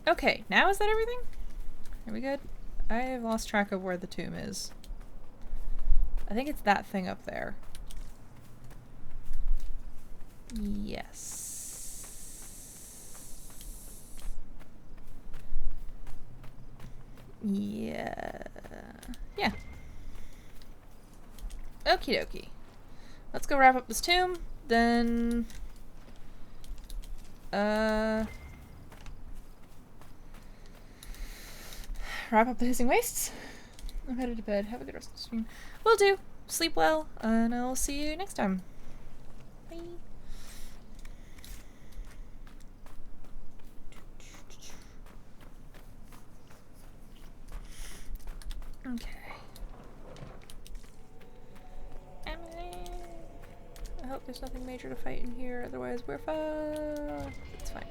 Okay, now is that everything? Are we good? I have lost track of where the tomb is. I think it's that thing up there. Yes. Yeah. Yeah. Okie dokie. Let's go wrap up this tomb, then... wrap up the Hissing Wastes. I'm headed to bed. Have a good rest of the stream. Will do. Sleep well, and I'll see you next time. Bye. Okay. I hope there's nothing major to fight in here, otherwise we're fucked. It's fine.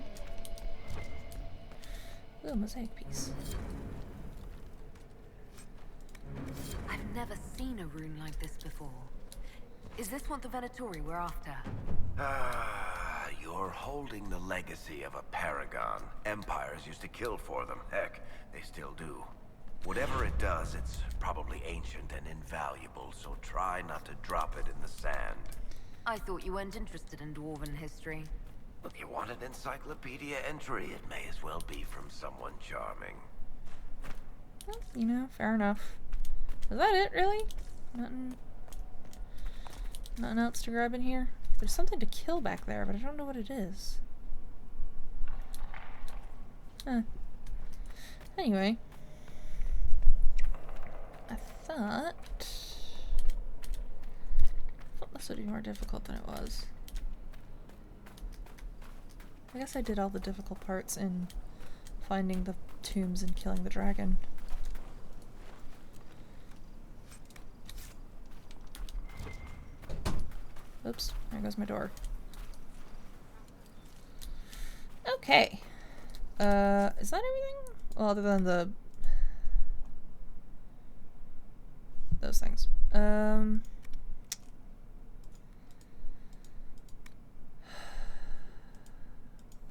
Ooh, mosaic piece. I've never seen a rune like this before. Is this what the Venatori were after? You're holding the legacy of a paragon. Empires used to kill for them. Heck, they still do. Whatever it does, it's probably ancient and invaluable, so try not to drop it in the sand. I thought you weren't interested in dwarven history. If you want an encyclopedia entry, it may as well be from someone charming. Well, you know, fair enough. Was that it, really? Nothing else to grab in here? There's something to kill back there, but I don't know what it is. Huh. Anyway. I thought this would be more difficult than it was. I guess I did all the difficult parts in finding the tombs and killing the dragon. Oops, there goes my door. Okay. Is that everything? Well, other than those things.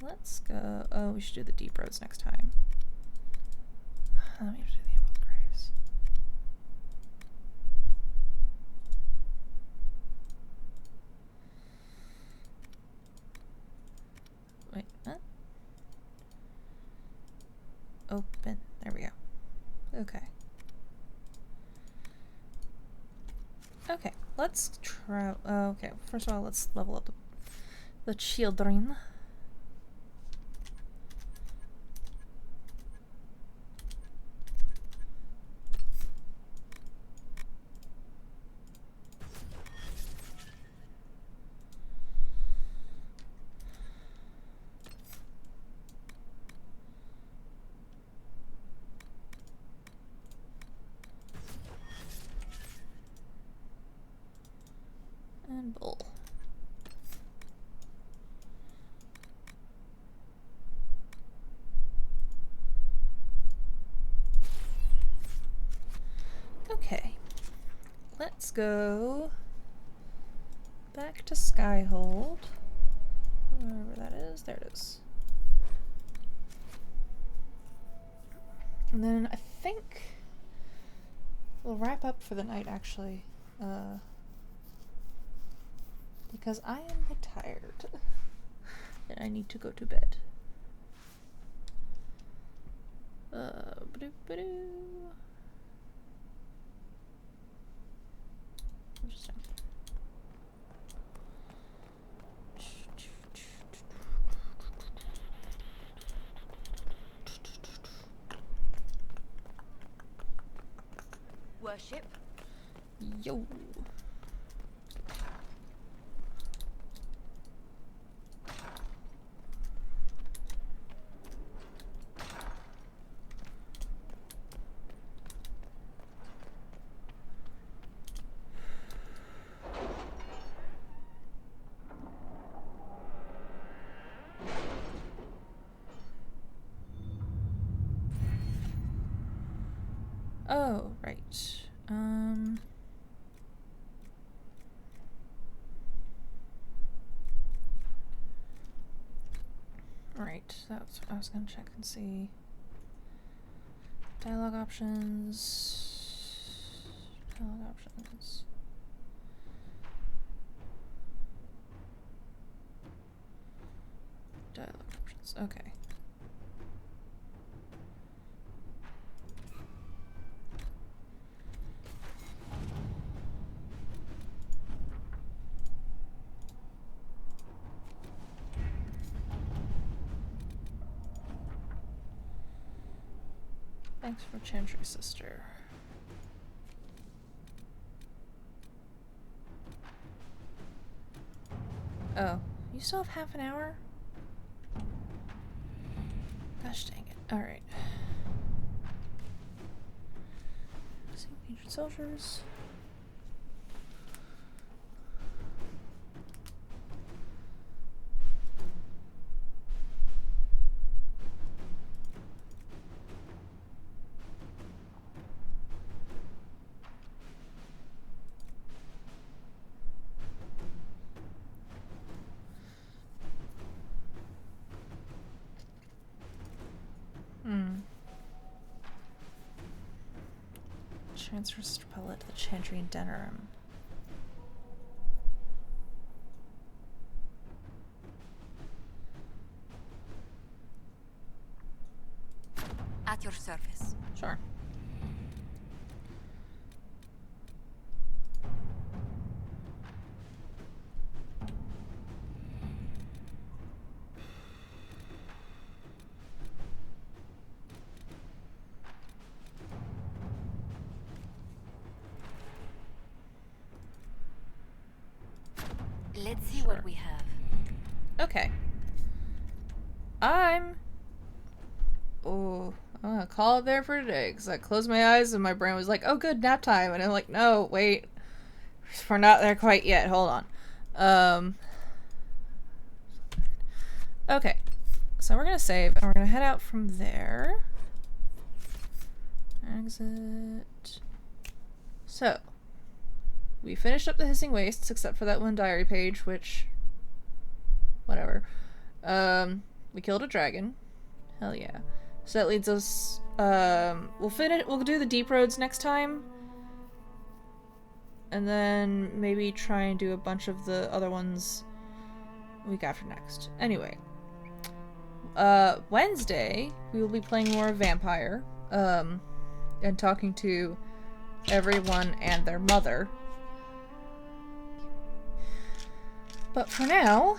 Let's go. Oh, we should do the deep roads next time. Let me do the Emerald Graves. Wait, what? Open. There we go. Okay. Okay, let's try. Okay, first of all, let's level up the children. And bull. Okay, let's go back to Skyhold. Wherever that is, there it is. And then I think we'll wrap up for the night, actually. Because I am tired. And I need to go to bed. Interesting. Worship. Yo. Oh, right. Right, that's what I was gonna check and see. Dialogue options. Dialogue options. Dialogue options, okay. Thanks for Chantry Sister. Oh, you still have half an hour? Gosh dang it. Alright. See, injured soldiers. Transfer Sister Pellet to the Chantry and Denerim. At your service. Sure. Let's see what we have. Okay. I'm gonna call it there for today, because I closed my eyes and my brain was like, oh good, nap time, and I'm like, no, wait, we're not there quite yet, hold on. Okay, so we're gonna save and we're gonna head out from there. Exit. So we finished up the Hissing Wastes except for that one diary page, which whatever. We killed a dragon. Hell yeah. So that leads us, we'll do the deep roads next time. And then maybe try and do a bunch of the other ones week after next. Anyway. Wednesday, we will be playing more Vampire, and talking to everyone and their mother. But for now,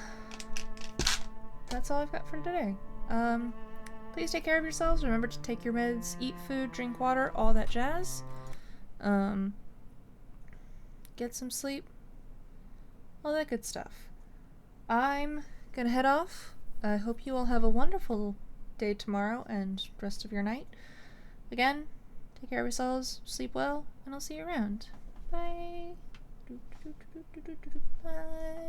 that's all I've got for today. Please take care of yourselves. Remember to take your meds, eat food, drink water, all that jazz. Get some sleep. All that good stuff. I'm gonna head off. I hope you all have a wonderful day tomorrow and rest of your night. Again, take care of yourselves, sleep well, and I'll see you around. Bye. Bye.